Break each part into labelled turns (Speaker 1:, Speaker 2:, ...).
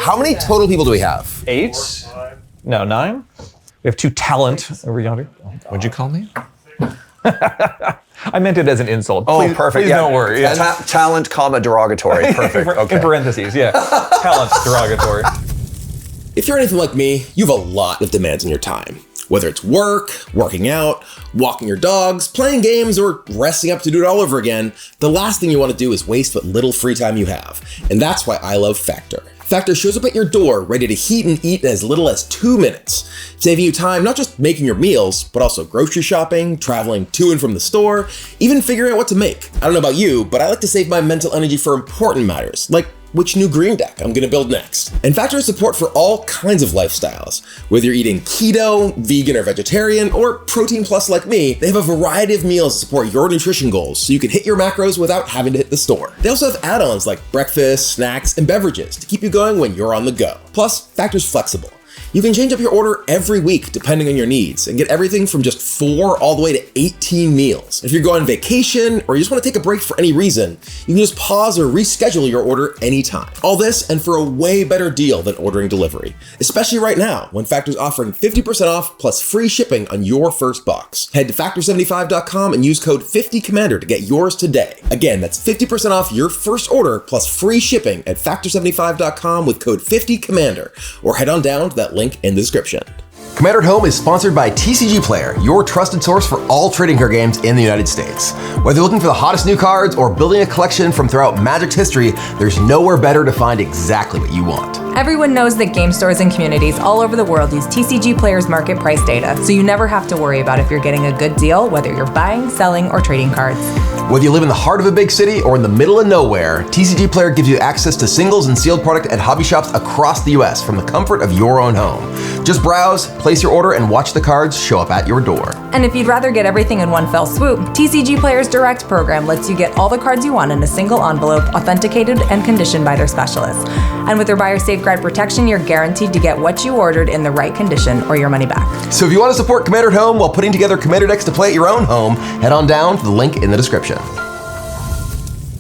Speaker 1: How many total people do we have?
Speaker 2: 8? No, 9? We have 2 talent over yonder.
Speaker 3: What'd you call me?
Speaker 2: I meant it as an insult.
Speaker 3: Oh,
Speaker 2: Please,
Speaker 3: perfect.
Speaker 2: Please don't worry. Yeah.
Speaker 3: Talent, comma, derogatory. Perfect. Okay.
Speaker 2: In parentheses, yeah. Talent, derogatory.
Speaker 1: If you're anything like me, you have a lot of demands on your time. Whether it's work, working out, walking your dogs, playing games, or resting up to do it all over again, the last thing you want to do is waste what little free time you have. And that's why I love Factor. Factor shows up at your door ready to heat and eat in as little as 2 minutes, saving you time not just making your meals, but also grocery shopping, traveling to and from the store, even figuring out what to make. I don't know about you, but I like to save my mental energy for important matters, like which new green deck I'm gonna build next. And Factor has support for all kinds of lifestyles. Whether you're eating keto, vegan or vegetarian, or protein plus like me, they have a variety of meals to support your nutrition goals so you can hit your macros without having to hit the store. They also have add-ons like breakfast, snacks, and beverages to keep you going when you're on the go. Plus, Factor's flexible. You can change up your order every week depending on your needs and get everything from just 4 all the way to 18 meals. If you're going on vacation or you just want to take a break for any reason, you can just pause or reschedule your order anytime. All this and for a way better deal than ordering delivery, especially right now when Factor's offering 50% off plus free shipping on your first box. Head to factor75.com and use code 50commander to get yours today. Again, that's 50% off your first order plus free shipping at factor75.com with code 50commander, or head on down to that link in the description. Commander at Home is sponsored by TCG Player, your trusted source for all trading card games in the United States. Whether you're looking for the hottest new cards or building a collection from throughout Magic's history, there's nowhere better to find exactly what you want.
Speaker 4: Everyone knows that game stores and communities all over the world use TCG Player's market price data, so you never have to worry about if you're getting a good deal, whether you're buying, selling, or trading cards.
Speaker 1: Whether you live in the heart of a big city or in the middle of nowhere, TCG Player gives you access to singles and sealed product at hobby shops across the US from the comfort of your own home. Just browse, place your order, and watch the cards show up at your door.
Speaker 4: And if you'd rather get everything in one fell swoop, TCG Player's Direct program lets you get all the cards you want in a single envelope, authenticated and conditioned by their specialists. And with their buyer safeguard protection, you're guaranteed to get what you ordered in the right condition or your money back.
Speaker 1: So if you want to support Commander at Home while putting together Commander decks to play at your own home, head on down to the link in the description.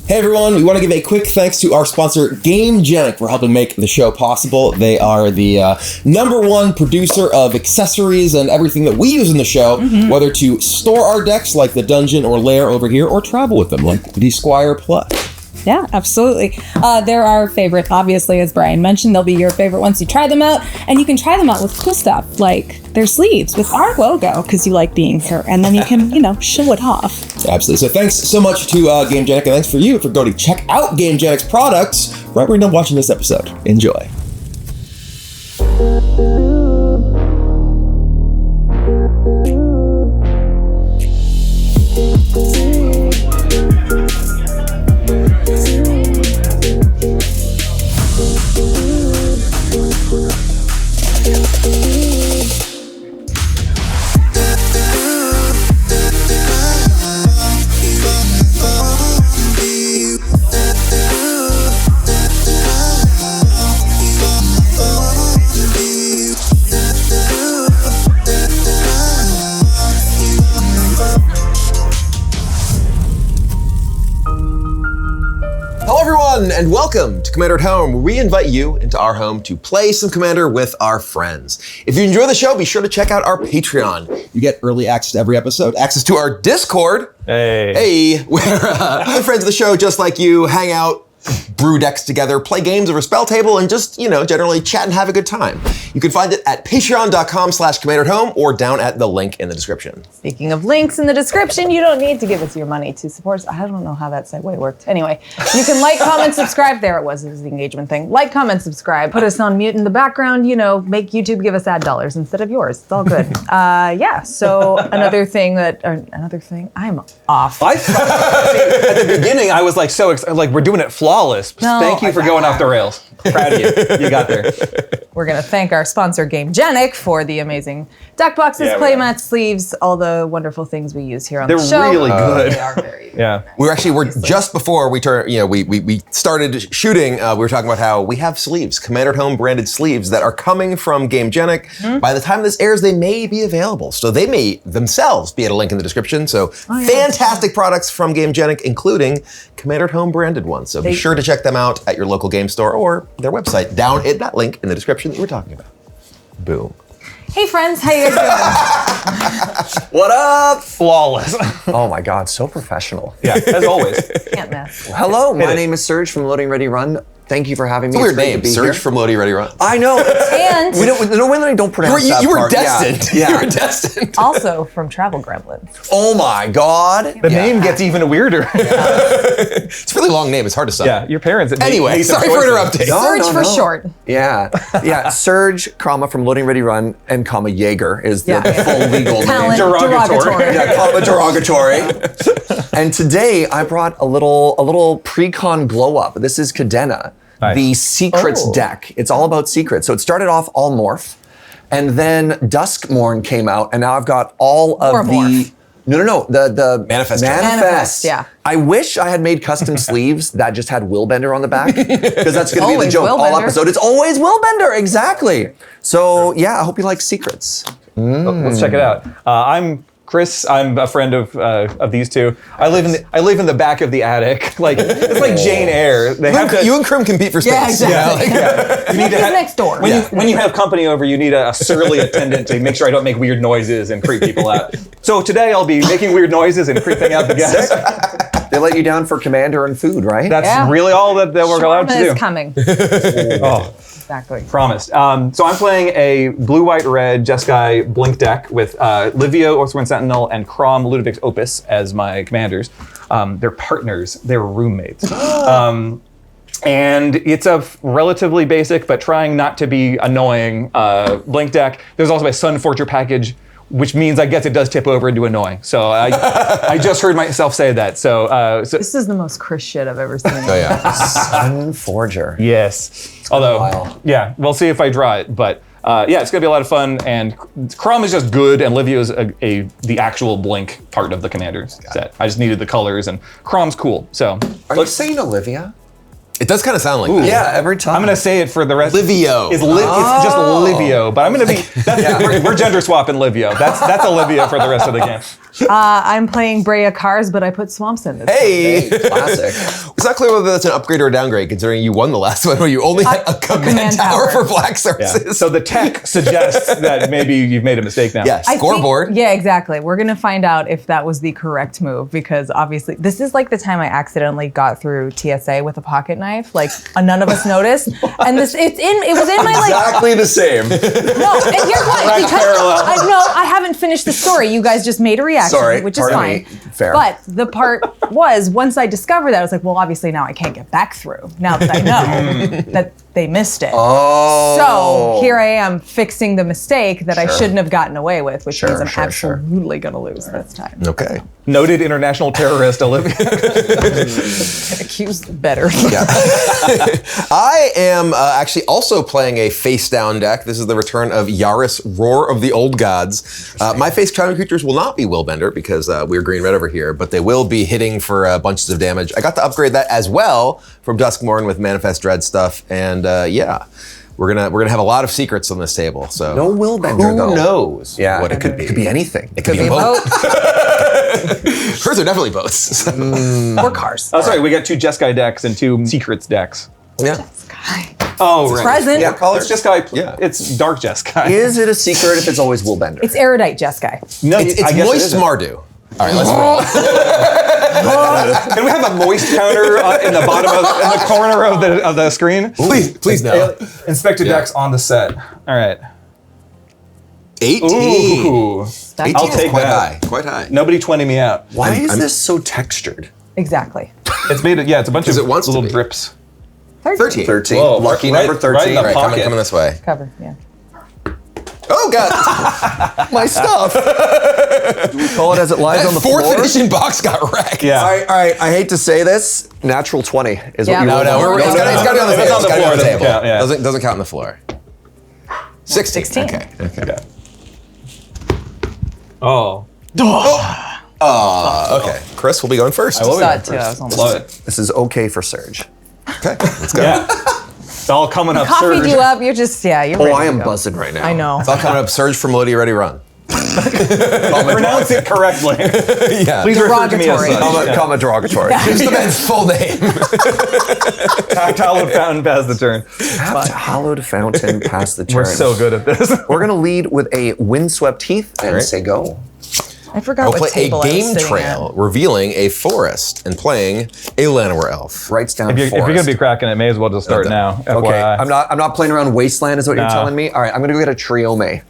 Speaker 1: Hey everyone, we want to give a quick thanks to our sponsor, GameGenic, for helping make the show possible. They are the #1 producer of accessories and everything that we use in the show, whether to store our decks like the Dungeon or Lair over here, or travel with them like the Squire Plus.
Speaker 5: Yeah, absolutely. They're our favorite, obviously, as Brian mentioned. They'll be your favorite once you try them out. And you can try them out with cool stuff, like their sleeves with our logo, because you like being here. And then you can, show it off.
Speaker 1: Absolutely. So thanks so much to GameGenic, and thanks for you for going to check out GameGenic's products right when you're done watching this episode. Enjoy. And welcome to Commander at Home, where we invite you into our home to play some Commander with our friends. If you enjoy the show, be sure to check out our Patreon. You get early access to every episode, access to our Discord, where other friends of the show, just like you, hang out, brew decks together, play games over spell table, and just, generally chat and have a good time. You can find it at patreon.com/commanderhome or down at the link in the description.
Speaker 4: Speaking of links in the description, you don't need to give us your money to support us. I don't know how that segue worked. Anyway, you can like, comment, subscribe. There it was the engagement thing. Like, comment, subscribe. Put us on mute in the background, make YouTube give us ad dollars instead of yours. It's all good. So another thing, I'm off.
Speaker 2: At the beginning, I was like so excited, like we're doing it flawless.
Speaker 4: No,
Speaker 2: Thank you for going off the rails. Proud of you. You got there.
Speaker 4: We're going to thank our sponsor, GameGenic, for the amazing deck boxes, playmats, sleeves, all the wonderful things we use here on the show.
Speaker 2: They're really good.
Speaker 4: They are very good.
Speaker 2: Yeah.
Speaker 1: We're just before we we started shooting, we were talking about how we have sleeves, Commander at Home branded sleeves that are coming from GameGenic. By the time this airs, they may be available. So they may themselves be at a link in the description. So fantastic products from GameGenic, including Commander at Home branded ones. So be sure to check them out at your local game store or their website down at that link in the description that you were talking about. Boom.
Speaker 4: Hey friends, how you guys doing?
Speaker 3: What up?
Speaker 2: Flawless.
Speaker 3: Oh my God, so professional.
Speaker 2: Yeah, as always.
Speaker 4: Can't miss.
Speaker 3: Hello, my
Speaker 2: it.
Speaker 3: name is Serge from Loading Ready Run. Thank you for having me.
Speaker 1: It's a weird
Speaker 3: great to
Speaker 1: name,
Speaker 3: be
Speaker 1: Serge
Speaker 3: here.
Speaker 1: from Loading Ready Run.
Speaker 3: I know.
Speaker 4: And
Speaker 3: We don't pronounce that
Speaker 1: You were
Speaker 3: part.
Speaker 1: destined.
Speaker 3: Yeah.
Speaker 1: You were destined.
Speaker 4: also from Travel Gremlins.
Speaker 3: Oh my God.
Speaker 2: The name gets even weirder.
Speaker 1: It's a really long name. It's hard to say.
Speaker 2: Yeah, your parents.
Speaker 1: Anyway, sorry for interrupting.
Speaker 4: Serge for short.
Speaker 3: Yeah. Serge, comma, from Loading Ready Run, and comma, Yager is the full legal
Speaker 4: Talent
Speaker 3: name.
Speaker 2: Derogatory.
Speaker 3: Yeah, comma, derogatory. And today I brought a little pre-con glow up. This is Cadena,
Speaker 2: Nice.
Speaker 3: the secrets deck. It's all about secrets. So it started off all morph, and then Duskmorn came out, and now I've got all of
Speaker 4: Or
Speaker 3: the
Speaker 4: morph.
Speaker 3: No, the
Speaker 1: Manifest.
Speaker 4: Manifest, yeah.
Speaker 3: I wish I had made custom sleeves that just had Willbender on the back, because that's going to be the
Speaker 4: Always
Speaker 3: joke all
Speaker 4: Willbender.
Speaker 3: episode. It's always Willbender, exactly. So yeah, I hope you like secrets.
Speaker 2: Let's check it out. I'm Kris. I'm a friend of these two. I live in the back of the attic. Like it's like Jane Eyre. They have to.
Speaker 1: You and Krim compete for space.
Speaker 4: Yeah, exactly.
Speaker 2: You need to
Speaker 4: He's
Speaker 2: have,
Speaker 4: next door.
Speaker 2: When you have company over, you need a surly attendant to make sure I don't make weird noises and creep people out. So today I'll be making weird noises and creeping out the guests.
Speaker 3: They let you down for commander and food, right?
Speaker 2: That's
Speaker 4: Yeah.
Speaker 2: really all that we're allowed to
Speaker 4: Shawarma
Speaker 2: do.
Speaker 4: is coming.
Speaker 2: Oh.
Speaker 4: Exactly.
Speaker 2: Promised. So I'm playing a blue, white, red Jeskai Blink deck with Livio, Oathsworn Sentinel, and Crom, Ludovic's Opus as my commanders. They're partners. They're roommates. And it's a relatively basic, but trying not to be annoying Blink deck. There's also a Sun Forger package, which means I guess it does tip over into annoying. So I just heard myself say that. So
Speaker 4: This is the most Kris shit I've ever seen.
Speaker 1: Oh yeah.
Speaker 3: Sun Forger.
Speaker 2: yes. Although,
Speaker 3: while.
Speaker 2: yeah, we'll see if I draw it. But yeah, it's gonna be a lot of fun. And Crom is just good, and Livio is the actual Blink part of the Commander's set. I just needed the colors, and Crom's cool. So
Speaker 3: Are you saying Olivia?
Speaker 1: It does kind of sound like that.
Speaker 3: Yeah, every time.
Speaker 2: I'm gonna say it for the rest.
Speaker 1: Livio.
Speaker 2: It's just Livio, but I'm gonna be. We're gender swapping Livio. That's Olivia for the rest of the game.
Speaker 4: I'm playing Brea Cars, but I put swamps in this.
Speaker 1: Hey.
Speaker 3: Classic.
Speaker 1: It's not clear whether that's an upgrade or a downgrade, considering you won the last one where you only had a command tower for black
Speaker 2: Yeah.
Speaker 1: services.
Speaker 2: So the tech suggests that maybe you've made a mistake now.
Speaker 1: Yeah,
Speaker 4: I think-
Speaker 1: scoreboard.
Speaker 4: yeah, exactly. We're gonna find out if that was the correct move, because obviously this is like the time I accidentally got through TSA with a pocket knife. Like none of us noticed, and it was in my like.
Speaker 3: Exactly the same.
Speaker 4: No, and here's why.
Speaker 2: Direct
Speaker 4: Because
Speaker 2: parallel.
Speaker 4: I haven't finished the story. You guys just made a reaction,
Speaker 3: Sorry,
Speaker 4: which is
Speaker 3: pardon
Speaker 4: fine.
Speaker 3: me. Fair.
Speaker 4: But the part was, once I discovered that, I was like, well, obviously now I can't get back through. Now that I know that they missed it.
Speaker 3: Oh.
Speaker 4: So here I am fixing the mistake that I shouldn't have gotten away with, which means I'm
Speaker 3: sure.
Speaker 4: absolutely going to lose this time.
Speaker 1: Okay.
Speaker 2: Noted international terrorist Olivia.
Speaker 4: Accused better.
Speaker 1: I am actually also playing a face down deck. This is the return of Yaris, Roar of the Old Gods. My face counter creatures will not be Willbender because we're green-red over here, but they will be hitting for bunches of damage. I got to upgrade that as well from Duskmorn with Manifest Dread stuff, and yeah, we're gonna have a lot of secrets on this table. So
Speaker 3: No Willbender,
Speaker 1: who
Speaker 3: though.
Speaker 1: knows
Speaker 3: Yeah,
Speaker 1: what it could be?
Speaker 3: It could be anything.
Speaker 1: It could be both. Hers are definitely both.
Speaker 4: Or cars.
Speaker 2: Oh, sorry, we got 2 Jeskai decks and 2 secrets decks.
Speaker 1: Yeah.
Speaker 2: Oh, right.
Speaker 4: Present.
Speaker 3: Yeah, color.
Speaker 2: It's Jeskai.
Speaker 1: Yeah.
Speaker 2: It's dark Jeskai.
Speaker 3: Is it a secret if it's always Willbender?
Speaker 4: It's erudite Jeskai.
Speaker 2: No,
Speaker 1: It's
Speaker 2: I guess it
Speaker 1: moist
Speaker 2: isn't.
Speaker 1: Mardu. All right, let's roll.
Speaker 2: Can we have a moist counter in the bottom in the corner of the screen?
Speaker 1: Please no.
Speaker 2: Inspected decks on the set. All right.
Speaker 1: 18.
Speaker 2: Ooh.
Speaker 1: 18
Speaker 2: I'll
Speaker 1: is
Speaker 2: take
Speaker 1: quite
Speaker 2: that.
Speaker 1: high. Quite high.
Speaker 2: Nobody 20 me out.
Speaker 3: Why is this so textured?
Speaker 4: Exactly.
Speaker 2: It's made it. Yeah, it's a bunch
Speaker 1: Because
Speaker 2: of
Speaker 1: it wants to
Speaker 2: little
Speaker 1: be.
Speaker 2: drips.
Speaker 1: 13.
Speaker 3: 13.
Speaker 2: Whoa,
Speaker 3: Lucky
Speaker 2: right-
Speaker 3: number
Speaker 2: right
Speaker 3: 13.
Speaker 2: in the
Speaker 1: All right,
Speaker 2: pocket.
Speaker 1: coming this way.
Speaker 4: Cover, yeah.
Speaker 1: Oh, God.
Speaker 3: My stuff. Do we call it as it lies on the
Speaker 1: Fourth
Speaker 3: floor?
Speaker 1: edition box got wrecked.
Speaker 2: Yeah.
Speaker 3: All right, I hate to say this. Natural 20 is
Speaker 4: Yeah.
Speaker 3: what you
Speaker 4: No,
Speaker 3: rolled on.
Speaker 1: It's got to be on the
Speaker 2: If it's
Speaker 1: table.
Speaker 2: on the
Speaker 1: It's gotta be
Speaker 2: floor,
Speaker 1: on the
Speaker 2: it doesn't
Speaker 1: table.
Speaker 2: count, yeah.
Speaker 1: Doesn't count on the floor. 16.
Speaker 4: 16.
Speaker 1: Okay.
Speaker 2: Yeah. Oh.
Speaker 1: Okay. Kris will be going first.
Speaker 2: I love
Speaker 4: Saw
Speaker 2: it.
Speaker 4: it too. I was almost
Speaker 2: Love it.
Speaker 3: This is okay for Serge.
Speaker 1: Okay. Let's go.
Speaker 2: Yeah. It's all coming up.
Speaker 4: coffeed
Speaker 2: Serge.
Speaker 4: you up. You're just, you're
Speaker 3: Oh,
Speaker 4: ready
Speaker 3: I
Speaker 4: to
Speaker 3: am
Speaker 4: go.
Speaker 3: buzzing right now.
Speaker 4: I know.
Speaker 1: It's all coming up. Surge from Lonie, ready, run.
Speaker 2: Pronounce it correctly.
Speaker 1: Yeah.
Speaker 2: Please refer to me as
Speaker 4: Derogatory.
Speaker 2: such.
Speaker 3: Comma derogatory.
Speaker 1: Use the man's full name.
Speaker 2: Tapped hallowed fountain pass the turn.
Speaker 3: Tapped hallowed fountain past the turn.
Speaker 2: We're so good at this.
Speaker 3: We're gonna lead with a windswept heath and say go.
Speaker 4: I forgot
Speaker 1: I'll
Speaker 4: what
Speaker 1: play a
Speaker 4: table I was
Speaker 1: game
Speaker 4: sitting
Speaker 1: trail,
Speaker 4: at.
Speaker 1: revealing a forest and playing a Llanowar elf.
Speaker 3: Writes down
Speaker 2: If you're
Speaker 3: forest.
Speaker 2: going to be cracking it, may as well just start now.
Speaker 3: Okay,
Speaker 2: FYI.
Speaker 3: I'm not playing around wasteland is what you're
Speaker 2: No.
Speaker 3: telling me? All right, I'm gonna go get a Triome.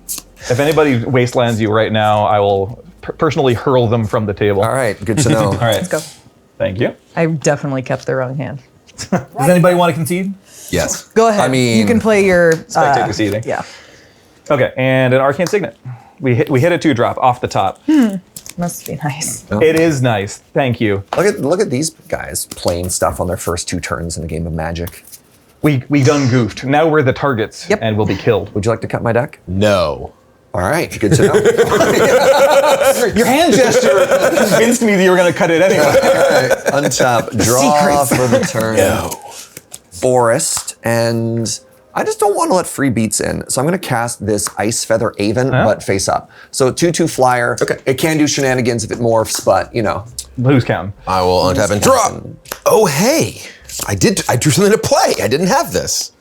Speaker 2: If anybody wastelands you right now, I will personally hurl them from the table.
Speaker 3: All right, good to know.
Speaker 2: All right.
Speaker 4: Let's go.
Speaker 2: Thank you.
Speaker 4: I definitely kept the wrong hand.
Speaker 2: Does anybody want to concede?
Speaker 1: Yes.
Speaker 4: Go ahead.
Speaker 3: I mean-
Speaker 4: you can play your
Speaker 2: Spectate conceding.
Speaker 4: Yeah.
Speaker 2: Okay, and an arcane signet. We hit a 2-drop off the top.
Speaker 4: Must be nice.
Speaker 2: It is nice. Thank you.
Speaker 3: Look at these guys playing stuff on their first 2 turns in a game of Magic.
Speaker 2: We done goofed. Now we're the targets,
Speaker 4: Yep.
Speaker 2: and we'll be killed.
Speaker 3: Would you like to cut my deck?
Speaker 1: No.
Speaker 3: All right, good to know.
Speaker 2: Your hand gesture convinced me that you were going to cut it anyway.
Speaker 3: All right, untap, draw for the turn.
Speaker 1: No.
Speaker 3: Forest, and I just don't want to let free beats in. So I'm going to cast this Ice Feather Aven, but face up. So 2/2 flyer.
Speaker 1: Okay.
Speaker 3: It can do shenanigans if it morphs, but you know.
Speaker 2: Who's counting?
Speaker 1: I will untap and draw. Oh, hey. I drew something to play. I didn't have this.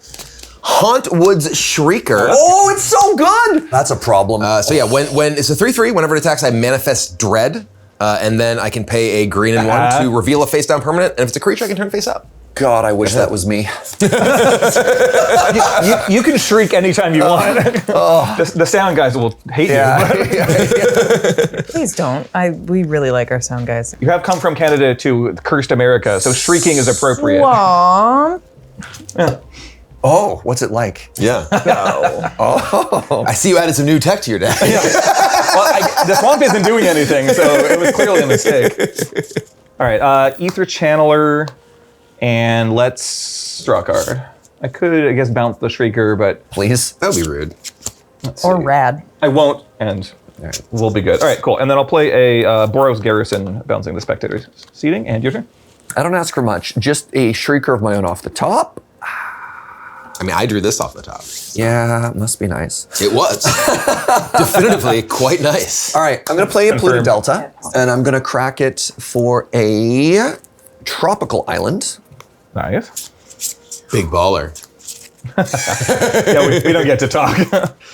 Speaker 1: Haunt Woods Shrieker.
Speaker 3: Oh, it's so good! That's a problem.
Speaker 1: So yeah, when it's a 3/3, whenever it attacks, I manifest Dread, and then I can pay a green and 1 to reveal a face down permanent, and if it's a creature, I can turn face up.
Speaker 3: God, I wish that was me.
Speaker 2: You can shriek anytime you want. The sound guys will hate you.
Speaker 4: Please don't. We really like our sound guys.
Speaker 2: You have come from Canada to cursed America, so shrieking is appropriate.
Speaker 4: Aww.
Speaker 3: Oh, what's it like?
Speaker 1: Yeah. I see you added some new tech to your deck.
Speaker 2: Well, the swamp isn't doing anything, so it was clearly a mistake. All right, Ether Channeler, and let's draw a card. I could, I guess, bounce the Shrieker, but
Speaker 3: Please.
Speaker 1: That would be rude.
Speaker 4: Or rad.
Speaker 2: I won't, and we'll be good. All right, cool. And then I'll play a Boros Garrison, bouncing the spectator's seating, and your turn.
Speaker 3: I don't ask for much. Just a Shrieker of my own off the top.
Speaker 1: I mean, I drew this off the top.
Speaker 3: Yeah, must be nice.
Speaker 1: It was. Definitively quite nice.
Speaker 3: All right, I'm going to play a Pluto
Speaker 2: Confirmed.
Speaker 3: Delta, and I'm going to crack it for a tropical island.
Speaker 2: Nice.
Speaker 1: Big baller.
Speaker 2: Yeah, we don't get to talk.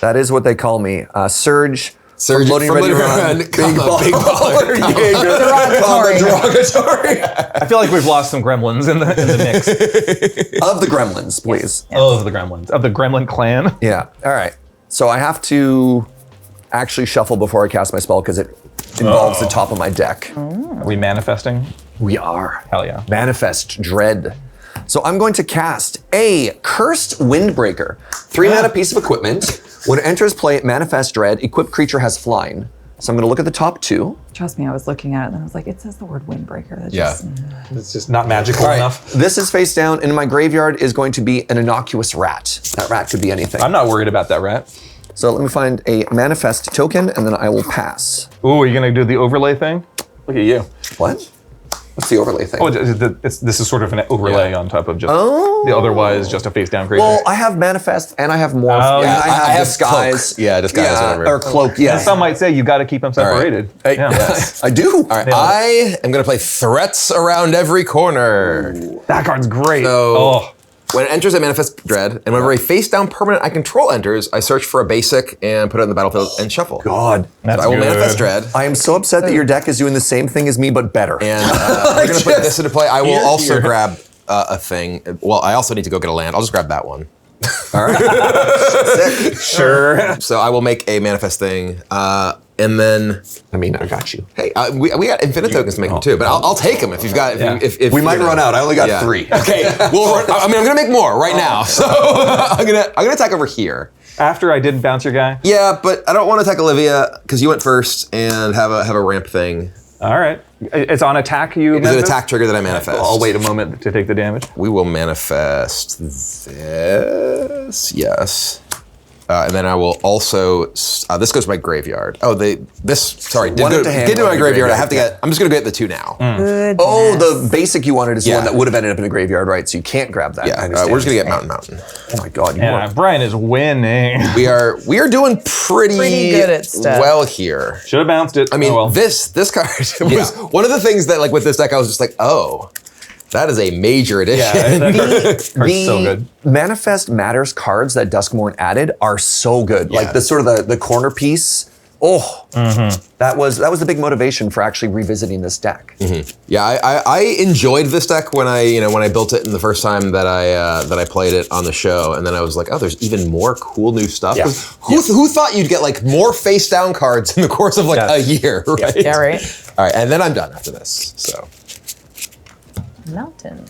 Speaker 3: That is what they call me. Serge.
Speaker 1: Serge
Speaker 3: from Lonie
Speaker 1: from
Speaker 3: Ready
Speaker 1: Lonie
Speaker 3: Run.
Speaker 1: Run,
Speaker 3: Big
Speaker 1: comma, big baller, comma.
Speaker 3: Yager,
Speaker 4: Derogatory.
Speaker 3: derogatory.
Speaker 2: I feel like we've lost some gremlins in the mix.
Speaker 3: Of the gremlins, please.
Speaker 2: Of the gremlins. Of the gremlin clan.
Speaker 3: Yeah. All right. So I have to actually shuffle before I cast my spell because it involves the top of my deck.
Speaker 2: Are we manifesting?
Speaker 3: We are.
Speaker 2: Hell yeah.
Speaker 3: Manifest Dread. So I'm going to cast a Cursed Windbreaker. 3-mana piece of equipment. When it enters play, Manifest Dread, equipped creature has flying. So I'm going to look at the top 2.
Speaker 4: Trust me, I was looking at it and I was like, it says the word windbreaker. That
Speaker 1: Yeah.
Speaker 4: just,
Speaker 2: It's just not magical
Speaker 3: All right.
Speaker 2: enough.
Speaker 3: This is face down, and in my graveyard is going to be an innocuous rat. That rat could be anything.
Speaker 2: I'm not worried about that, rat.
Speaker 3: So let me find a Manifest token, and then I will pass.
Speaker 2: Ooh, are you gonna do the overlay thing? Look at you.
Speaker 3: What? What's the overlay thing?
Speaker 2: Oh, this is sort of an overlay on top of just the otherwise just a face down creature.
Speaker 3: Well, I have Manifest, and I have Morph,
Speaker 2: Oh,
Speaker 3: and
Speaker 2: yeah.
Speaker 3: I have
Speaker 1: I have
Speaker 3: Disguise.
Speaker 1: Cloak. Yeah, Disguise, whatever.
Speaker 3: or Cloak, yeah.
Speaker 2: Some might say you got to keep them separated.
Speaker 3: Hey,
Speaker 2: Yeah.
Speaker 3: I do.
Speaker 1: All right, I am going to play Threats Around Every Corner.
Speaker 2: That card's great.
Speaker 1: So, when it enters, I manifest Dread, and whenever a face-down permanent I control enters, I search for a basic and put it in the battlefield and shuffle.
Speaker 3: God.
Speaker 2: That's
Speaker 1: I will
Speaker 2: good.
Speaker 1: manifest Dread,
Speaker 3: I am so upset that your deck is doing the same thing as me, but better.
Speaker 1: and we're going to put this into play. I will
Speaker 2: Here,
Speaker 1: also
Speaker 2: here.
Speaker 1: grab a thing. Well, I also need to go get a land. I'll just grab that one.
Speaker 3: All right. Sick.
Speaker 2: Sure.
Speaker 1: So I will make a manifest thing, and then
Speaker 3: I mean, I got you.
Speaker 1: hey, we got infinite tokens to make them too, but I'll take them if you've got. If
Speaker 3: We
Speaker 1: you
Speaker 3: might
Speaker 1: know.
Speaker 3: run out. I only got
Speaker 1: Yeah.
Speaker 3: 3.
Speaker 1: Okay, well, I mean, I'm gonna make more right now, so I'm gonna attack over here.
Speaker 2: After I didn't bounce your guy.
Speaker 1: Yeah, but I don't want to attack Olivia because you went first and have a ramp thing.
Speaker 2: All right. It's on attack. You.
Speaker 1: It's an
Speaker 2: manifest?
Speaker 1: attack trigger that I manifest.
Speaker 2: I'll wait a moment to take the damage.
Speaker 1: We will manifest this. Yes. And then I will also, this goes to my graveyard. Oh, did go to my graveyard. I have to get, I'm just going to get the 2 now.
Speaker 3: Oh, the basic you wanted is the one that would have ended up in the graveyard, right? So you can't grab that.
Speaker 1: Yeah, we're just going to get Mountain.
Speaker 3: Oh my God.
Speaker 2: Brian is winning.
Speaker 1: We are doing pretty
Speaker 4: good at stuff.
Speaker 1: well here.
Speaker 2: Should have bounced it.
Speaker 1: I mean, this card was one of the things that, like, with this deck, I was just like, oh, that is a major addition.
Speaker 2: Yeah, that card's so good.
Speaker 3: Manifest Matters cards that Duskmourn added are so good.
Speaker 1: Yeah.
Speaker 3: Like the sort of the corner piece. Oh, that was the big motivation for actually revisiting this deck.
Speaker 1: Yeah, I enjoyed this deck when I built it in the first time that I played it on the show, and then I was like, oh, there's even more cool new stuff.
Speaker 3: Yeah.
Speaker 1: Who thought you'd get like more face down cards in the course of like a year, right?
Speaker 4: Yeah, right.
Speaker 1: All right, and then I'm done after this. So
Speaker 4: Mountain.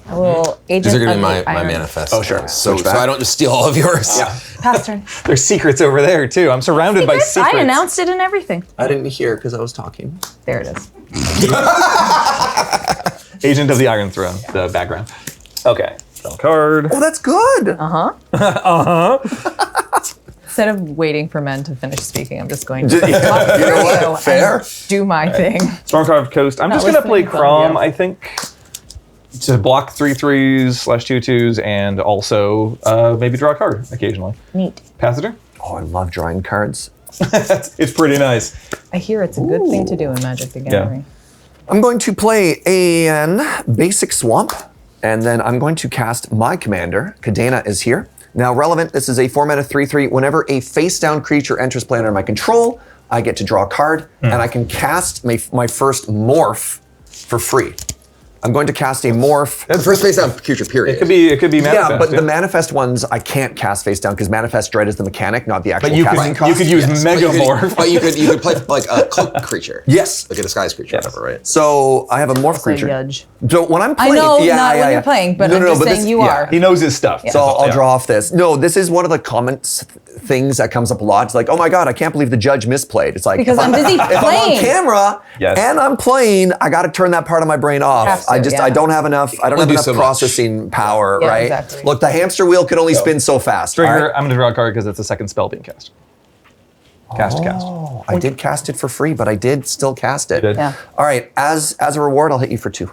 Speaker 4: A little agent.
Speaker 1: these are gonna be
Speaker 4: of the
Speaker 1: my
Speaker 4: iron.
Speaker 1: manifest.
Speaker 3: Oh, sure.
Speaker 1: So
Speaker 3: Switch back.
Speaker 1: I don't just steal all of yours.
Speaker 3: Yeah.
Speaker 4: Pass turn.
Speaker 2: There's secrets over there too. I'm surrounded by secrets.
Speaker 4: I announced it and everything.
Speaker 3: I didn't hear because I was talking.
Speaker 4: There it is.
Speaker 2: Agent of the Iron Throne, the background. Okay. Draw card.
Speaker 3: Oh, that's good.
Speaker 4: Instead of waiting for men to finish speaking, I'm just going to
Speaker 3: You know what? Fair.
Speaker 4: do my thing.
Speaker 2: Stormcarved Coast. I'm
Speaker 4: That
Speaker 2: just
Speaker 4: was
Speaker 2: gonna play
Speaker 4: pretty fun,
Speaker 2: Crom,
Speaker 4: yeah.
Speaker 2: I think, to block 3/3s/2/2s, and also maybe draw a card occasionally.
Speaker 4: Neat.
Speaker 2: Pass it turn.
Speaker 3: Oh, I love drawing cards.
Speaker 2: It's pretty nice.
Speaker 4: I hear it's a good thing to do in Magic the Gathering.
Speaker 3: I'm going to play a basic swamp, and then I'm going to cast my commander. Kadena is here. Now, relevant, this is a 4-mana 3/3. Whenever a face-down creature enters play under my control, I get to draw a card, and I can cast my first morph for free. I'm going to cast a morph.
Speaker 1: The first face down creature, period.
Speaker 2: It could be manifest.
Speaker 3: Yeah, but the manifest ones I can't cast face down because manifest dread is the mechanic, not the actual
Speaker 2: But you
Speaker 3: casting
Speaker 2: could,
Speaker 3: cost.
Speaker 2: you could use
Speaker 1: Yes,
Speaker 2: Megamorph.
Speaker 1: But you could play like a cloak creature.
Speaker 3: Yes.
Speaker 1: Like a disguise creature, whatever, right?
Speaker 3: So I have a morph
Speaker 4: So
Speaker 3: creature.
Speaker 4: Yudge.
Speaker 3: So when I'm
Speaker 4: I
Speaker 3: playing,
Speaker 4: know not when you're playing, but I'm just saying you are.
Speaker 2: He knows his stuff.
Speaker 3: So I'll draw off this. No, this is one of the things that comes up a lot. It's like, oh my God, I can't believe the judge misplayed. It's like,
Speaker 4: Because I'm busy
Speaker 3: if I'm on
Speaker 4: playing.
Speaker 3: camera
Speaker 2: Yes.
Speaker 3: and I'm playing, I got to turn that part of my brain off.
Speaker 4: Have to,
Speaker 3: I just,
Speaker 4: yeah.
Speaker 3: I don't have enough
Speaker 1: do so much.
Speaker 3: processing power,
Speaker 4: Yeah,
Speaker 3: right?
Speaker 4: exactly.
Speaker 3: Look, the hamster wheel can only spin so fast.
Speaker 2: Trigger,
Speaker 3: all right?
Speaker 2: I'm going to draw a card because it's the second spell being cast. Cast.
Speaker 3: Oh, I did cast it for free, but I did still cast it.
Speaker 2: You did.
Speaker 4: Yeah.
Speaker 3: All right, as a reward, I'll hit you for 2.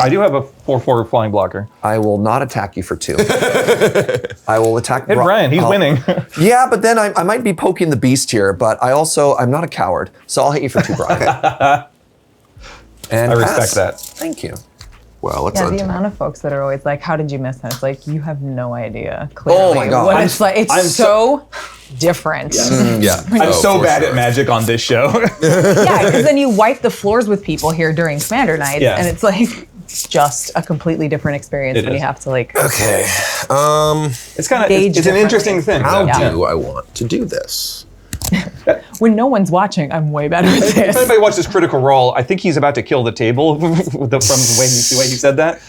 Speaker 2: I do have a 4/4 flying blocker.
Speaker 3: I will not attack you for 2. I will attack
Speaker 2: Hey, Brian, he's winning.
Speaker 3: Yeah, but then I might be poking the beast here, but I'm not a coward, so I'll hit you for 2, Brian. And
Speaker 2: I respect
Speaker 3: pass.
Speaker 2: that.
Speaker 3: Thank you.
Speaker 1: Well, let's
Speaker 4: Yeah, the amount of folks that are always like, "How did you miss that?" It's like you have no idea.
Speaker 3: Oh
Speaker 4: Clearly,
Speaker 3: my God.
Speaker 4: what it's like. It's
Speaker 2: I'm
Speaker 4: so different.
Speaker 1: Yeah.
Speaker 2: I'm
Speaker 1: Oh,
Speaker 2: so
Speaker 1: for
Speaker 2: bad
Speaker 1: sure.
Speaker 2: at Magic on this show.
Speaker 4: Yeah, because then you wipe the floors with people here during Commander nights,
Speaker 2: Yeah.
Speaker 4: and it's like just a completely different experience
Speaker 2: It
Speaker 4: when
Speaker 2: is.
Speaker 4: you have to like.
Speaker 1: Okay.
Speaker 2: It's kind of
Speaker 4: Gauge
Speaker 2: it's an interesting
Speaker 4: differently.
Speaker 2: thing.
Speaker 1: How
Speaker 2: though.
Speaker 1: do I want to do this?
Speaker 4: When no one's watching, I'm way better at
Speaker 2: If
Speaker 4: this.
Speaker 2: anybody watched this Critical Role, I think he's about to kill the table from the way he said that.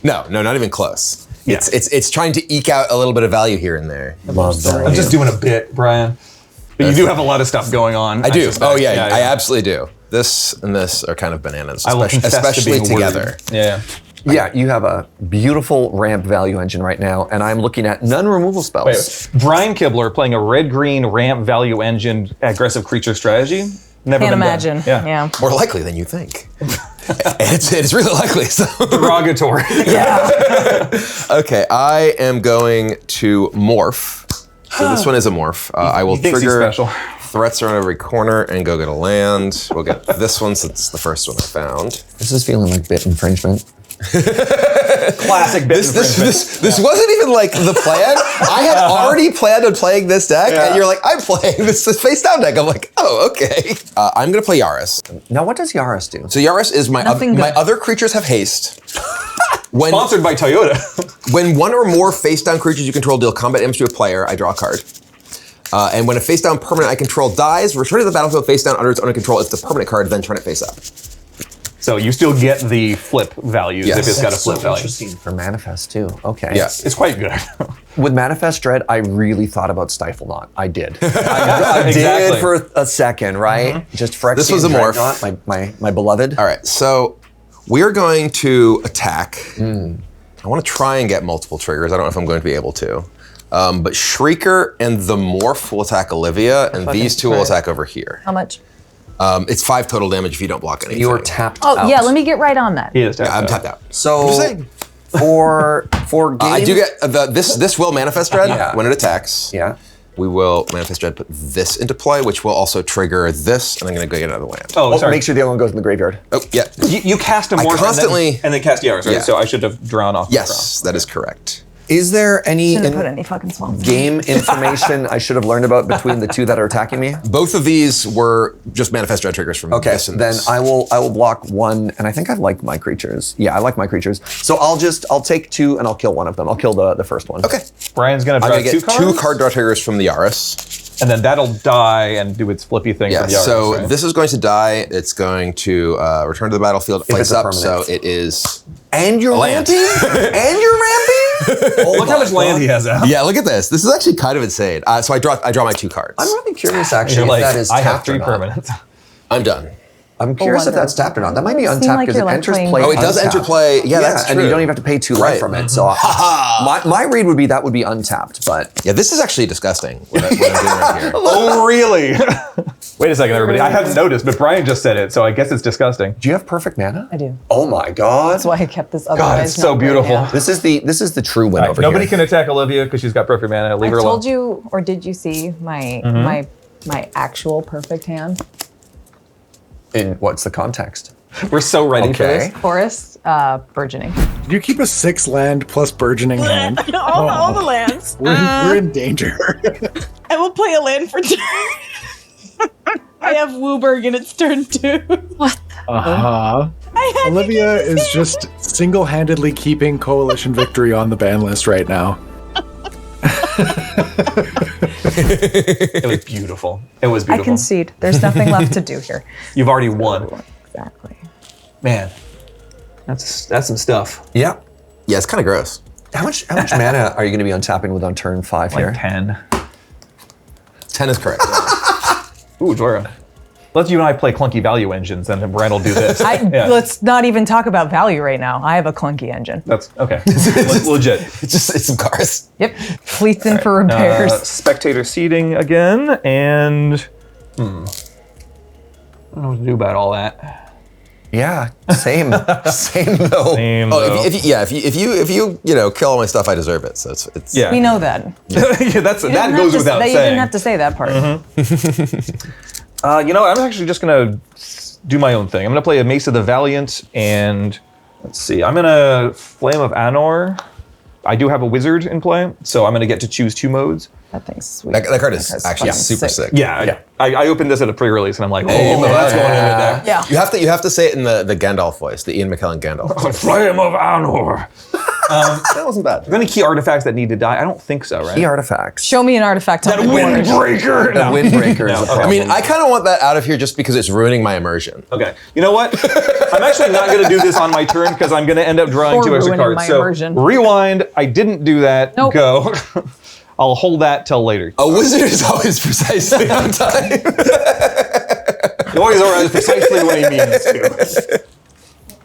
Speaker 1: No, not even close.
Speaker 2: Yeah.
Speaker 1: It's trying to eke out a little bit of value here and there.
Speaker 3: Love that.
Speaker 2: I'm just doing a bit, Brian. But you do have a lot of stuff going on.
Speaker 1: I do.
Speaker 2: suspect.
Speaker 1: Oh yeah, I absolutely do. This and this are kind of bananas,
Speaker 2: I will confess to
Speaker 1: especially
Speaker 2: being worried.
Speaker 1: together.
Speaker 2: Yeah.
Speaker 3: Yeah, you have a beautiful ramp value engine right now, and I'm looking at none removal spells.
Speaker 2: Wait, Brian Kibler playing a red-green ramp value engine aggressive creature strategy. Never
Speaker 4: Can't
Speaker 2: been
Speaker 4: imagine.
Speaker 2: done.
Speaker 4: Yeah.
Speaker 1: More likely than you think. it's really likely. So.
Speaker 2: Derogatory.
Speaker 1: Okay, I am going to morph. So this one is a morph. I will
Speaker 2: He thinks he's
Speaker 1: trigger
Speaker 2: special.
Speaker 1: threats around every corner and go get a land. We'll get this one since it's the first one I found.
Speaker 3: This is feeling like bit infringement.
Speaker 2: Classic bit infringement.
Speaker 1: This wasn't even like the plan. I had already planned on playing this deck, and you're like, I'm playing this face down deck. I'm like, oh, okay. I'm gonna play Yaris.
Speaker 3: Now, what does Yaris do?
Speaker 1: So Yaris is my
Speaker 4: Nothing
Speaker 1: my
Speaker 4: good.
Speaker 1: other creatures have haste. When
Speaker 2: Sponsored by Toyota.
Speaker 1: when one or more face down creatures you control deal combat damage to a player, I draw a card. And when a face down permanent I control dies, return to the battlefield face down under its own control. It's the permanent card, then turn it face up.
Speaker 2: So you still get the flip values
Speaker 1: Yes.
Speaker 2: if it's got a
Speaker 3: That's
Speaker 2: flip
Speaker 3: so
Speaker 2: value.
Speaker 3: interesting for Manifest too. Okay.
Speaker 1: Yes.
Speaker 2: It's quite good.
Speaker 3: With Manifest Dread, I really thought about Stifle Knot. I did. I
Speaker 2: Exactly.
Speaker 3: did for a second, right? Just Phyrexian
Speaker 1: This was a morph.
Speaker 3: Dreadnought, my beloved.
Speaker 1: All right, so we are going to attack. I want to try and get multiple triggers. I don't know if I'm going to be able to. But Shrieker and the Morph will attack Olivia, and these two will attack over here.
Speaker 4: How much?
Speaker 1: It's 5 total damage if you don't block anything.
Speaker 3: You are tapped
Speaker 4: Oh,
Speaker 3: out.
Speaker 4: yeah, let me get right on that.
Speaker 2: He is tapped
Speaker 1: I'm
Speaker 2: out.
Speaker 1: tapped out.
Speaker 3: So
Speaker 1: Just saying.
Speaker 3: for game,
Speaker 1: I do get this will manifest dread
Speaker 3: Yeah.
Speaker 1: when it attacks.
Speaker 3: Yeah.
Speaker 1: We will manifest dread, put this into play, which will also trigger this, and I'm going to go get another land.
Speaker 2: Oh, sorry.
Speaker 3: Make sure the other one goes in the graveyard.
Speaker 1: Oh, yeah.
Speaker 2: You cast a morph
Speaker 1: constantly-
Speaker 2: and then cast Yager, right?
Speaker 1: Yeah.
Speaker 2: So I should have drawn off.
Speaker 1: Yes, that is correct.
Speaker 3: Is there any
Speaker 4: Shouldn't have put any fucking swamps.
Speaker 3: game information I should have learned about between the two that are attacking me?
Speaker 1: Both of these were just manifest dread triggers from
Speaker 3: Okay,
Speaker 1: this and
Speaker 3: then
Speaker 1: this.
Speaker 3: I will block one, and I think I like my creatures. Yeah, I like my creatures. So I'll take 2 and I'll kill one of them. I'll kill the first one.
Speaker 1: Okay.
Speaker 2: Brian's gonna
Speaker 1: I'm
Speaker 2: draw
Speaker 1: going to
Speaker 2: two
Speaker 1: get
Speaker 2: cards.
Speaker 1: 2 card draw triggers from the Yaris.
Speaker 2: And then that'll die and do its flippy thing.
Speaker 1: Yeah,
Speaker 2: for the Yaris,
Speaker 1: so
Speaker 2: right?
Speaker 1: this is going to die. It's going to return to the battlefield.
Speaker 3: If
Speaker 1: Face
Speaker 3: it's a
Speaker 1: up, so
Speaker 3: permanent.
Speaker 1: it is...
Speaker 3: And you're
Speaker 1: land.
Speaker 3: ramping? And you're ramping? Oh
Speaker 2: Look how much land he has out.
Speaker 1: Yeah, look at this. This is actually kind of insane. So I draw my 2 cards.
Speaker 3: I'm really curious, actually,
Speaker 2: You're
Speaker 3: if
Speaker 2: like,
Speaker 3: that is
Speaker 2: I have
Speaker 3: tapped or
Speaker 2: 3
Speaker 3: not.
Speaker 2: permanents.
Speaker 1: I'm done.
Speaker 3: I'm curious if
Speaker 4: wonder.
Speaker 3: that's tapped or not. That might be
Speaker 4: Doesn't seem
Speaker 3: untapped
Speaker 4: like
Speaker 3: because
Speaker 4: you're,
Speaker 3: it
Speaker 4: like,
Speaker 3: enters
Speaker 4: playing
Speaker 3: play.
Speaker 1: Oh, it does
Speaker 3: untapped.
Speaker 1: enter play. Yeah, that's
Speaker 3: and
Speaker 1: true.
Speaker 3: you don't even have to pay 2 life
Speaker 1: Right.
Speaker 3: from it. So my read would be that would be untapped, but
Speaker 1: Yeah, this is actually disgusting, what I'm doing right here.
Speaker 2: Oh, really? Wait a second, everybody. I haven't noticed, but Brian just said it, so I guess it's disgusting.
Speaker 3: do you have perfect mana?
Speaker 4: I do.
Speaker 3: Oh my god.
Speaker 4: That's why I kept this other
Speaker 2: God,
Speaker 4: guy's
Speaker 2: it's so
Speaker 4: number,
Speaker 2: beautiful.
Speaker 4: yeah.
Speaker 3: This is the true win over
Speaker 2: Nobody
Speaker 3: here.
Speaker 2: can attack Olivia because she's got perfect mana. Leave
Speaker 4: I
Speaker 2: her alone.
Speaker 4: told you, or did you see my my actual perfect hand?
Speaker 3: In what's the context?
Speaker 2: We're so ready for
Speaker 3: Okay.
Speaker 2: this.
Speaker 4: Forest, burgeoning.
Speaker 6: Did you keep a 6 land plus burgeoning hand?
Speaker 7: all the lands.
Speaker 6: We're in danger.
Speaker 7: I will play a land for turn. I have Wooburg and it's turn 2.
Speaker 4: What?
Speaker 6: Uh-huh. Olivia is just single-handedly keeping Coalition victory on the ban list right now.
Speaker 2: It was beautiful. It was
Speaker 4: I
Speaker 2: beautiful.
Speaker 4: concede. There's nothing left to do here.
Speaker 2: You've already won.
Speaker 4: Exactly.
Speaker 2: Man, that's some stuff.
Speaker 3: Yeah.
Speaker 1: Yeah, it's kind of gross.
Speaker 3: How much mana are you going to be untapping with on turn 5 here?
Speaker 2: Like 10.
Speaker 1: 10 is correct.
Speaker 2: Ooh, Dora. Let's you and I play clunky value engines, and then Brian will do this. Yeah.
Speaker 4: Let's not even talk about value right now. I have a clunky engine.
Speaker 2: That's okay. Legit.
Speaker 1: It's some cars.
Speaker 4: Yep. Fleets in for repairs.
Speaker 2: Spectator seating again, and I don't know what to do about all that.
Speaker 3: Yeah, same. Same though.
Speaker 2: Same,
Speaker 1: Oh,
Speaker 2: though.
Speaker 1: if you kill all my stuff, I deserve it. So it's
Speaker 2: Yeah.
Speaker 4: We know that.
Speaker 2: Yeah, that
Speaker 4: You
Speaker 2: goes
Speaker 4: didn't have to-
Speaker 2: without
Speaker 4: You
Speaker 2: saying.
Speaker 4: didn't have to say that part.
Speaker 2: You know, I'm actually just gonna do my own thing. I'm gonna play a Mace of the Valiant, and let's see. I'm gonna Flame of Anor. I do have a wizard in play, so I'm gonna get to choose 2 modes.
Speaker 4: That thing's sweet.
Speaker 1: that card is
Speaker 4: That's
Speaker 1: actually
Speaker 4: fucking
Speaker 1: super sick.
Speaker 2: Yeah, I opened this at a pre-release, and I'm like,
Speaker 1: Hey,
Speaker 2: oh, that's going in there.
Speaker 4: Yeah.
Speaker 1: You have to say it in the Gandalf voice, the Ian McKellen Gandalf voice.
Speaker 2: Flame of Anor.
Speaker 1: That wasn't bad.
Speaker 2: Are there any key artifacts that need to die? I don't think so, right?
Speaker 3: Key artifacts.
Speaker 4: Show me an artifact on the board.
Speaker 2: Windbreaker.
Speaker 3: The Windbreaker is a
Speaker 2: okay.
Speaker 3: problem.
Speaker 1: I mean, I kind of want that out of here just because it's ruining my immersion.
Speaker 2: Okay. You know what? I'm actually not going to do this on my turn because I'm going to end up drawing
Speaker 4: Or
Speaker 2: 2 extra
Speaker 4: ruining
Speaker 2: cards.
Speaker 4: my
Speaker 2: So
Speaker 4: immersion.
Speaker 2: rewind. I didn't do that.
Speaker 4: Nope.
Speaker 2: Go. I'll hold that till later.
Speaker 1: A wizard is always precisely on time.
Speaker 2: He always arrives precisely when he means to.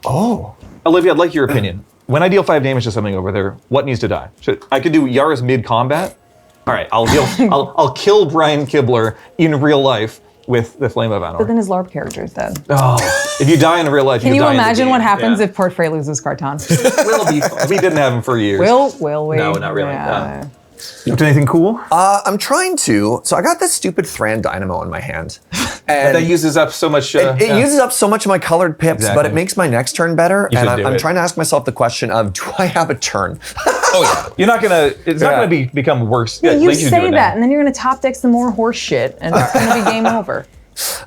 Speaker 3: oh.
Speaker 2: Olivia, I'd like your opinion. When I deal 5 damage to something over there, what needs to die? I could do Yaris mid-combat. All right, I'll kill Brian Kibler in real life with the Flame of Anor.
Speaker 4: But then his LARP character is dead.
Speaker 2: Oh, if you die in real life,
Speaker 4: Can you
Speaker 2: die in the
Speaker 4: imagine
Speaker 2: game.
Speaker 4: what happens
Speaker 2: Yeah.
Speaker 4: if Portray loses Carton?
Speaker 2: We'll be fine. We didn't have him for years.
Speaker 4: Will we?
Speaker 2: No, not really.
Speaker 4: Yeah.
Speaker 2: No. You up to anything cool?
Speaker 3: I'm trying to. So I got this stupid Thran Dynamo in my hand. And
Speaker 2: That uses up so much.
Speaker 3: it uses up so much of my colored pips, but
Speaker 2: Exactly.
Speaker 3: it makes my next turn better.
Speaker 2: You
Speaker 3: And
Speaker 2: should do
Speaker 3: I'm
Speaker 2: it.
Speaker 3: trying to ask myself the question of, do I have a turn?
Speaker 1: Oh yeah.
Speaker 2: You're not gonna. It's not gonna become worse.
Speaker 4: Yeah, you
Speaker 2: should do
Speaker 4: say
Speaker 2: it
Speaker 4: that,
Speaker 2: now.
Speaker 4: and then you're gonna top deck some more horse shit, and it's gonna be game over.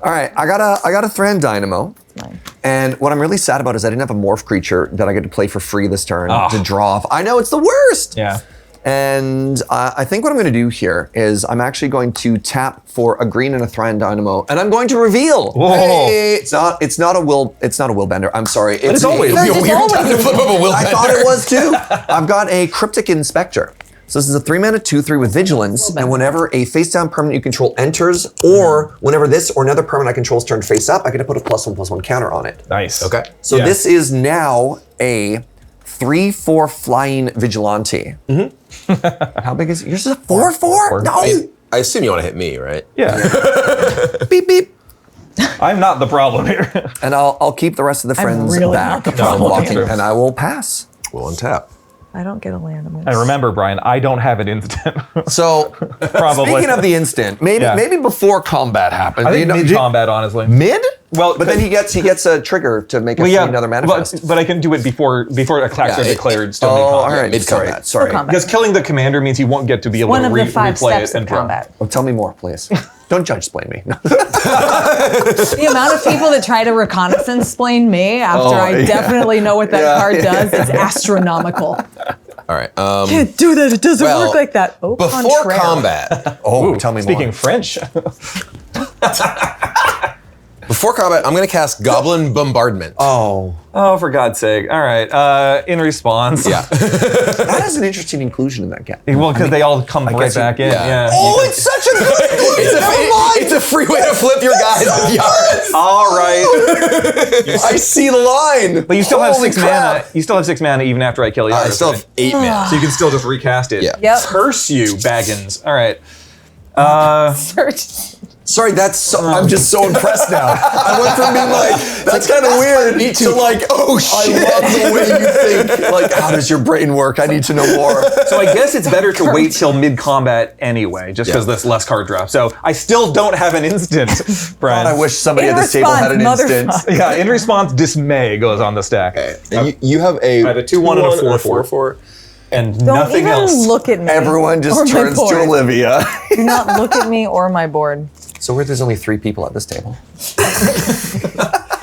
Speaker 3: All right, I got a Thran Dynamo.
Speaker 4: Fine.
Speaker 3: And what I'm really sad about is I didn't have a morph creature that I get to play for free this turn
Speaker 2: Oh.
Speaker 3: to draw off. I know, it's the worst.
Speaker 2: Yeah.
Speaker 3: And I think what I'm going to do here is I'm actually going to tap for a green and a Thran Dynamo, and I'm going to reveal.
Speaker 2: Whoa.
Speaker 3: Hey, it's not a will bender. I'm sorry.
Speaker 2: it's always-
Speaker 3: a-
Speaker 2: It's
Speaker 4: always a
Speaker 1: Flip of a will
Speaker 3: I thought it was too. I've got a Cryptic Inspector. So this is a 3-mana 2/3 with Vigilance, and whenever a face-down permanent you control enters, or whenever this or another permanent I control is turned face up, I get to put a +1/+1 counter on it.
Speaker 2: Nice.
Speaker 1: Okay.
Speaker 3: So
Speaker 2: Yeah.
Speaker 3: this is now a 3/4 flying vigilante. How big is it? Yours is a 4/4? No!
Speaker 1: I assume you want to hit me, right?
Speaker 2: Yeah.
Speaker 3: Beep, beep.
Speaker 2: I'm not the problem here.
Speaker 3: And I'll keep the rest of the friends
Speaker 4: really
Speaker 3: back
Speaker 4: not the
Speaker 3: from
Speaker 2: problem
Speaker 3: walking,
Speaker 2: here.
Speaker 3: and I will pass.
Speaker 1: We'll untap.
Speaker 4: I don't get a land. I'm
Speaker 2: And
Speaker 4: gonna
Speaker 2: remember, Brian, I don't have an instant.
Speaker 3: So,
Speaker 2: Probably.
Speaker 3: speaking of the instant, maybe before combat happens.
Speaker 2: I think mid-combat, honestly.
Speaker 3: Mid?
Speaker 2: Well,
Speaker 3: but then he gets a trigger to make another manifest.
Speaker 2: But I can do it before attacks are declared. Still
Speaker 3: all
Speaker 2: mid-combat.
Speaker 3: right.
Speaker 1: Mid-combat.
Speaker 3: Sorry.
Speaker 4: combat.
Speaker 2: Because killing the commander means he won't get to be able
Speaker 4: One
Speaker 2: to
Speaker 4: of the 5
Speaker 2: replay
Speaker 4: steps
Speaker 2: it and
Speaker 4: of
Speaker 2: draw.
Speaker 4: combat.
Speaker 3: Oh, tell me more, please. Don't judge explain me.
Speaker 4: The amount of people that try to reconnaissance explain me after I definitely know what that card does is astronomical.
Speaker 1: All right.
Speaker 4: Can't do that. It doesn't work like that. Au
Speaker 1: Before
Speaker 4: contraire.
Speaker 1: combat,
Speaker 3: Tell me
Speaker 2: Speaking
Speaker 3: more.
Speaker 2: French.
Speaker 1: before combat, I'm going to cast Goblin Bombardment.
Speaker 3: Oh,
Speaker 2: Oh, for God's sake. All right. In response.
Speaker 1: Yeah.
Speaker 3: that is an interesting inclusion in that game.
Speaker 2: Well, because they all come right
Speaker 3: guess you-
Speaker 2: back in.
Speaker 1: yeah.
Speaker 2: Yeah.
Speaker 3: Oh, it's such a good
Speaker 1: it's a free way to flip your guys with Yaris.
Speaker 2: All right.
Speaker 3: I see the line.
Speaker 2: But you still have
Speaker 3: Holy
Speaker 2: 6
Speaker 3: crap.
Speaker 2: mana. You still have 6 mana even after I kill you.
Speaker 1: I still have 8 mana.
Speaker 2: So you can still just recast it.
Speaker 1: Yeah.
Speaker 4: Yep.
Speaker 2: Curse you, Baggins. All right.
Speaker 4: Serge.
Speaker 3: Sorry, I'm just so impressed now. I went from being like, that's kind of weird, to like, oh shit. I love the way you think. Like, how does your brain work? I need to know more.
Speaker 2: So I guess it's better to wait till mid-combat anyway, just because there's less card draw. So I still don't have an instant, Brian.
Speaker 3: I wish somebody
Speaker 4: In
Speaker 3: at this table had an
Speaker 4: response,
Speaker 3: instant.
Speaker 2: Yeah, in response, dismay goes on the stack.
Speaker 1: And you have a
Speaker 2: I have a 2/1 and a 4/4.
Speaker 1: 4/4.
Speaker 2: And
Speaker 4: Don't
Speaker 2: nothing
Speaker 4: even
Speaker 2: else.
Speaker 4: look at me.
Speaker 3: Everyone
Speaker 4: or
Speaker 3: just
Speaker 4: my
Speaker 3: turns to
Speaker 4: board.
Speaker 3: Olivia.
Speaker 4: Do not look at me or my board.
Speaker 3: So there's only 3 people at this table.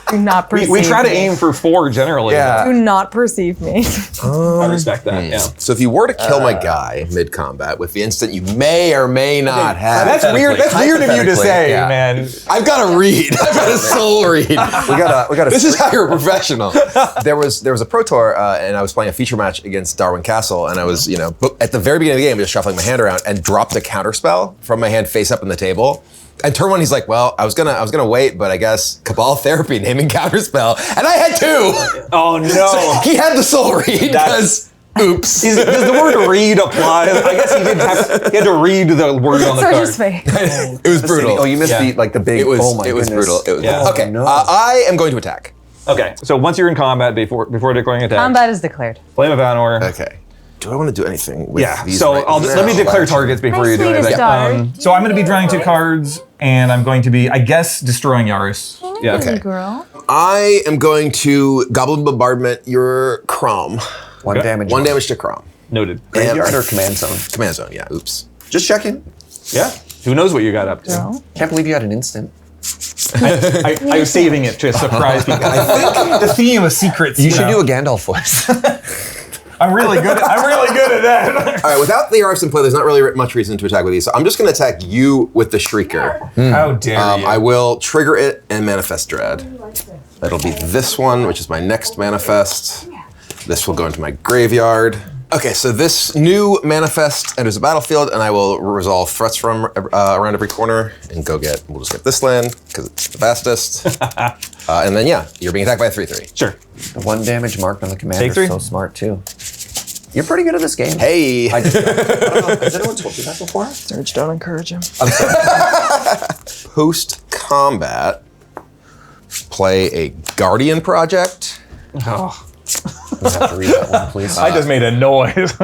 Speaker 4: Do not perceive
Speaker 2: We try to
Speaker 4: me.
Speaker 2: aim for 4 generally.
Speaker 3: Yeah.
Speaker 4: Do not perceive me.
Speaker 2: I respect that, yeah.
Speaker 1: So if you were to kill my guy mid-combat with the instant you may or may not have.
Speaker 2: That's weird. That's weird of you to say,
Speaker 3: yeah.
Speaker 2: man.
Speaker 1: I've got to read. I've got a soul read.
Speaker 3: We got
Speaker 1: This is how you're a professional. There was a Pro Tour, and I was playing a feature match against Darwin Castle, and I was, at the very beginning of the game, just shuffling my hand around and dropped a counter spell from my hand face up on the table. And turn 1, he's like, well, I was gonna wait, but I guess Cabal Therapy, naming counterspell, and I had 2.
Speaker 2: Oh no.
Speaker 1: So he had the soul read because, oops.
Speaker 2: Does the word read apply? I guess he had to read the word on the
Speaker 4: Serge's
Speaker 2: card.
Speaker 4: face.
Speaker 1: It was brutal.
Speaker 3: Oh, you missed the big.
Speaker 1: It was.
Speaker 3: Oh my
Speaker 1: it was
Speaker 3: goodness.
Speaker 1: brutal. It was.
Speaker 2: Yeah.
Speaker 1: Okay.
Speaker 3: no.
Speaker 1: I am going to attack.
Speaker 2: Okay, so once you're in combat, before declaring attack,
Speaker 4: Combat is declared.
Speaker 2: Flame of Anor.
Speaker 1: Okay. Do I want to do anything with these?
Speaker 2: So
Speaker 1: right
Speaker 2: let me
Speaker 1: now?
Speaker 2: declare targets before
Speaker 4: My
Speaker 2: you do
Speaker 4: sweetest
Speaker 2: anything.
Speaker 4: daughter.
Speaker 2: So I'm going to be drawing 2 cards, and I'm going to be, I guess, destroying Yaris. Yeah.
Speaker 1: Okay.
Speaker 4: Girl.
Speaker 1: I am going to Goblin Bombardment your Crom.
Speaker 3: 1 damage.
Speaker 1: 1 damage to Crom.
Speaker 2: Noted.
Speaker 3: Graveyard or command zone?
Speaker 1: Command zone. Yeah. Oops.
Speaker 3: Just checking.
Speaker 2: Yeah. Who knows what you got up to?
Speaker 4: Girl.
Speaker 3: Can't believe you had an instant.
Speaker 2: I was saving it to surprise people. I think the theme of secrets.
Speaker 3: You should do a Gandalf voice.
Speaker 2: I'm really good at that.
Speaker 1: All right. Without the Yaris in play, there's not really much reason to attack with these. So I'm just going to attack you with the Shrieker.
Speaker 2: How dare you?
Speaker 1: I will trigger it and manifest Dread. That'll be this one, which is my next manifest. This will go into my graveyard. Okay, so this new manifest enters the battlefield, and I will resolve threats from around every corner and we'll just get this land, because it's the fastest. And then, you're being attacked by a 3/3.
Speaker 2: Sure.
Speaker 3: 1 damage marked on the commander.
Speaker 2: Take 3.
Speaker 3: So smart, too. You're pretty good at this game.
Speaker 1: Hey!
Speaker 3: I just don't know. Has anyone told you that before?
Speaker 4: Serge, don't encourage him.
Speaker 1: Post-combat, play a Guardian Project.
Speaker 2: Oh.
Speaker 3: You have to read that one, please.
Speaker 2: I just made a noise.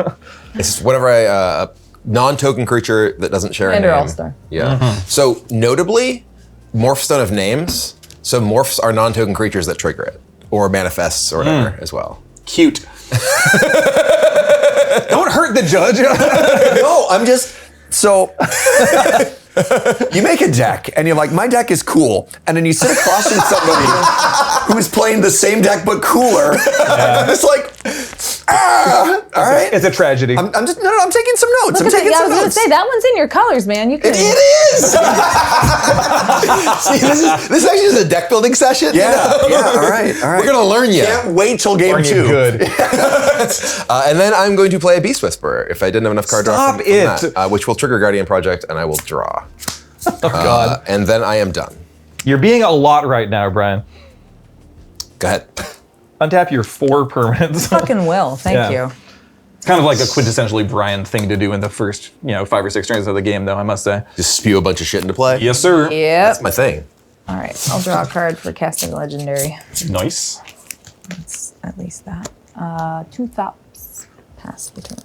Speaker 1: It's whatever a non-token creature that doesn't share a
Speaker 4: Commander
Speaker 1: name.
Speaker 4: All-Star.
Speaker 1: Yeah. So notably, morphs don't have names. So morphs are non-token creatures that trigger it, or manifests, or whatever as well.
Speaker 2: Cute. Don't hurt the judge.
Speaker 3: No, I'm just so. You make a deck, and you're like, my deck is cool, and then you sit across from somebody who is playing the same deck but cooler. I'm just like, all right.
Speaker 2: It's a tragedy.
Speaker 3: I'm just I'm taking some notes. I'm taking
Speaker 4: I
Speaker 3: some
Speaker 4: was going to
Speaker 3: notes.
Speaker 4: say, that one's in your colors, man. You can.
Speaker 1: It is! See, this actually is a deck building session.
Speaker 3: Yeah, all right.
Speaker 1: We're going to learn you.
Speaker 3: Can't wait till game
Speaker 2: Aren't
Speaker 3: 2.
Speaker 2: you good?
Speaker 1: And then I'm going to play a Beast Whisperer if I didn't have enough card draw
Speaker 2: Stop
Speaker 1: from
Speaker 2: it.
Speaker 1: that, which will trigger Guardian Project, and I will draw.
Speaker 2: Oh, God.
Speaker 1: And then I am done.
Speaker 2: You're being a lot right now, Brian.
Speaker 1: Go ahead.
Speaker 2: untap your 4 permanents.
Speaker 4: Fucking will. Thank you.
Speaker 2: It's kind of like a quintessentially Brian thing to do in the first, 5 or 6 turns of the game, though, I must say.
Speaker 1: Just spew a bunch of shit into play?
Speaker 2: Yes, sir.
Speaker 4: Yep.
Speaker 1: That's my thing.
Speaker 4: All right. I'll draw a card for casting legendary.
Speaker 2: Nice.
Speaker 4: That's at least that. 2 Thops. Pass the turn.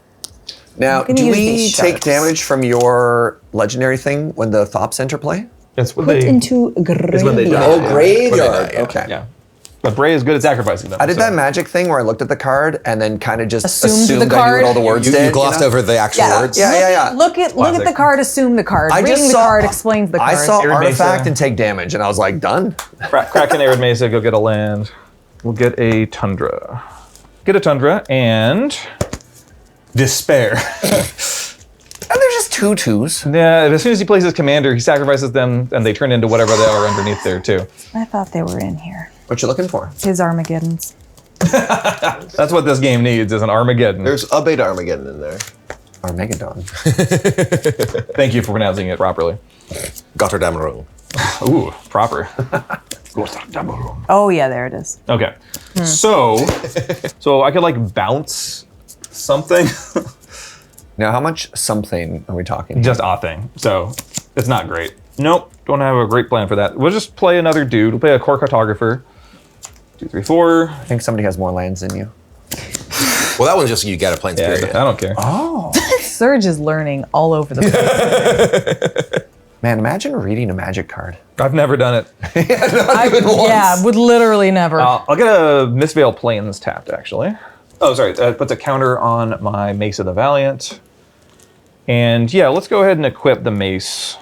Speaker 3: Now,
Speaker 4: gonna
Speaker 3: do
Speaker 4: use
Speaker 3: we
Speaker 4: these
Speaker 3: take
Speaker 4: shards.
Speaker 3: damage from your legendary thing when the Thops enter play?
Speaker 2: That's what
Speaker 4: Put
Speaker 2: they...
Speaker 4: into graveyard.
Speaker 1: when they die.
Speaker 3: Oh,
Speaker 1: Yeah.
Speaker 3: graveyard.
Speaker 1: Yeah.
Speaker 3: Okay.
Speaker 2: Yeah. But Bray is good at sacrificing them.
Speaker 3: I did
Speaker 2: so-
Speaker 3: that magic thing where I looked at the card and then kind of just
Speaker 4: Assumed the
Speaker 3: assumed I knew
Speaker 4: card.
Speaker 3: what all the words
Speaker 1: You
Speaker 3: did.
Speaker 1: glossed over the actual words?
Speaker 3: Yeah.
Speaker 4: Look at
Speaker 2: Classic.
Speaker 4: the card, assume the card.
Speaker 3: I
Speaker 4: Reading
Speaker 3: just
Speaker 4: the
Speaker 3: saw-
Speaker 4: card explains the card.
Speaker 3: I saw
Speaker 2: Arid
Speaker 3: artifact
Speaker 2: Mesa.
Speaker 3: and take damage, and I was like, done.
Speaker 2: Kraken, Arid Mesa, go get a land. We'll get a Tundra. Get a Tundra and... Despair.
Speaker 3: And there's just 2/2s.
Speaker 2: Yeah, as soon as he plays his commander, he sacrifices them and they turn into whatever they are underneath there, too.
Speaker 4: I thought they were in here.
Speaker 3: What you looking for?
Speaker 4: His Armageddons.
Speaker 2: That's what this game needs, is an Armageddon.
Speaker 1: There's a beta Armageddon in there.
Speaker 3: Armageddon.
Speaker 2: Thank you for pronouncing it properly.
Speaker 1: Gotterdammerung.
Speaker 2: Ooh, proper.
Speaker 4: Oh yeah, there it is.
Speaker 2: Okay. So I could like bounce something.
Speaker 3: Now, how much something are we talking?
Speaker 2: Just a thing. So it's not great. Nope, don't have a great plan for that. We'll just play another dude. We'll play a core cartographer. 2, 3, 4.
Speaker 3: I think somebody has more lands than you.
Speaker 1: Well, that one's just you got a planes
Speaker 2: Yeah,
Speaker 1: period.
Speaker 2: I don't care.
Speaker 4: Surge is learning all over the place.
Speaker 3: Man, imagine reading a magic card.
Speaker 2: I've never done it.
Speaker 4: Yeah, would literally never.
Speaker 2: I'll get a Mistveil Plains tapped, actually. Oh, sorry. That puts a counter on my Mace of the Valiant. And yeah, let's go ahead and equip the Mace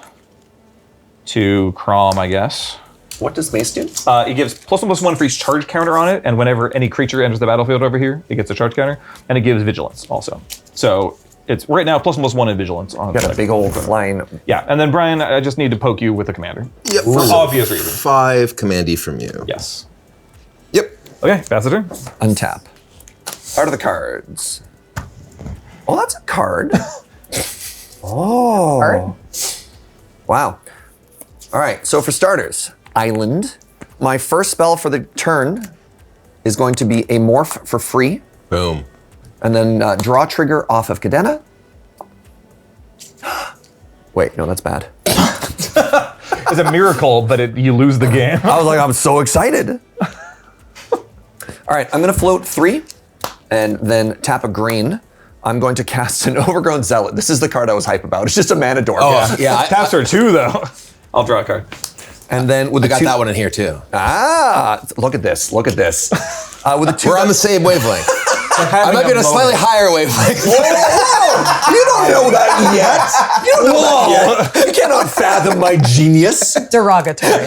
Speaker 2: to Crom, I guess.
Speaker 3: What does Mace do?
Speaker 2: It gives +1/+1 for each charge counter on it, and whenever any creature enters the battlefield over here, it gets a charge counter, and it gives vigilance also. So it's right now +1/+1 in vigilance on
Speaker 3: Got a big old flying.
Speaker 2: Yeah, and then Brian, I just need to poke you with a commander.
Speaker 1: Yep.
Speaker 2: For obvious reasons.
Speaker 1: 5 commandy from you.
Speaker 2: Yes.
Speaker 1: Yep.
Speaker 2: Okay, pass the turn.
Speaker 3: Untap. Part of the cards. Oh, that's a card. Oh.
Speaker 4: Card?
Speaker 3: Wow. All right, so for starters, Island. My first spell for the turn is going to be a morph for free,
Speaker 1: Boom.
Speaker 3: and then draw trigger off of Cadena. Wait, no, that's bad.
Speaker 2: It's a miracle, but you lose the game.
Speaker 3: I was like, I'm so excited. All right, I'm gonna float 3 and then tap a green. I'm going to cast an Overgrown Zealot. This is the card I was hype about. It's just a mana dork.
Speaker 1: Yeah,
Speaker 2: Taps are 2, though. I'll draw a card.
Speaker 3: And then with
Speaker 1: I
Speaker 3: the
Speaker 1: got
Speaker 3: 2
Speaker 1: that one in here too.
Speaker 3: Look at this. Look at this. With the 2
Speaker 1: We're on the same wavelength. I might be on a slightly higher wavelength.
Speaker 3: You don't know that yet. You don't know that yet. You cannot fathom my genius.
Speaker 4: Derogatory.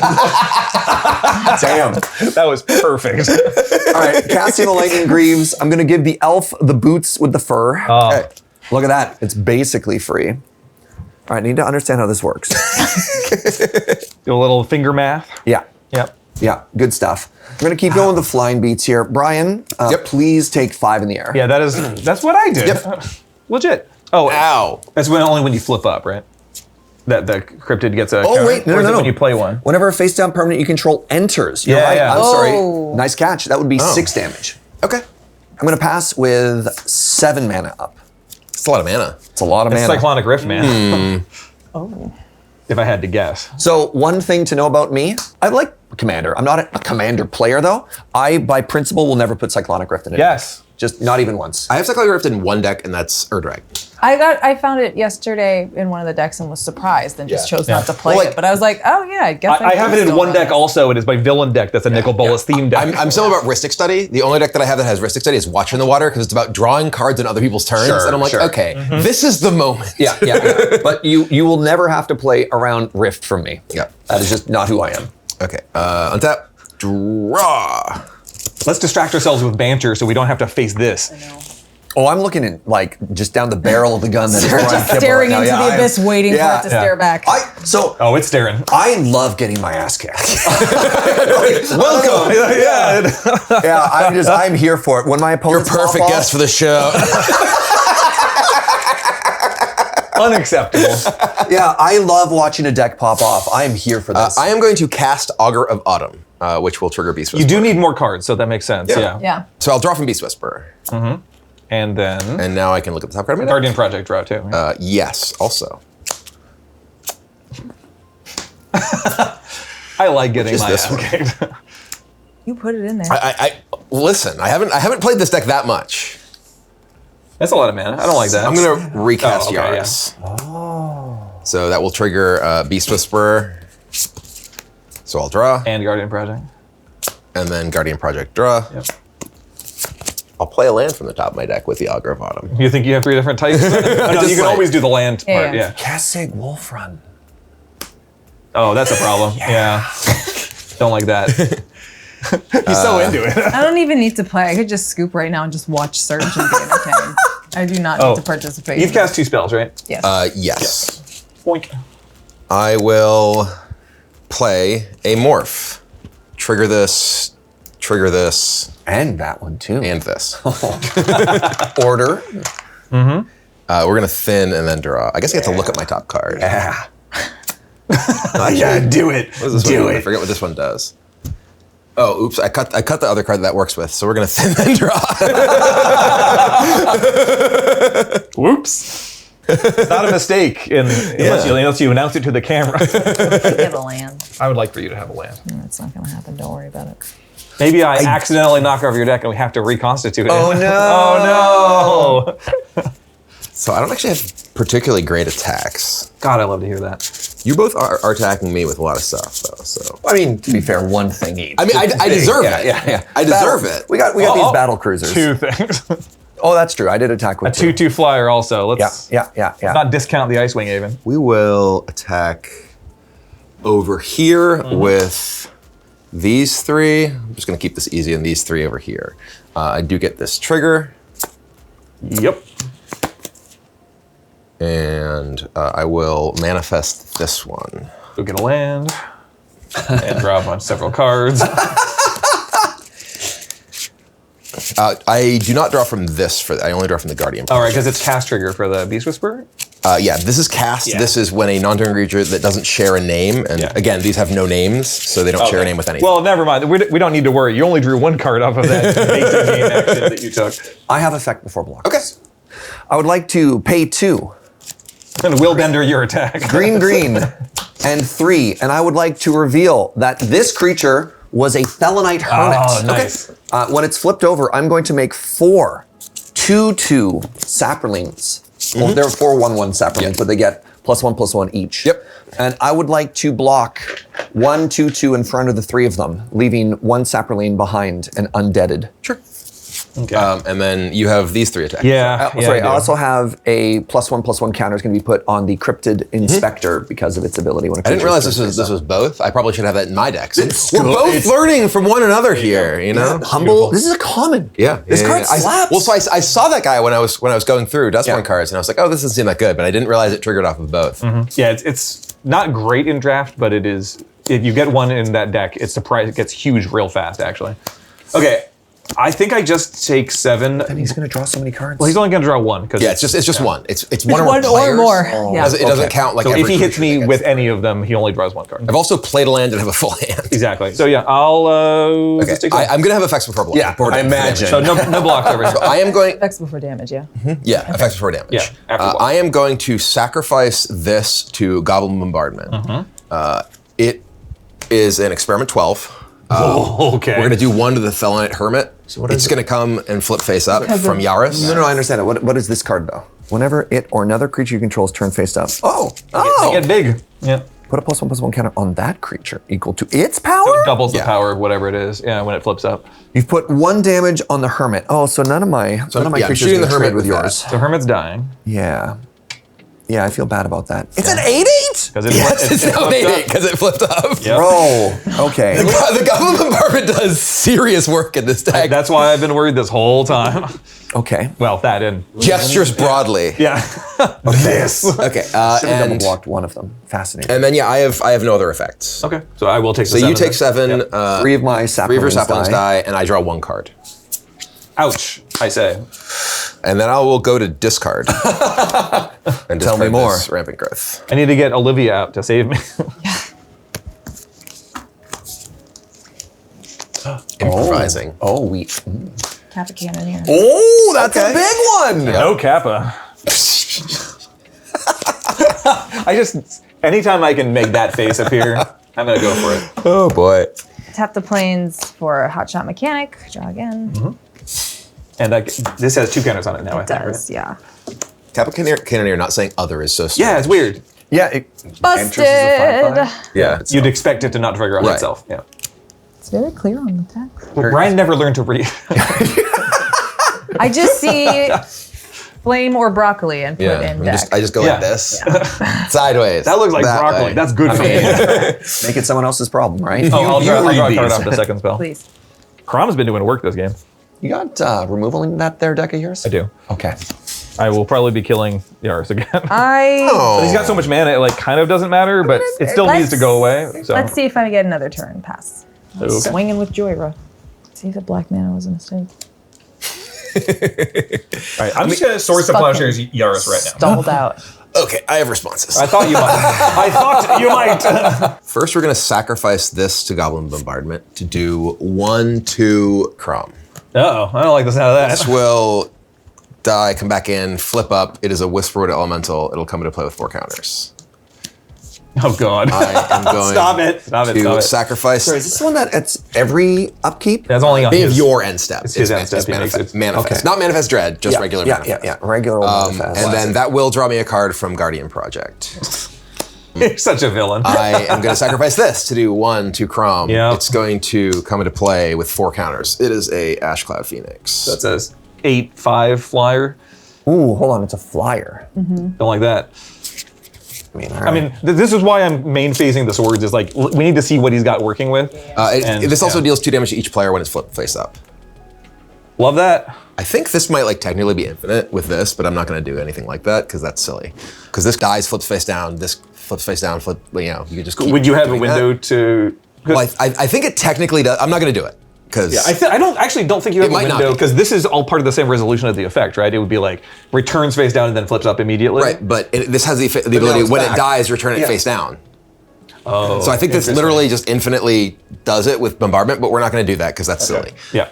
Speaker 3: Damn.
Speaker 2: That was perfect.
Speaker 3: All right, casting the Lightning Greaves. I'm going to give the elf the boots with the fur.
Speaker 2: Oh.
Speaker 3: Look at that. It's basically free. All right, I need to understand how this works.
Speaker 2: Do a little finger math.
Speaker 3: Yeah.
Speaker 2: Yep.
Speaker 3: Yeah, good stuff. We're going to keep going with the flying beats here. Brian, please take 5 in the air.
Speaker 2: Yeah, that's what I did.
Speaker 1: Yep.
Speaker 2: Legit. Oh,
Speaker 1: Ow.
Speaker 2: that's only when you flip up, right? That the cryptid gets a.
Speaker 3: Oh,
Speaker 2: counter?
Speaker 3: wait, no,
Speaker 2: Or is
Speaker 3: no,
Speaker 2: it
Speaker 3: no.
Speaker 2: when you play one.
Speaker 3: Whenever a face down permanent you control enters. You're
Speaker 2: Yeah,
Speaker 3: right.
Speaker 2: yeah.
Speaker 3: I'm
Speaker 4: Oh.
Speaker 3: sorry. Nice catch. That would be 6 damage.
Speaker 1: Okay.
Speaker 3: I'm going to pass with 7 mana up.
Speaker 1: It's a lot of mana.
Speaker 3: It's a lot of
Speaker 2: It's
Speaker 3: mana.
Speaker 2: Cyclonic Rift, man. If I had to guess.
Speaker 3: So one thing to know about me, I like Commander. I'm not a Commander player though. I, by principle, will never put Cyclonic Rift in it.
Speaker 2: Yes.
Speaker 3: Just not even once.
Speaker 1: I have Cyclonic Rift in one deck, and that's Urdrag.
Speaker 4: I found it yesterday in one of the decks and was surprised and just chose not to play
Speaker 1: Well, like-
Speaker 4: it. But I was like, oh yeah, I guess
Speaker 2: I have it in
Speaker 4: still
Speaker 2: one
Speaker 4: run
Speaker 2: deck
Speaker 4: it.
Speaker 2: also. It is my villain deck. That's a Nicol Bolas theme deck.
Speaker 1: I'm similar about Rhystic Study. The only deck that I have that has Rhystic Study is Watcher in the Water, because it's about drawing cards in other people's turns.
Speaker 3: Sure,
Speaker 1: and I'm like,
Speaker 3: sure.
Speaker 1: okay, this is the moment.
Speaker 3: Yeah. But you will never have to play around Rift from me.
Speaker 1: Yeah.
Speaker 3: That is just not who I am.
Speaker 1: Okay. Untap. Draw.
Speaker 2: Let's distract ourselves with banter so we don't have to face this.
Speaker 3: Oh, I'm looking in like just down the barrel of the gun that is Brian
Speaker 4: Just
Speaker 3: Kibler
Speaker 4: staring
Speaker 3: right now.
Speaker 4: into
Speaker 3: Yeah,
Speaker 4: the abyss, waiting for it to stare back.
Speaker 2: Oh, it's staring.
Speaker 3: I love getting my ass kicked.
Speaker 1: Welcome.
Speaker 2: Yeah.
Speaker 3: I'm here for it. When my
Speaker 1: You're
Speaker 3: opponents
Speaker 1: perfect
Speaker 3: pop
Speaker 1: guest for the show.
Speaker 2: Unacceptable.
Speaker 3: Yeah, I love watching a deck pop off. I am here for this.
Speaker 1: I am going to cast Augur of Autumn, which will trigger Beast
Speaker 2: You
Speaker 1: Whisperer.
Speaker 2: do need more cards, so that makes sense. Yeah.
Speaker 4: Yeah.
Speaker 1: So I'll draw from Beast Whisperer.
Speaker 2: And then
Speaker 1: And now I can look at the top card of my deck.
Speaker 2: Guardian Project draw too.
Speaker 1: Yes, also.
Speaker 2: I like getting
Speaker 1: Just
Speaker 2: my
Speaker 1: this
Speaker 2: ass
Speaker 1: one.
Speaker 2: kicked.
Speaker 4: You put it in there.
Speaker 1: I listen, I haven't played this deck that much.
Speaker 2: That's a lot of mana. I don't like that.
Speaker 1: I'm gonna recast
Speaker 2: okay,
Speaker 1: Yaris. So that will trigger Beast Whisperer. So I'll draw,
Speaker 2: And Guardian Project.
Speaker 1: and then Guardian Project draw.
Speaker 2: Yep.
Speaker 1: I'll play a land from the top of my deck with the Augur of Autumn.
Speaker 2: You think you have 3 different types? Oh, no,
Speaker 1: Just
Speaker 2: you can
Speaker 1: like-
Speaker 2: always do the land
Speaker 4: Yeah,
Speaker 2: part.
Speaker 4: yeah.
Speaker 2: Yeah.
Speaker 3: Kasig Wolf Run.
Speaker 2: Oh, that's a problem. Yeah. Don't like that. He's so into it.
Speaker 4: I don't even need to play. I could just scoop right now and just watch Serge and be entertained. I do not need to participate.
Speaker 2: You've cast 2 spells, right?
Speaker 4: Yes.
Speaker 1: Yes.
Speaker 2: Boink.
Speaker 1: I will play a Morph. Trigger this,
Speaker 3: And that one too.
Speaker 1: and this.
Speaker 3: Order.
Speaker 1: We're gonna thin and then draw. I guess I get to look at my top card.
Speaker 3: Yeah.
Speaker 2: Yeah, do it.
Speaker 1: What is this one? I forget what this one does. Oh, oops! I cut the other card that works with. So we're gonna thin and draw.
Speaker 2: Whoops. It's not a mistake unless you announce it to the camera.
Speaker 4: Get a land.
Speaker 2: I would like for you to have a land.
Speaker 4: It's not going to happen. Don't worry about it.
Speaker 2: Maybe I accidentally knock over your deck and we have to reconstitute it.
Speaker 3: Oh no.
Speaker 2: Oh no.
Speaker 1: So I don't actually have particularly great attacks.
Speaker 2: God, I love to hear that.
Speaker 1: You both are attacking me with a lot of stuff, though. So
Speaker 3: I mean, to be fair, one thing each.
Speaker 1: I mean, I deserve
Speaker 3: Yeah,
Speaker 1: it.
Speaker 3: yeah.
Speaker 1: I deserve it.
Speaker 3: We got these battle cruisers.
Speaker 2: 2 things.
Speaker 3: Oh, that's true. I did attack with
Speaker 2: A 2/2 flyer also. Let's
Speaker 3: Yeah.
Speaker 2: not discount the Ice Wing even.
Speaker 1: We will attack over here with these 3. I'm just gonna keep this easy and these 3 over here. I do get this trigger,
Speaker 2: Yep.
Speaker 1: and I will manifest this one.
Speaker 2: Go get a land and drop on several cards.
Speaker 1: I do not draw from this. I only draw from the Guardian.
Speaker 2: All right, because it's cast trigger for the Beast Whisperer.
Speaker 1: Yeah, this is cast.
Speaker 2: Yeah.
Speaker 1: This is when a non-turn creature that doesn't share a name, and
Speaker 2: Yeah.
Speaker 1: again, these have no names, so they don't share a name with anything.
Speaker 2: Well, never mind. We don't need to worry. You only drew 1 card off of that basic game action that you took.
Speaker 3: I have effect before block.
Speaker 1: Okay.
Speaker 3: I would like to pay 2.
Speaker 2: And will bender your attack.
Speaker 3: Green, and 3. And I would like to reveal that this creature was a Felonite Hermit.
Speaker 2: Oh, nice.
Speaker 3: Okay. When it's flipped over, I'm going to make 4 2/2 Saprolines. Well, there are 4 1/1 Saprolines, but they get +1/+1 each.
Speaker 1: Yep.
Speaker 3: And I would like to block 1 2/2 in front of the 3 of them, leaving 1 Saproline behind and undeaded.
Speaker 1: Sure.
Speaker 2: Okay.
Speaker 1: And then you have these 3 attacks.
Speaker 3: Sorry, I
Speaker 2: do.
Speaker 3: also have a +1/+1 counter is going to be put on the Cryptid Inspector because of its ability. When a
Speaker 1: I didn't
Speaker 3: creature
Speaker 1: realize
Speaker 3: is
Speaker 1: this was both. I probably should have that in my decks.
Speaker 3: It's
Speaker 1: We're
Speaker 3: good.
Speaker 1: both learning from one another here, you know?
Speaker 3: Humble. This is a common.
Speaker 1: Yeah.
Speaker 3: This card slaps.
Speaker 1: Well, so I saw that guy when I was going through Dustborn
Speaker 3: Yeah.
Speaker 1: cards, and I was like, oh, this doesn't seem that good, but I didn't realize it triggered off of both.
Speaker 2: Yeah, it's not great in draft, but it is. If you get one in that deck, it gets huge real fast, actually. Okay, I think I just take 7.
Speaker 3: And he's going to draw so many cards.
Speaker 2: Well, he's only going to draw 1 because
Speaker 1: Yeah, it's just one. It's one,
Speaker 4: one or
Speaker 1: players.
Speaker 4: more. Yeah.
Speaker 1: It doesn't count like
Speaker 2: So
Speaker 1: every
Speaker 2: if he hits
Speaker 1: creature
Speaker 2: me
Speaker 1: that
Speaker 2: with
Speaker 1: gets-
Speaker 2: any of them, he only draws 1 card.
Speaker 1: I've also played a land and have a full hand.
Speaker 2: Exactly. So yeah, I'll
Speaker 1: Okay,
Speaker 2: just take
Speaker 1: I'm gonna have effects before block.
Speaker 3: Yeah,
Speaker 1: before
Speaker 3: I
Speaker 1: damage.
Speaker 3: imagine.
Speaker 2: So no blocks over here.
Speaker 1: I am going.
Speaker 4: Effects before damage, yeah.
Speaker 1: Yeah, effects before damage.
Speaker 2: Yeah, after block.
Speaker 1: I am going to sacrifice this to Goblin Bombardment. It is an experiment 12.
Speaker 2: Okay.
Speaker 1: We're gonna do 1 to the Felonite Hermit. It's gonna come and flip face up from Yaris.
Speaker 3: No, I understand it. What is this card, though? Whenever it or another creature you control is turned face up.
Speaker 2: They get big. Yeah.
Speaker 3: Put a +1/+1 counter on that creature equal to its power?
Speaker 2: So it doubles the
Speaker 1: Yeah.
Speaker 2: power of whatever it is. Yeah, when it flips up.
Speaker 3: You've put 1 damage on the Hermit. Oh, so none of my
Speaker 1: yeah, I'm
Speaker 3: creatures
Speaker 1: shooting the
Speaker 3: gonna
Speaker 1: Hermit
Speaker 3: trade with
Speaker 1: with that.
Speaker 3: yours.
Speaker 2: So Hermit's dying
Speaker 3: Yeah. Yeah, I feel bad about that. It's an 8/8?
Speaker 2: because
Speaker 1: Yes, it's now
Speaker 2: flipped
Speaker 1: an
Speaker 2: up.
Speaker 1: 8 because it flipped up.
Speaker 2: Yep.
Speaker 3: Bro, okay.
Speaker 1: The Goblin Bombardment does serious work in this deck.
Speaker 2: That's why I've been worried this whole time.
Speaker 3: Okay.
Speaker 2: Well, that and
Speaker 1: Gestures broadly.
Speaker 2: yeah. This.
Speaker 1: Okay,
Speaker 3: Should have double
Speaker 1: and
Speaker 3: blocked one of them. Fascinating.
Speaker 1: and then yeah, I have no other effects.
Speaker 2: Okay. So I will take.
Speaker 1: So you take 7.
Speaker 2: Yep.
Speaker 3: 3 of my
Speaker 1: Three of your
Speaker 3: saplings
Speaker 1: saplings
Speaker 3: die.
Speaker 1: die, and I draw 1 card.
Speaker 2: Ouch. I say.
Speaker 1: And then I will go to discard. And
Speaker 3: Tell me
Speaker 1: discard
Speaker 3: more.
Speaker 1: this rampant growth.
Speaker 2: I need to get Olivia out to save me.
Speaker 1: Improvising.
Speaker 3: Oh, we.
Speaker 4: Kappa Cannoneer.
Speaker 3: Oh, that's a big one.
Speaker 2: No Kappa. Anytime I can make that face appear, I'm gonna go for it.
Speaker 1: Oh boy.
Speaker 4: Tap the plains for Hotshot Mechanic. Draw again.
Speaker 2: And this has 2 counters on it now, I
Speaker 4: It
Speaker 2: think,
Speaker 4: does,
Speaker 2: right?
Speaker 4: yeah.
Speaker 1: Kappa Cannoneer not saying other is so strange.
Speaker 2: Yeah, it's weird.
Speaker 3: Yeah. Enters
Speaker 4: Busted!
Speaker 3: as a 5/5.
Speaker 1: Yeah.
Speaker 2: You'd expect it to not trigger on
Speaker 1: Right.
Speaker 2: itself. Yeah.
Speaker 4: It's very clear on the text.
Speaker 2: Well, Brian never learned to read.
Speaker 4: I just see flame or broccoli and put in deck.
Speaker 1: I just go
Speaker 2: Yeah.
Speaker 1: like this. Sideways.
Speaker 2: That looks like
Speaker 1: That
Speaker 2: broccoli.
Speaker 1: way.
Speaker 2: That's good for me.
Speaker 3: Make it someone else's problem, right?
Speaker 2: I'll draw a
Speaker 3: read
Speaker 2: card
Speaker 3: these.
Speaker 2: off the second spell.
Speaker 4: Please.
Speaker 2: Crom's been doing work this game.
Speaker 3: You got removal in that there deck of yours?
Speaker 2: I do.
Speaker 3: Okay.
Speaker 2: I will probably be killing Yaris again.
Speaker 1: Oh.
Speaker 2: He's got so much mana, it like kind of doesn't matter, but it still needs to go away. So.
Speaker 4: Let's see if I get another turn. Pass.
Speaker 2: Okay.
Speaker 4: Swinging with Joyra. See if the black mana was a mistake.
Speaker 2: All right, I'm just gonna source the Plowshares Yaris right now.
Speaker 4: Stalled out.
Speaker 1: Okay, I have responses.
Speaker 2: I thought you might. I thought you might.
Speaker 1: First, we're going to sacrifice this to Goblin Bombardment to do 1/2 Crom.
Speaker 2: Uh-oh, I don't like the sound of
Speaker 1: This
Speaker 2: that.
Speaker 1: will die, come back in, flip up. It is a Whisperwood Elemental. It'll come into play with 4 counters.
Speaker 2: Oh God.
Speaker 1: I am going
Speaker 2: Stop it. Stop it.
Speaker 1: to
Speaker 2: Stop it.
Speaker 1: sacrifice.
Speaker 3: Sorry, is this the one that it's every upkeep?
Speaker 2: That's only on
Speaker 1: Think of
Speaker 2: his.
Speaker 1: your end step.
Speaker 2: It's his end step, he makes
Speaker 1: manifest.
Speaker 2: it.
Speaker 1: Manifest.
Speaker 3: Okay.
Speaker 1: Not Manifest Dread, just regular
Speaker 3: yeah,
Speaker 1: Manifest.
Speaker 3: yeah. Regular old manifest.
Speaker 1: And then that will draw me a card from Guardian Project.
Speaker 2: You're such a villain.
Speaker 1: I am going to sacrifice this to do 1/2 Crom.
Speaker 2: Yep.
Speaker 1: It's going to come into play with 4 counters. It is a Ashcloud Phoenix.
Speaker 2: That says 8/5 flyer.
Speaker 3: Ooh, hold on, it's a flyer.
Speaker 2: Don't like that.
Speaker 3: I mean,
Speaker 2: I mean, this is why I'm main phasing the swords. Is like we need to see what he's got working with. And,
Speaker 1: this also
Speaker 2: yeah.
Speaker 1: deals 2 damage to each player when it's flipped face up.
Speaker 2: Love that.
Speaker 1: I think this might like technically be infinite with this, but I'm not going to do anything like that because that's silly. Because this dies, flips face down, this flips face down, flip. You know, you could just. Keep
Speaker 2: Would you have a
Speaker 1: doing
Speaker 2: window
Speaker 1: that.
Speaker 2: to?
Speaker 1: Well, I think it technically does. I'm not going to do it because.
Speaker 2: Yeah, I don't think you have
Speaker 1: It
Speaker 2: a
Speaker 1: might not
Speaker 2: window
Speaker 1: be.
Speaker 2: because this is all part of the same resolution of the effect, right? It would be like returns face down and then flips up immediately.
Speaker 1: Right, but this has the
Speaker 3: now
Speaker 1: ability
Speaker 3: it's
Speaker 1: when
Speaker 3: back.
Speaker 1: it dies, return it
Speaker 3: Yeah.
Speaker 1: face down.
Speaker 2: Oh,
Speaker 1: So I think this literally just infinitely does it with bombardment, but we're not going to do that because that's silly.
Speaker 2: Yeah.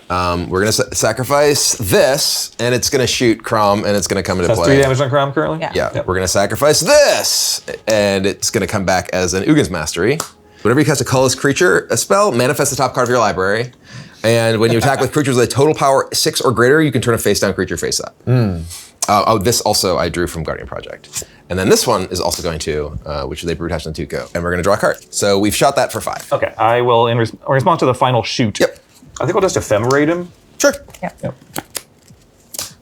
Speaker 1: We're going to sacrifice this, and it's going to shoot Crom, and it's going to come into
Speaker 2: That's
Speaker 1: play.
Speaker 2: 3 damage on Crom currently.
Speaker 4: Yeah.
Speaker 1: Yeah, we're going to sacrifice this, and it's going to come back as an Ugin's Mastery. Whenever you cast a colorless creature, a spell, manifest the top card of your library. And when you attack with creatures with a total power 6 or greater, you can turn a face down creature face up. This also I drew from Guardian Project. And then this one is also going to, which is a Brute Hatchling Tuco. And we're going to draw a card. So we've shot that for 5.
Speaker 2: Okay, I will in response to the final shoot.
Speaker 1: Yep.
Speaker 2: I think I'll just ephemerate him.
Speaker 1: Sure.
Speaker 2: Yep.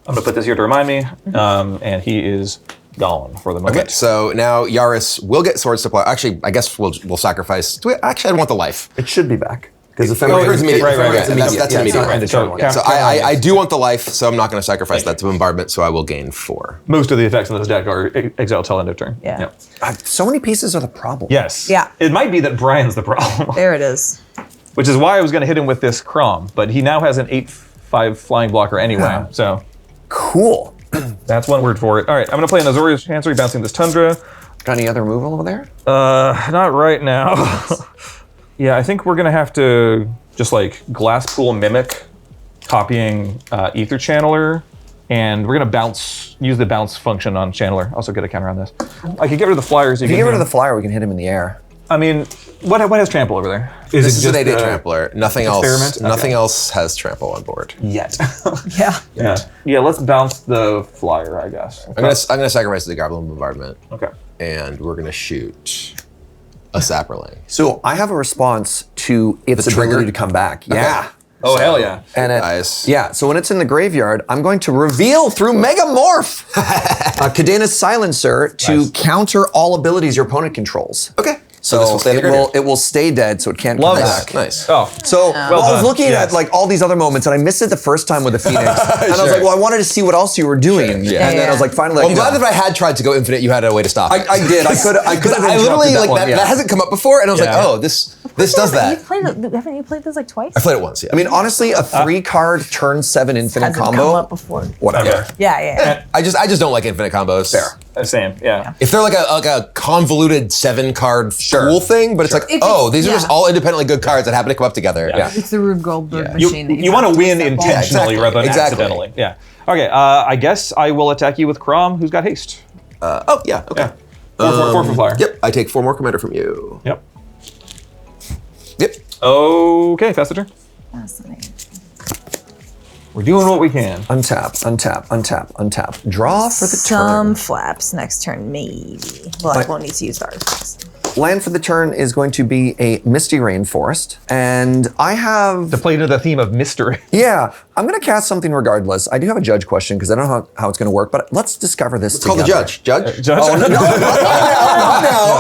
Speaker 2: I'm gonna put this here to remind me, and he is gone for the moment.
Speaker 1: Okay, so now Yaris will get Sword Supply. Actually, I guess we'll sacrifice. Actually, I want the life.
Speaker 3: it should be back. Because the
Speaker 1: Oh, it's immediate.
Speaker 2: right,
Speaker 1: Yeah, that's immediate.
Speaker 2: Right,
Speaker 1: So
Speaker 2: so
Speaker 1: I do want the life, so I'm not going to sacrifice that to bombardment, so I will gain 4.
Speaker 2: most of the effects in this deck are exile till end of turn.
Speaker 4: Yeah.
Speaker 3: So many pieces are the problem.
Speaker 2: Yes.
Speaker 4: Yeah.
Speaker 2: It might be that Brian's the problem,
Speaker 4: There it is.
Speaker 2: which is why I was going to hit him with this Crom, but he now has an 8/5 flying blocker anyway. So
Speaker 3: Cool.
Speaker 2: that's one word for it. All right, I'm going to play an Azorius Chancery, bouncing this Tundra.
Speaker 3: Got any other removal over there?
Speaker 2: Not right now. Yeah, I think we're going to have to just like Glasspool Mimic, copying Ether Channeler, and we're going to use the bounce function on Channeler. Also get a counter on this. I could get rid of the flyers.
Speaker 3: If you get rid of the flyer, we can hit him in the air.
Speaker 2: I mean, what has trample over there?
Speaker 1: This is an
Speaker 2: just
Speaker 1: 8/8 trampler. Nothing
Speaker 2: experiment?
Speaker 1: else. Nothing else has trample on board.
Speaker 2: Yet.
Speaker 4: Yeah.
Speaker 2: Yeah, let's bounce the flyer, I guess.
Speaker 1: I'm gonna sacrifice the Goblin Bombardment,
Speaker 2: Okay.
Speaker 1: and we're gonna shoot a Sapperling.
Speaker 3: So I have a response to its
Speaker 1: The trigger?
Speaker 3: ability to come back. Yeah.
Speaker 2: Oh, hell yeah.
Speaker 3: And it,
Speaker 1: Guys.
Speaker 3: yeah, so when it's in the graveyard, I'm going to reveal through Megamorph Kadena's Silencer to
Speaker 2: Nice.
Speaker 3: counter all abilities your opponent controls.
Speaker 1: Okay.
Speaker 3: So
Speaker 1: this will stay in the graveyard.
Speaker 3: it will stay dead, so it can't
Speaker 2: Love
Speaker 3: come
Speaker 2: that.
Speaker 3: back.
Speaker 1: Nice.
Speaker 2: Oh.
Speaker 3: So
Speaker 2: Well
Speaker 3: I was
Speaker 2: done.
Speaker 3: looking
Speaker 2: Yes.
Speaker 3: at like all these other moments, and I missed it the first time with the Phoenix, and I was
Speaker 1: Sure.
Speaker 3: like, well, I wanted to see what else you were doing,
Speaker 1: Yeah.
Speaker 3: and then I was like, finally,
Speaker 1: Well, I'm glad that if I had tried to go infinite, you had a way to stop it.
Speaker 3: I did. I could have.
Speaker 1: I literally like that. That hasn't come up before, and I was
Speaker 2: Yeah.
Speaker 1: like, oh, this
Speaker 3: This does that.
Speaker 4: Haven't you played this like twice?
Speaker 1: I played it once, yeah.
Speaker 3: I mean, honestly, a 3-card turn 7 infinite
Speaker 4: Hasn't
Speaker 3: combo.
Speaker 4: come up before.
Speaker 3: Whatever.
Speaker 4: Yeah.
Speaker 1: I just don't like infinite combos.
Speaker 3: Fair.
Speaker 2: Same, yeah.
Speaker 1: If they're like a convoluted 7-card cool thing, but it's like, these are just all independently good cards that happen to come up together.
Speaker 2: Yeah.
Speaker 4: It's the Rube Goldberg machine.
Speaker 2: You want to win intentionally rather than
Speaker 1: Exactly.
Speaker 2: accidentally. Yeah. Okay, I guess I will attack you with Crom, who's got haste.
Speaker 1: Okay.
Speaker 2: Yeah. 4 for flyer.
Speaker 1: Yep, I take 4 more commander from you.
Speaker 2: Yep.
Speaker 1: Yep.
Speaker 2: Okay, pass the turn.
Speaker 4: Fascinating.
Speaker 2: We're doing what we can.
Speaker 3: Untap, untap, untap, untap. Draw for the
Speaker 4: Some
Speaker 3: turn.
Speaker 4: flaps next turn, maybe. Well, I won't need to use the artifacts.
Speaker 3: Land for the turn is going to be a Misty Rainforest. And I have...
Speaker 2: To play into the theme of mystery.
Speaker 3: Yeah, I'm going to cast something regardless. I do have a judge question because I don't know how it's going to work, but let's discover this
Speaker 1: Call the judge. Judge?
Speaker 2: Judge?
Speaker 3: Oh, no,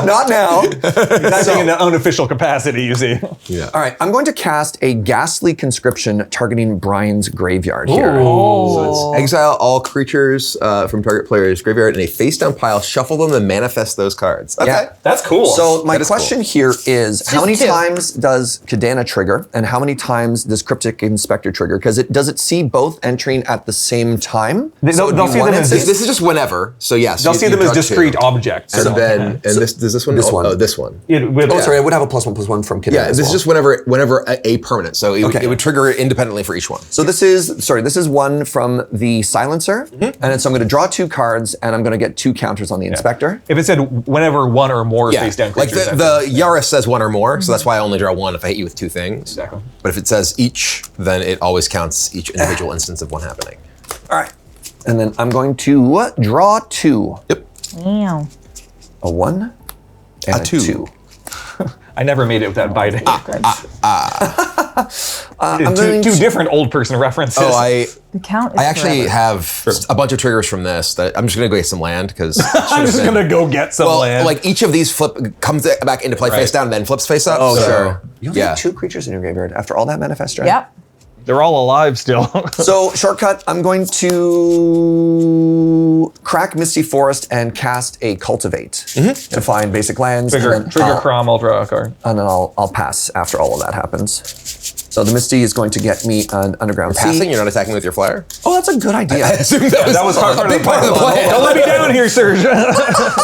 Speaker 3: not now.
Speaker 2: Acting in an unofficial capacity, you see.
Speaker 1: Yeah.
Speaker 3: All right, I'm going to cast a Ghastly Conscription targeting Brian's graveyard here.
Speaker 1: So it's exile all creatures from target player's graveyard in a face-down pile, shuffle them, and manifest those cards. Okay.
Speaker 3: Yeah.
Speaker 2: That's cool.
Speaker 3: So my
Speaker 1: That is
Speaker 3: question here is, how many
Speaker 4: 2.
Speaker 3: times does Kadena trigger, and how many times does Cryptic Inspector trigger? Because does it see both entering at the same time?
Speaker 2: They'll see them as
Speaker 1: This is just whenever. So yes.
Speaker 2: They'll see them as
Speaker 1: judge
Speaker 2: discrete
Speaker 1: two.
Speaker 2: objects.
Speaker 1: And then, and does this one?
Speaker 3: This one.
Speaker 1: Oh, this one.
Speaker 3: Oh, sorry, I would have a +1/+1 from Kadena.
Speaker 1: Yeah,
Speaker 3: as
Speaker 1: this
Speaker 3: well.
Speaker 1: is just whenever a permanent. So it would trigger independently for each one.
Speaker 3: So this is one from the Silencer, and so I'm going to draw 2 cards, and I'm going to get 2 counters on the Inspector.
Speaker 2: If it said whenever one or more
Speaker 1: Yeah,
Speaker 2: face down
Speaker 1: like
Speaker 2: creatures.
Speaker 1: the Yaris says 1 or more, so that's why I only draw 1 if I hit you with 2 things.
Speaker 2: Exactly.
Speaker 1: But if it says each, then it always counts each individual instance of one happening.
Speaker 3: All right. And then I'm going to draw 2.
Speaker 1: Yep.
Speaker 4: Meow.
Speaker 3: A 1 and
Speaker 1: A two.
Speaker 3: 2.
Speaker 2: I never made it without biting.
Speaker 3: I'm going
Speaker 2: Two
Speaker 3: to-
Speaker 2: different old person references.
Speaker 1: Oh, I
Speaker 4: The count is
Speaker 1: actually
Speaker 4: forever.
Speaker 1: have a bunch of triggers from this that I'm just gonna go get some land because
Speaker 2: I'm just gonna go get some land.
Speaker 1: like each of these comes back into play face down and then flips face up.
Speaker 3: Oh,
Speaker 1: so,
Speaker 3: sure. You only
Speaker 1: yeah.
Speaker 3: have 2 creatures in your graveyard after all that manifest, right?
Speaker 4: Yep.
Speaker 2: They're all alive still.
Speaker 3: So, shortcut, I'm going to crack Misty Forest and cast a Cultivate to find basic lands.
Speaker 2: Trigger
Speaker 3: and then,
Speaker 2: Crom, I'll draw a card.
Speaker 3: and then I'll pass after all of that happens. So the Misty is going to get me an Underground
Speaker 1: Passing,
Speaker 3: Sea.
Speaker 1: you're not attacking with your flyer.
Speaker 3: Oh, that's a good idea.
Speaker 1: I assumed
Speaker 2: That was part of the plan. Don't let me down here, Serge.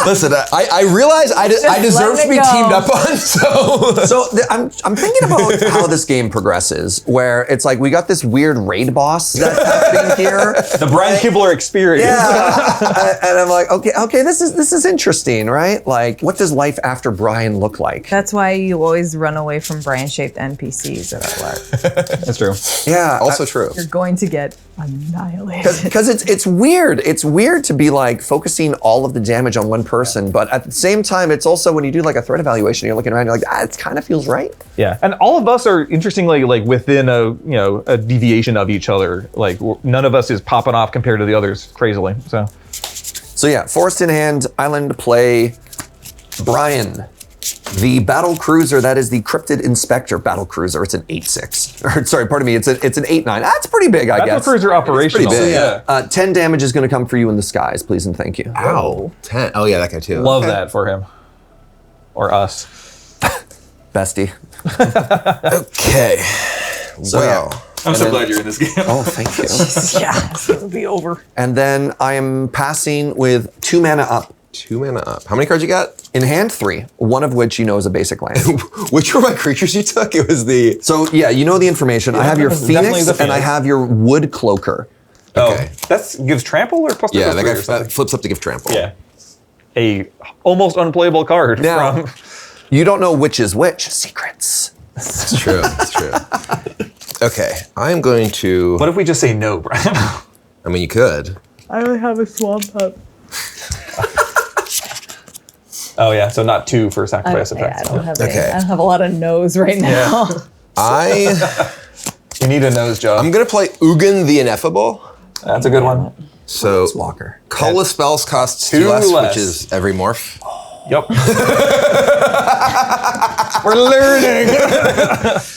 Speaker 1: Listen, I realize I deserve to
Speaker 4: let
Speaker 1: be
Speaker 4: it go.
Speaker 1: teamed up on. So
Speaker 3: I'm thinking about how this game progresses, where it's like we got this weird raid boss that's happening here.
Speaker 2: The Brian Kibler experience.
Speaker 3: Yeah, and I'm like, okay, this is interesting, right? Like, what does life after Brian look like?
Speaker 4: That's why you always run away from Brian-shaped NPCs that are large.
Speaker 2: That's true.
Speaker 3: Yeah,
Speaker 1: also true.
Speaker 4: You're going to get annihilated.
Speaker 3: because it's weird. It's weird to be like focusing all of the damage on one person, but at the same time, it's also when you do like a threat evaluation, you're looking around, you're like, it kind of feels right.
Speaker 2: Yeah, and all of us are interestingly like within a a deviation of each other. Like none of us is popping off compared to the others crazily.
Speaker 3: So yeah, Forest in hand, Island play, Brian. The battle cruiser, that is the Cryptid Inspector battle cruiser. It's an 8/6. Or sorry, pardon me. It's an 8/9. That's pretty big, I
Speaker 2: Battle
Speaker 3: guess.
Speaker 2: cruiser operational.
Speaker 1: pretty big.
Speaker 2: Yeah.
Speaker 3: 10 damage is going to come for you in the skies, please and thank you.
Speaker 1: Ow. 10. Oh yeah, that guy too.
Speaker 2: Love
Speaker 1: Okay.
Speaker 2: that for him. Or us.
Speaker 3: Bestie.
Speaker 1: Okay. Well.
Speaker 2: I'm so glad you're in this game.
Speaker 3: Oh, thank you.
Speaker 4: Yeah, it's gonna be over.
Speaker 3: And then I am passing with 2 mana up.
Speaker 1: 2 mana up. How many cards you got?
Speaker 3: In hand 3, one of which you know is a basic land.
Speaker 1: Which were my creatures you took? It was the.
Speaker 3: So yeah, you know the information. I have your
Speaker 2: definitely
Speaker 3: Phoenix,
Speaker 2: the
Speaker 3: and I
Speaker 2: Phoenix.
Speaker 3: have your Wood Cloaker.
Speaker 1: Okay.
Speaker 2: That gives trample or plus
Speaker 1: Yeah,
Speaker 2: +3
Speaker 1: that
Speaker 2: or
Speaker 1: guy
Speaker 2: something?
Speaker 1: flips up to give trample.
Speaker 2: Yeah. A almost unplayable card
Speaker 3: Now-
Speaker 2: from.
Speaker 3: You don't know which is which. Secrets.
Speaker 1: It's true. It's true. Okay, I'm going to.
Speaker 2: What if we just say no, Brian?
Speaker 1: I mean, you could.
Speaker 7: I only have a swamp up.
Speaker 2: Oh yeah, so not 2 for
Speaker 4: I
Speaker 2: sacrifice
Speaker 4: don't,
Speaker 2: effects.
Speaker 4: I don't have
Speaker 1: Okay.
Speaker 4: I don't have a lot of no's right now.
Speaker 2: You need a nose job.
Speaker 1: I'm gonna play Ugin the Ineffable.
Speaker 2: That's a good one.
Speaker 1: So
Speaker 3: Walker.
Speaker 1: colorless spells costs 2
Speaker 2: 2
Speaker 1: less,
Speaker 2: less.
Speaker 1: which is every morph.
Speaker 2: Yep. We're learning.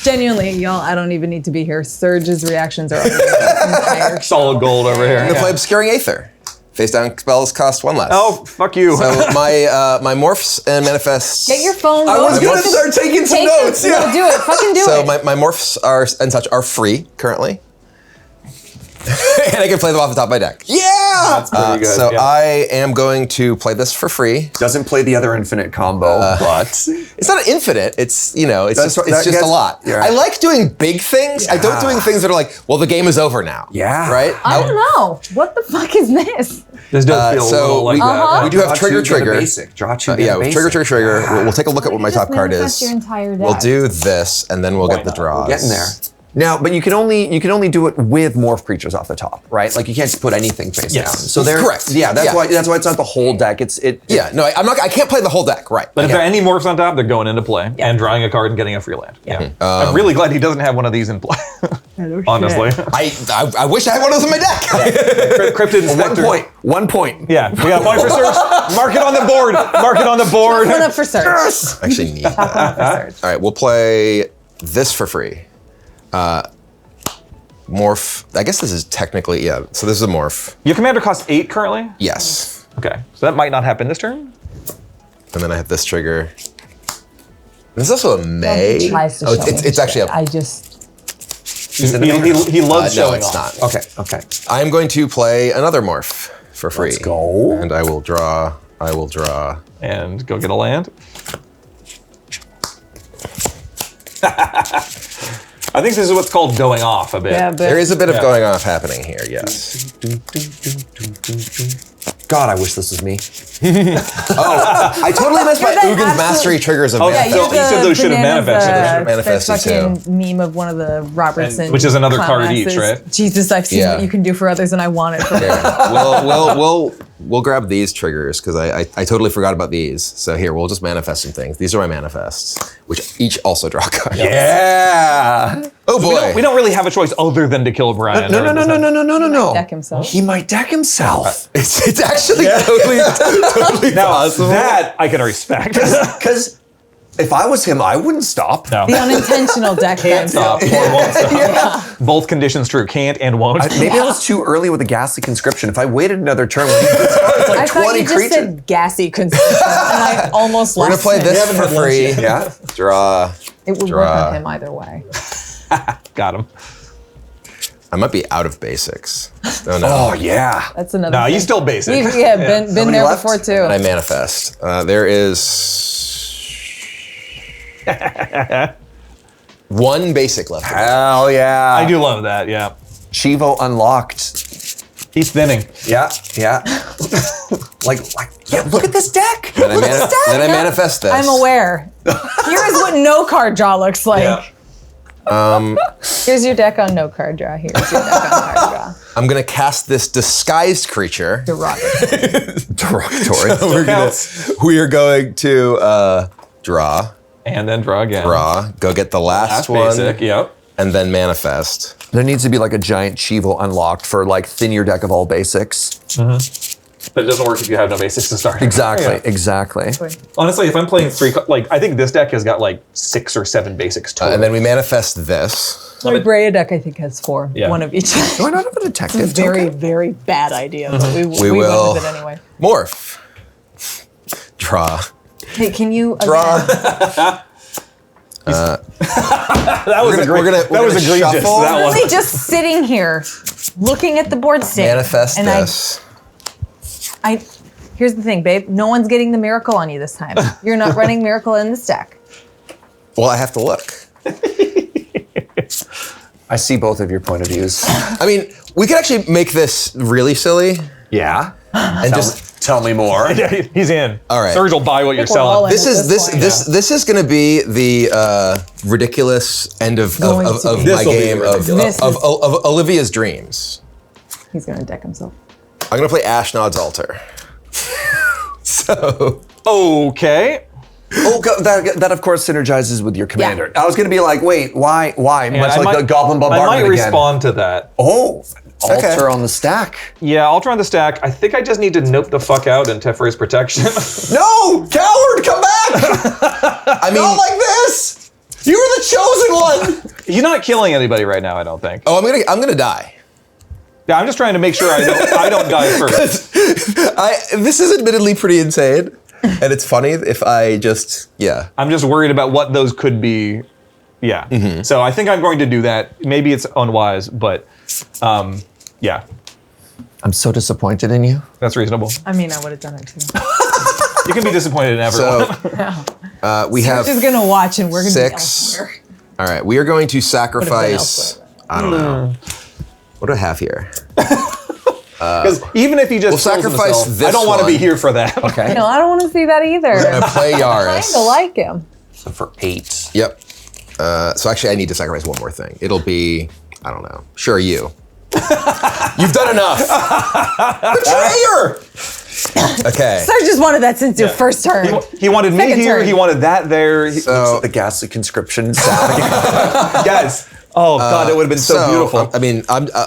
Speaker 4: Genuinely, y'all, I don't even need to be here. Surge's reactions are entire
Speaker 2: Solid gold over here.
Speaker 1: I'm gonna play Obscuring Aether. Face down spells cost 1 less.
Speaker 2: Oh, fuck you.
Speaker 1: So my morphs and manifests.
Speaker 4: Get your phone.
Speaker 3: I was gonna start taking some notes.
Speaker 4: No, do it. Fucking do
Speaker 1: So
Speaker 4: it.
Speaker 1: my morphs and such are free currently. And I can play them off the top of my deck.
Speaker 3: Yeah.
Speaker 2: That's pretty good.
Speaker 1: So
Speaker 2: yeah.
Speaker 1: I am going to play this for free.
Speaker 3: Doesn't play the other infinite combo, but
Speaker 1: It's not an infinite. It's it's
Speaker 3: That's what- that
Speaker 1: just
Speaker 3: gets-
Speaker 1: a lot.
Speaker 3: yeah.
Speaker 1: I like doing big things. I don't doing things that are like, well, the game is over now.
Speaker 3: Yeah.
Speaker 1: Right.
Speaker 4: I don't know. What the fuck is this?
Speaker 2: This does feel a
Speaker 1: so
Speaker 2: little like
Speaker 1: we,
Speaker 2: that.
Speaker 1: we do have
Speaker 3: Draw two,
Speaker 1: trigger.
Speaker 3: get a basic. Draw two. Get
Speaker 1: Yeah,
Speaker 3: a basic.
Speaker 1: trigger. We'll take a look at what my
Speaker 4: Just
Speaker 1: top card
Speaker 4: manifest
Speaker 1: is.
Speaker 4: your entire deck.
Speaker 1: We'll do this, and then we'll get the draws.
Speaker 3: Getting there. Now, but you can only do it with morph creatures off the top, right? Like you can't just put anything face
Speaker 2: Yes.
Speaker 3: down. So they're
Speaker 1: Correct.
Speaker 3: Yeah, that's
Speaker 1: Yeah.
Speaker 3: why it's not the whole deck.
Speaker 1: Yeah, no, I can't play the whole deck, right?
Speaker 2: But if there are any morphs on top, they're going into play and drawing a card and getting a free land. Yeah. I'm really glad he doesn't have one of these in play. Honestly.
Speaker 1: I wish I had one of those in my deck.
Speaker 2: Cryptid Inspector.
Speaker 3: 1 point.
Speaker 2: Yeah, we got a point for Serge. Mark it on the board. Mark it on the board.
Speaker 4: One up for Serge.
Speaker 1: I actually need that. All right, we'll play this for free. Morph. I guess this is technically, yeah. So this is a morph.
Speaker 2: Your commander costs 8 currently?
Speaker 1: Yes.
Speaker 2: Okay, so that might not happen this turn.
Speaker 1: And then I have this trigger. There's also a May.
Speaker 4: He tries to
Speaker 1: Oh,
Speaker 4: show me
Speaker 1: it's actually a.
Speaker 4: I just.
Speaker 2: He loves
Speaker 1: no,
Speaker 2: showing
Speaker 1: it's
Speaker 2: off.
Speaker 1: not.
Speaker 3: Okay.
Speaker 1: I'm going to play another morph for free.
Speaker 3: Let's go.
Speaker 1: And I will draw.
Speaker 2: And go get a land. I think this is what's called going off a bit.
Speaker 4: Yeah, but
Speaker 1: There is a bit of
Speaker 2: Yeah.
Speaker 1: going off happening here, yes.
Speaker 3: God, I wish this was me.
Speaker 1: I totally missed my
Speaker 4: You're the
Speaker 1: Ugin's
Speaker 4: absolute-
Speaker 1: Mastery triggers of
Speaker 2: Oh,
Speaker 1: Manifest.
Speaker 2: yeah, you said those should have manifested.
Speaker 1: Manifested
Speaker 4: that fucking meme of one of the Robertson,
Speaker 2: which is another
Speaker 4: clown
Speaker 2: card each,
Speaker 4: asses.
Speaker 2: right?
Speaker 4: Jesus, I've seen
Speaker 1: Yeah.
Speaker 4: what you can do for others, and I want it for me.
Speaker 1: We'll grab these triggers because I totally forgot about these. So here, we'll just manifest some things. These are my manifests, which each also draw cards.
Speaker 3: Yeah.
Speaker 1: Oh boy.
Speaker 2: We don't really have a choice other than to kill Brian.
Speaker 3: No.
Speaker 4: Deck himself.
Speaker 3: He might deck himself.
Speaker 1: It's actually totally
Speaker 2: Now,
Speaker 1: possible.
Speaker 2: that I can respect.
Speaker 3: Because if I was him, I wouldn't stop.
Speaker 2: No.
Speaker 4: The unintentional deck
Speaker 2: Can't stop
Speaker 4: himself.
Speaker 2: or won't stop. Both conditions true. Can't and won't.
Speaker 3: Maybe I was too early with the ghastly conscription. If I waited another turn, it's like
Speaker 4: I thought
Speaker 3: 20
Speaker 4: you just
Speaker 3: creatures.
Speaker 4: said gassy conscription, and I almost
Speaker 1: We're
Speaker 4: lost
Speaker 1: gonna play
Speaker 4: it.
Speaker 1: this for free.
Speaker 3: Yeah.
Speaker 1: Draw.
Speaker 4: It would work on him either way.
Speaker 2: Got him.
Speaker 1: I might be out of basics. Oh no.
Speaker 3: Oh yeah.
Speaker 4: That's another.
Speaker 2: No,
Speaker 4: thing.
Speaker 2: you still basic.
Speaker 4: We've been
Speaker 3: Nobody
Speaker 4: there
Speaker 3: left?
Speaker 4: before too.
Speaker 1: And I manifest. There is one basic left.
Speaker 3: Hell yeah.
Speaker 2: I do love that. Yeah.
Speaker 3: Chivo unlocked.
Speaker 2: He's thinning.
Speaker 3: Yeah. like yeah, look at this deck.
Speaker 1: Then I manifest this.
Speaker 4: I'm aware. Here is what no card draw looks like. Here's your deck on no card draw. Here's your deck on card draw.
Speaker 1: I'm gonna cast this disguised creature.
Speaker 3: Derogatory.
Speaker 1: We are going to draw,
Speaker 2: And then draw again.
Speaker 1: go get the last
Speaker 2: That's
Speaker 1: one,
Speaker 2: basic. Yep.
Speaker 1: and then manifest.
Speaker 3: There needs to be like a giant Chivo unlocked for like thin your deck of all basics.
Speaker 2: But it doesn't work if you have no basics to start.
Speaker 3: Exactly.
Speaker 2: Yeah.
Speaker 3: Exactly.
Speaker 2: Honestly, if I'm playing I think this deck has got like 6 or 7 basics total.
Speaker 1: And then we manifest this.
Speaker 4: My Brea deck, I think, has 4.
Speaker 2: Yeah.
Speaker 4: One of each.
Speaker 3: Do I not have a detective?
Speaker 4: It's a very,
Speaker 3: token?
Speaker 4: very bad idea, but we
Speaker 1: will
Speaker 4: went with it anyway.
Speaker 1: Morph. Draw.
Speaker 4: Hey, can you
Speaker 1: Draw.
Speaker 2: that was
Speaker 1: we're gonna
Speaker 2: egregious.
Speaker 1: shuffle.
Speaker 2: That was.
Speaker 4: really just sitting here, looking at the board state.
Speaker 1: Manifest
Speaker 4: and
Speaker 1: this.
Speaker 4: Here's the thing, babe. No one's getting the miracle on you this time. You're not running miracle in this deck.
Speaker 1: Well, I have to look.
Speaker 3: I see both of your point of views.
Speaker 1: I mean, we could actually make this really silly
Speaker 3: Yeah.
Speaker 1: and just.
Speaker 3: Tell me more.
Speaker 2: He's in.
Speaker 1: All right.
Speaker 2: Serge will buy what you're
Speaker 4: we're all
Speaker 2: selling.
Speaker 4: in.
Speaker 1: This is
Speaker 4: At this
Speaker 1: this is going to be the ridiculous end of
Speaker 4: Going to
Speaker 1: my
Speaker 4: be.
Speaker 2: This'll be
Speaker 1: game of
Speaker 4: ridiculous.
Speaker 1: of Olivia's dreams.
Speaker 4: He's gonna deck himself.
Speaker 1: I'm going to play Ashnod's Altar. So
Speaker 2: Okay.
Speaker 3: Oh, that of course synergizes with your commander. I was going to be like, wait, why?
Speaker 2: And
Speaker 3: Much
Speaker 2: I
Speaker 3: like
Speaker 2: might-
Speaker 3: the Goblin Bombardment
Speaker 2: I might
Speaker 3: again.
Speaker 2: respond to that.
Speaker 3: Oh,
Speaker 1: Okay.
Speaker 3: altar on the stack.
Speaker 2: Yeah, I'll try on the stack. I think I just need to nope the fuck out in Teferi's protection.
Speaker 3: No, coward, come back!
Speaker 1: I mean,
Speaker 3: Not like this. You were the chosen one.
Speaker 2: He's not killing anybody right now, I don't think.
Speaker 1: oh, I'm gonna die.
Speaker 2: Yeah, I'm just trying to make sure I don't die first.
Speaker 1: This is admittedly pretty insane, and it's funny if I just
Speaker 2: I'm just worried about what those could be. Yeah.
Speaker 1: Mm-hmm.
Speaker 2: So I think I'm going to do that. Maybe it's unwise, but yeah,
Speaker 3: I'm so disappointed in you.
Speaker 2: that's reasonable.
Speaker 4: I mean, I would have done it too.
Speaker 2: You can be disappointed in everyone.
Speaker 1: So we have
Speaker 4: She's gonna watch, and we're gonna be
Speaker 1: 6.
Speaker 4: elsewhere.
Speaker 1: All right, we are going to
Speaker 4: Would've been
Speaker 1: sacrifice.
Speaker 4: elsewhere.
Speaker 1: I don't know. What do I have here?
Speaker 2: Because even if he just
Speaker 1: We'll
Speaker 2: kills
Speaker 1: sacrifice
Speaker 2: himself,
Speaker 1: this
Speaker 2: I don't want to
Speaker 1: one.
Speaker 2: be here for that.
Speaker 3: Okay.
Speaker 4: No, I don't want to see that either.
Speaker 1: We're gonna play
Speaker 4: I
Speaker 1: Yaris.
Speaker 4: kinda like him.
Speaker 3: So for 8.
Speaker 1: Yep. So actually, I need to sacrifice one more thing. It'll be, I don't know. Sure, you. You've done enough. Betrayer. Okay.
Speaker 4: Serge just wanted that since your first turn.
Speaker 2: He wanted me
Speaker 4: Second
Speaker 2: here.
Speaker 4: turn.
Speaker 2: He wanted that there.
Speaker 1: So
Speaker 3: The ghastly conscription sound.
Speaker 2: Yes. Oh God, it would have been so beautiful.
Speaker 1: I mean,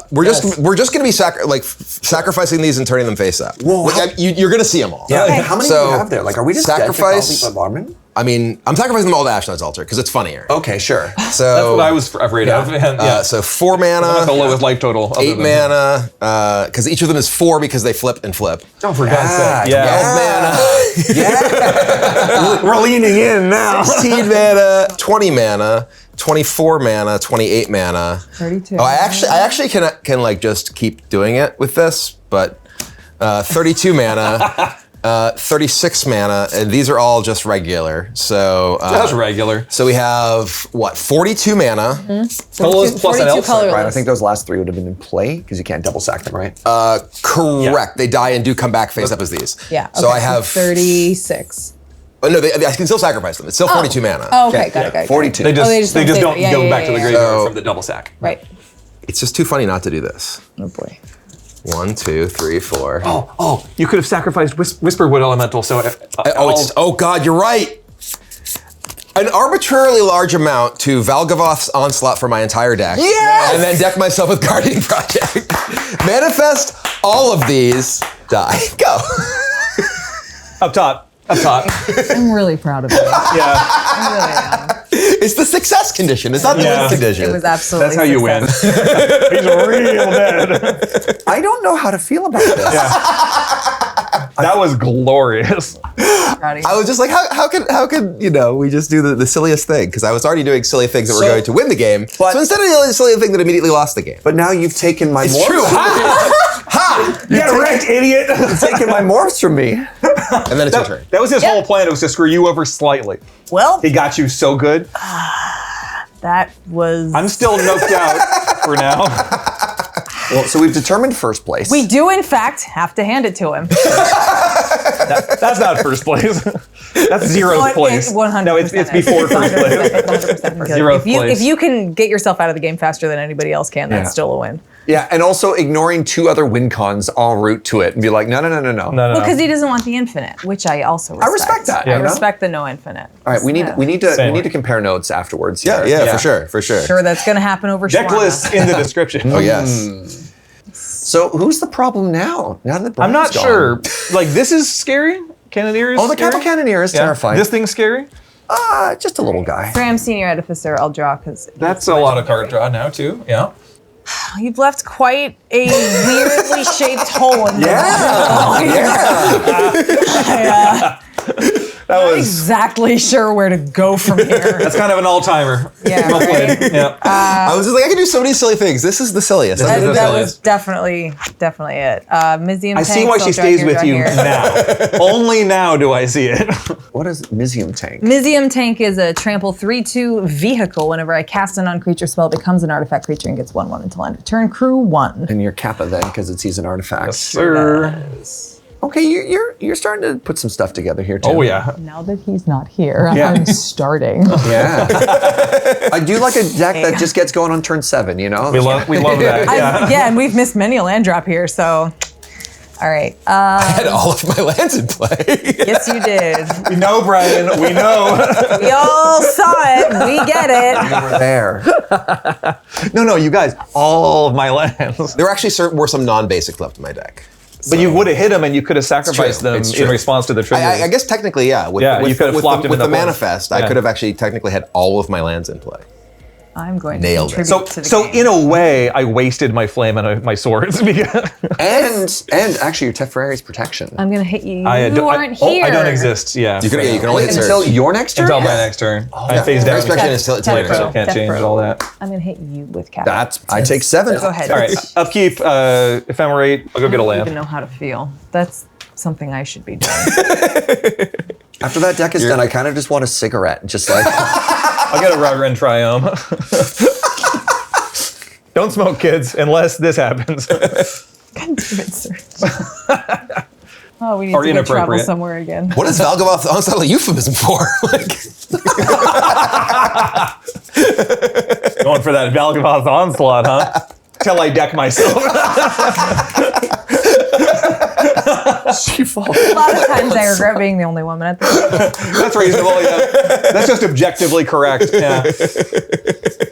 Speaker 1: we're just going to be sacrificing these and turning them face up.
Speaker 3: Whoa, how-
Speaker 1: You're going to see them all.
Speaker 3: Yeah, how many do you have there? Like, are we just
Speaker 1: sacrifice?
Speaker 3: dead to bombardment?
Speaker 1: I mean, I'm sacrificing them all to Ashnod's altar because it's funnier.
Speaker 3: Okay, sure.
Speaker 1: So
Speaker 2: That's what I was afraid of. And, yeah.
Speaker 1: So 4
Speaker 2: Not the
Speaker 1: mana,
Speaker 2: lowest life total.
Speaker 1: 8 mana, because each of them is 4 because they flip and flip.
Speaker 2: Oh, for God's sake.
Speaker 1: 12 mana,
Speaker 3: We're leaning in now.
Speaker 1: 16 mana, 20 mana, 24 mana, 28 mana.
Speaker 4: 32.
Speaker 1: Oh, I actually can like just keep doing it with this, but 32 mana, 36 mana, and these are all just regular. So
Speaker 2: That's regular.
Speaker 1: So we have what, 42 mana.
Speaker 2: Colorless plus an elf.
Speaker 4: colorless.
Speaker 3: Right, I think those last 3 would have been in play because you can't double sack them, right?
Speaker 1: Correct. They die and do come back face up as these.
Speaker 4: Yeah.
Speaker 1: So
Speaker 4: okay,
Speaker 1: I have
Speaker 4: 36.
Speaker 1: Oh, no, I can still sacrifice them. It's still 42 mana.
Speaker 4: Oh, okay, got it.
Speaker 3: 42.
Speaker 2: They just,
Speaker 4: they just
Speaker 2: they
Speaker 4: don't
Speaker 2: just
Speaker 4: save
Speaker 2: don't
Speaker 4: it. Yeah,
Speaker 2: go
Speaker 4: yeah,
Speaker 2: back to the
Speaker 4: yeah,
Speaker 2: graveyard
Speaker 1: yeah.
Speaker 2: from the double sack.
Speaker 4: Right.
Speaker 1: It's just too funny not to do this.
Speaker 4: Oh boy.
Speaker 1: 1, 2, 3, 4.
Speaker 2: Oh, you could have sacrificed Whisperwood Elemental. So
Speaker 1: Oh God, you're right. An arbitrarily large amount to Valgavoth's Onslaught for my entire deck.
Speaker 3: Yes!
Speaker 1: And then deck myself with Guardian Project. Manifest all of these. Die. Go.
Speaker 2: up top.
Speaker 4: I'm really proud of you.
Speaker 2: Yeah,
Speaker 4: I really am.
Speaker 1: It's the success condition. It's not the win condition.
Speaker 4: It was absolutely
Speaker 2: that's how you win.
Speaker 4: successful.
Speaker 2: He's real dead.
Speaker 3: I don't know how to feel about this.
Speaker 2: That was glorious.
Speaker 4: Proud of you.
Speaker 1: I was just like, how could we just do the silliest thing? Because I was already doing silly things that were going to win the game.
Speaker 3: But-
Speaker 1: so instead of the silly thing that immediately lost the game.
Speaker 3: But now you've taken my morphs.
Speaker 1: True. Ha!
Speaker 2: You got wrecked, idiot.
Speaker 3: You've taken my morphs from me.
Speaker 1: And then it's your turn.
Speaker 2: That was his whole plan. It was to screw you over slightly.
Speaker 4: Well,
Speaker 2: He got you so good.
Speaker 4: that was.
Speaker 2: I'm still knocked out for now.
Speaker 3: Well, so we've determined first place.
Speaker 4: We do, in fact, have to hand it to him.
Speaker 2: That's not first place. That's zeroth place.
Speaker 4: 100%.
Speaker 2: No, it's before first place.
Speaker 4: 100%
Speaker 2: Zeroth place.
Speaker 4: If you can get yourself out of the game faster than anybody else can, that's
Speaker 3: Yeah.
Speaker 4: still a win.
Speaker 3: Yeah, and also ignoring 2 other win cons en route to it and be like, no.
Speaker 4: Well, because he doesn't want the infinite, which I also respect.
Speaker 3: respect that,
Speaker 4: I
Speaker 3: you know?
Speaker 4: respect the no infinite.
Speaker 3: All right, we need
Speaker 2: Same.
Speaker 3: to compare notes afterwards.
Speaker 1: Yeah,
Speaker 3: here.
Speaker 1: yeah, for sure.
Speaker 4: Sure, that's going to happen over
Speaker 2: Decklists in the description.
Speaker 1: Oh, yes.
Speaker 3: So who's the problem now? Now that
Speaker 2: I'm not
Speaker 3: Brian's
Speaker 2: sure.
Speaker 3: gone.
Speaker 2: Like, this is scary. Cannoneer is
Speaker 3: Oh, the
Speaker 2: scary?
Speaker 3: Capital Cannoneer is
Speaker 2: Yeah.
Speaker 3: terrifying.
Speaker 2: This thing's scary.
Speaker 3: Just a little guy.
Speaker 4: Graham Senior Edificer, I'll draw because
Speaker 2: That's a lot of card draw now, too. Yeah.
Speaker 4: you've left quite a weirdly shaped hole in the
Speaker 2: That
Speaker 4: Not
Speaker 2: was.
Speaker 4: exactly sure where to go from here.
Speaker 2: That's kind of an all-timer.
Speaker 4: Yeah,
Speaker 2: Well
Speaker 4: right?
Speaker 2: played. Yeah.
Speaker 1: I was just like, I can do so many silly things. This is the silliest.
Speaker 2: This is the
Speaker 4: That
Speaker 2: silliest.
Speaker 4: was definitely it. Mizium
Speaker 2: I see why she stays with you now. Only now do I see it.
Speaker 3: What is Mizium Tank?
Speaker 4: Mizium Tank is a trample 3/2 vehicle. Whenever I cast a non-creature spell, it becomes an artifact creature and gets 1/1 until end of turn. Crew 1.
Speaker 3: And your Kappa then, because it sees an artifact.
Speaker 2: Sir.
Speaker 3: Okay, you're starting to put some stuff together here too.
Speaker 2: Oh, yeah.
Speaker 4: Now that he's not here,
Speaker 2: Yeah.
Speaker 4: I'm starting.
Speaker 3: Yeah. I do like a deck that just gets going on turn 7, you know?
Speaker 2: We love that. Yeah.
Speaker 4: Yeah, and we've missed many a land drop here, so. All right.
Speaker 1: I had all of my lands in play.
Speaker 4: Yes, you did.
Speaker 2: We know, Brian. We know.
Speaker 4: We all saw it. We get it.
Speaker 3: We're there.
Speaker 2: No, you guys. All of my lands.
Speaker 1: There actually were some non-basic left in my deck.
Speaker 2: But you would have hit them and you could have sacrificed them
Speaker 1: It's
Speaker 2: in
Speaker 1: true.
Speaker 2: response to the trigger.
Speaker 1: I guess technically, yeah.
Speaker 2: Yeah, you could have flopped him
Speaker 1: with
Speaker 2: in
Speaker 1: the
Speaker 2: the board.
Speaker 1: manifest. I
Speaker 2: Yeah.
Speaker 1: could have actually technically had all of my lands in play.
Speaker 4: I'm going
Speaker 1: Nailed
Speaker 4: to
Speaker 1: it.
Speaker 4: contribute to the
Speaker 2: So
Speaker 4: game.
Speaker 2: in a way, I wasted my flame and my swords. because
Speaker 3: And actually your Teferi's protection.
Speaker 4: I'm going to hit you.
Speaker 2: I
Speaker 4: You
Speaker 2: don't-
Speaker 4: aren't here.
Speaker 2: I don't exist. Yeah.
Speaker 1: You can only hit
Speaker 3: Until
Speaker 1: Serge.
Speaker 3: your next turn?
Speaker 2: Until my next turn. I phase down.
Speaker 1: Inspection is till later.
Speaker 2: So I can't change all that.
Speaker 4: I'm going to hit you with cap.
Speaker 3: I take 7.
Speaker 4: Go ahead.
Speaker 2: All right. Upkeep, ephemerate. I'll go get a
Speaker 4: I don't
Speaker 2: lamp.
Speaker 4: even know how to feel. That's something I should be doing.
Speaker 3: After that deck is done, I kind of just want a cigarette. Just like,
Speaker 2: I'll get a Router and Triumph. Don't smoke, kids, unless this happens.
Speaker 4: God damn it, Serge. Oh, we need
Speaker 2: Or
Speaker 4: to go travel
Speaker 2: inappropriate.
Speaker 4: somewhere again.
Speaker 1: What is Valgavoth onslaught a euphemism for?
Speaker 2: Going for that Valgavoth onslaught, huh? Till I deck myself.
Speaker 3: she falls.
Speaker 4: A lot of times I regret being the only woman at the
Speaker 2: That's reasonable, yeah. That's just objectively correct. Yeah.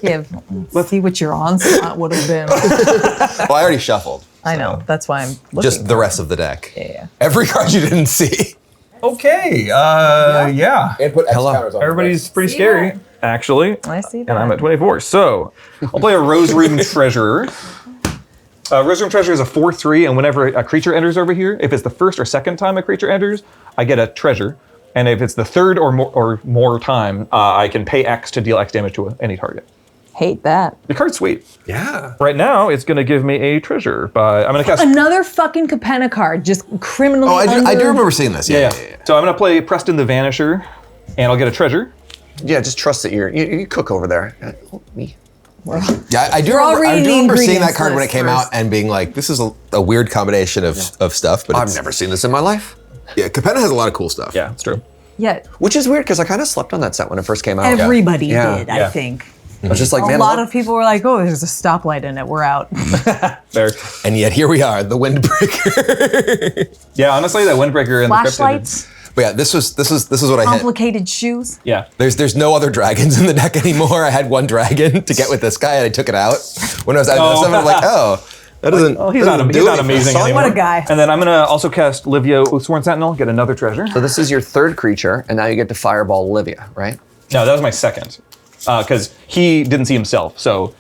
Speaker 4: give. Let's see what your onslaught would have been.
Speaker 1: Well, I already shuffled.
Speaker 4: I know. That's why I'm looking.
Speaker 1: Just the rest of the deck.
Speaker 4: Yeah.
Speaker 1: Every card you didn't see.
Speaker 2: Okay, yeah.
Speaker 1: And put X
Speaker 3: Hello.
Speaker 1: counters on
Speaker 2: Everybody's pretty
Speaker 4: See
Speaker 2: scary,
Speaker 4: that?
Speaker 2: actually.
Speaker 4: I see that.
Speaker 2: And I'm at 24. So, I'll play a Rose Room Treasurer. Rose Room Treasurer is a 4/3, and whenever a creature enters over here, if it's the first or second time a creature enters, I get a treasure. And if it's the third or more time, I can pay X to deal X damage to any target.
Speaker 4: Hate that.
Speaker 2: The card's sweet.
Speaker 3: Yeah.
Speaker 2: Right now, it's going to give me a treasure. I'm going to cast...
Speaker 4: Another fucking Capenna card, just criminally.
Speaker 1: Oh, I do
Speaker 4: under-
Speaker 1: remember seeing this. Yeah.
Speaker 2: So I'm going to play Preston the Vanisher, and I'll get a treasure.
Speaker 3: Yeah, just trust that you cook over there. Me.
Speaker 1: Yeah, I do
Speaker 4: We're all
Speaker 1: remember, I
Speaker 4: reading
Speaker 1: do
Speaker 4: the
Speaker 1: remember seeing that
Speaker 4: ingredients
Speaker 1: card when it
Speaker 4: list
Speaker 1: came
Speaker 4: first.
Speaker 1: out and being like, this is a weird combination of stuff. But
Speaker 3: I've never seen this in my life.
Speaker 1: Yeah, Capenna has a lot of cool stuff.
Speaker 2: Yeah, it's true.
Speaker 4: Yeah,
Speaker 3: Which is weird because I kind of slept on that set when it first came out.
Speaker 4: everybody
Speaker 3: Yeah.
Speaker 4: did,
Speaker 2: Yeah.
Speaker 4: I think.
Speaker 3: I was just like,
Speaker 4: A
Speaker 3: man,
Speaker 4: lot of people were like, oh, there's a stoplight in it, we're out.
Speaker 2: There.
Speaker 1: And yet here we are, the Windbreaker.
Speaker 2: Yeah, honestly, that Windbreaker and the Cryptid.
Speaker 4: Flashlights,
Speaker 1: But yeah, this is what I hit.
Speaker 4: complicated shoes.
Speaker 2: Yeah.
Speaker 1: There's no other dragons in the deck anymore. I had one dragon to get with this guy, and I took it out when I was out of I'm like, oh, that doesn't.
Speaker 2: He's not amazing anymore.
Speaker 4: What a guy.
Speaker 2: And then I'm going to also cast Livio Sworn Sentinel, get another treasure.
Speaker 3: So this is your third creature, and now you get to fireball Olivia, right?
Speaker 2: No, that was my second. Because he didn't see himself. So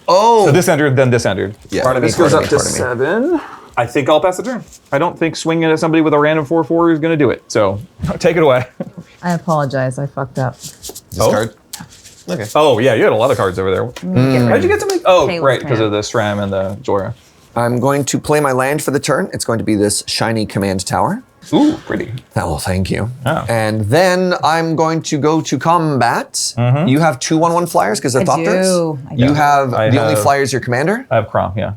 Speaker 2: this entered, then this entered.
Speaker 1: Yeah.
Speaker 3: Pardon me,
Speaker 2: This goes
Speaker 3: pardon
Speaker 2: up
Speaker 3: me,
Speaker 2: to
Speaker 3: pardon me.
Speaker 2: 7. I think I'll pass the turn. I don't think swinging at somebody with a random 4/4 is going to do it. So take it away.
Speaker 4: I apologize, I fucked up.
Speaker 1: Discard. Okay.
Speaker 2: Oh, yeah, you had a lot of cards over there. How'd you get so many? Oh,
Speaker 4: Caleb
Speaker 2: right, because
Speaker 4: Tran.
Speaker 2: of the Stram and the Jorah.
Speaker 3: I'm going to play my land for the turn. It's going to be this shiny command tower.
Speaker 2: Ooh, pretty.
Speaker 3: Oh, thank you.
Speaker 2: Oh.
Speaker 3: And then I'm going to go to combat. You have 2/1/1 flyers because they're
Speaker 4: I
Speaker 3: Thopters.
Speaker 4: do. I
Speaker 3: You
Speaker 4: do.
Speaker 3: have
Speaker 2: I
Speaker 3: the only
Speaker 2: have-
Speaker 3: flyer is your commander,
Speaker 2: I have Crom, yeah.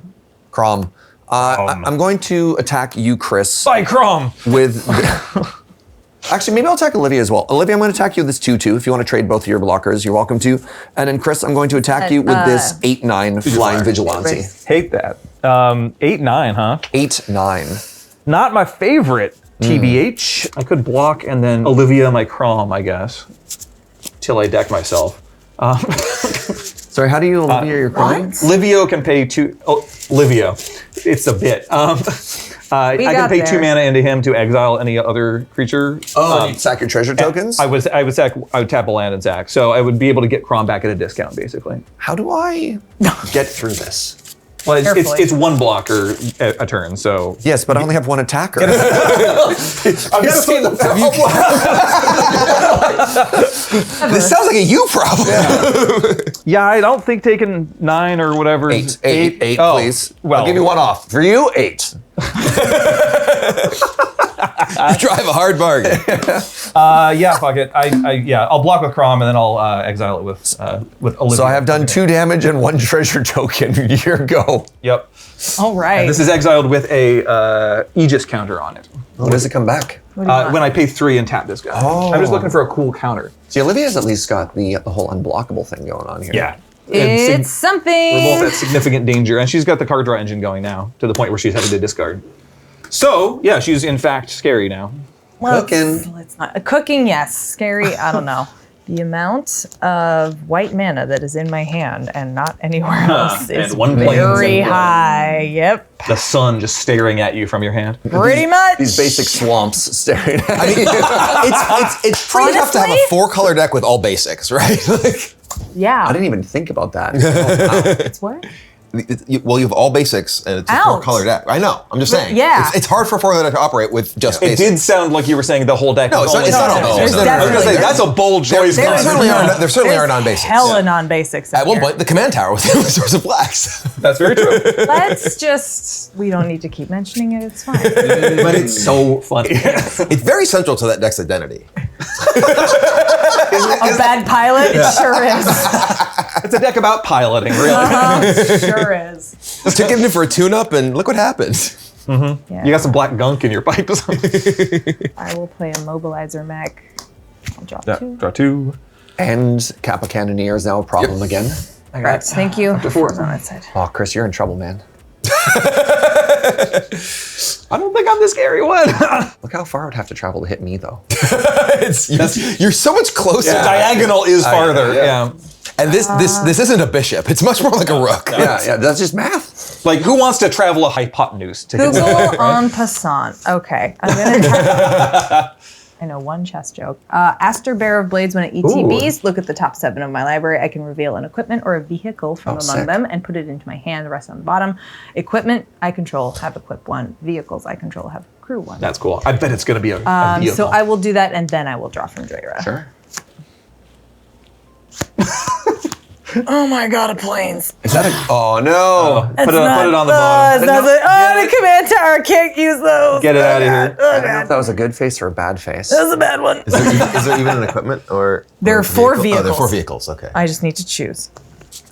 Speaker 3: Crom. I'm going to attack you, Kris,
Speaker 2: By Crom!
Speaker 3: with. Actually, maybe I'll attack Olivia as well. Olivia, I'm going to attack you with this 2/2. If you want to trade both of your blockers, you're welcome to. And then Kris, I'm going to attack you with this 8/9 flying vigilante.
Speaker 2: Hate that. 8/9, huh?
Speaker 3: 8/9.
Speaker 2: Not my favorite, TBH. I could block and then Olivia my Crom, I guess. Till I deck myself.
Speaker 3: Sorry, how do you Olivia your Crom?
Speaker 2: Livio can pay 2. Oh, Livio. It's a bit. I can
Speaker 4: got
Speaker 2: pay
Speaker 4: there.
Speaker 2: 2 mana into him to exile any other creature.
Speaker 3: You sack your treasure tokens?
Speaker 2: I would tap a land and sack. So I would be able to get Crom back at a discount, basically.
Speaker 3: How do I get through this?
Speaker 2: Well,
Speaker 4: Carefully.
Speaker 2: it's one blocker a turn, so.
Speaker 3: Yes, but I only have one attacker.
Speaker 2: I'm gonna say
Speaker 1: This sounds like a you problem.
Speaker 2: Yeah, I don't think taking 9 or whatever. is-
Speaker 3: 8,
Speaker 2: Oh,
Speaker 3: please.
Speaker 2: well.
Speaker 3: I'll give you one off. For you, 8.
Speaker 1: You drive a hard bargain.
Speaker 2: Yeah, fuck it. I'll block with Crom and then I'll exile it with Olivia.
Speaker 3: So I have done 2 damage and 1 treasure token. Here go.
Speaker 2: Yep.
Speaker 4: All right.
Speaker 2: This is exiled with a Aegis counter on it.
Speaker 3: When does it come back?
Speaker 2: When I pay 3 and tap this guy.
Speaker 3: Oh.
Speaker 2: I'm just looking for a cool counter.
Speaker 3: See, Olivia's at least got the whole unblockable thing going on here.
Speaker 2: Yeah.
Speaker 4: it's something.
Speaker 2: We're both at significant danger, and she's got the card draw engine going now to the point where she's having to discard. So, yeah, she's in fact scary now.
Speaker 3: Cooking.
Speaker 4: Let's not. Cooking, yes. Scary, I don't know. The amount of white mana that is in my hand and not anywhere else is
Speaker 2: and one plains
Speaker 4: very
Speaker 2: and one.
Speaker 4: high. Yep.
Speaker 2: The sun just staring at you from your hand.
Speaker 4: Pretty much.
Speaker 3: These basic swamps staring at
Speaker 1: I mean, it's pretty tough to have a
Speaker 4: Honestly?
Speaker 1: 4-color deck with all basics, right? Like,
Speaker 4: Yeah.
Speaker 3: I didn't even think about that. Oh, wow.
Speaker 4: It's what?
Speaker 1: Well, you have all basics, and it's a
Speaker 4: Ouch.
Speaker 1: 4-color deck. I know. I'm just saying.
Speaker 4: Yeah.
Speaker 1: It's hard for a 4-color deck to operate with just
Speaker 2: It
Speaker 1: basics.
Speaker 2: did sound like you were saying the whole deck.
Speaker 1: No,
Speaker 2: is
Speaker 1: it's not
Speaker 2: only
Speaker 1: all
Speaker 2: basics.
Speaker 1: basics. No, no, no.
Speaker 2: I was gonna say that's a bold choice.
Speaker 1: There
Speaker 2: Glenn.
Speaker 1: certainly are non-basics.
Speaker 4: Hella non-basics.
Speaker 1: At one
Speaker 4: here.
Speaker 1: point, the command tower was a source of blacks.
Speaker 2: That's very true.
Speaker 4: Let's just. We don't need to keep mentioning it. It's fine.
Speaker 2: But it's so funny.
Speaker 1: It's very central to that deck's identity.
Speaker 4: A bad pilot? It sure is.
Speaker 2: It's a deck about piloting, really.
Speaker 4: Sure is.
Speaker 1: Took it in for a tune-up, and look what happened.
Speaker 4: Yeah.
Speaker 2: You got some black gunk in your pipes.
Speaker 4: I will play a mobilizer mech. I'll drop
Speaker 2: Yeah,
Speaker 4: 2.
Speaker 2: draw 2.
Speaker 3: And Kappa Cannoneer is now a problem again.
Speaker 4: Congrats. Thank you.
Speaker 2: to 4.
Speaker 4: On that side.
Speaker 3: Oh, Kris, you're in trouble, man.
Speaker 2: I don't think I'm the scary one.
Speaker 3: Look how far I would have to travel to hit me, though.
Speaker 1: You're so much closer.
Speaker 2: Diagonal is farther. Yeah.
Speaker 1: And this isn't a bishop. It's much more like a rook.
Speaker 3: Yeah, that's just math.
Speaker 2: Like, who wants to travel a hypotenuse to hit
Speaker 4: Google en passant. Okay. I'm going to I know one chess joke. Aster Bear of Blades, when it ETBs, look at the top 7 of my library. I can reveal an equipment or a vehicle from among
Speaker 3: sick.
Speaker 4: them and put it into my hand, rest on the bottom. Equipment I control, have equip 1. Vehicles I control, have crew 1.
Speaker 2: That's cool. I bet it's going to be a vehicle.
Speaker 4: So I will do that, and then I will draw from Joyra.
Speaker 3: Sure.
Speaker 4: Oh my god, a planes.
Speaker 3: Is that a... Oh, no.
Speaker 2: Put it on the bottom.
Speaker 4: The command tower, can't use those.
Speaker 2: Get it out of here.
Speaker 3: I don't know if that was a good face or a bad face.
Speaker 4: That was a bad one.
Speaker 1: Is there even an equipment or?
Speaker 4: There are 4
Speaker 1: Oh,
Speaker 4: vehicles.
Speaker 1: there are 4 vehicles. Okay.
Speaker 4: I just need to choose.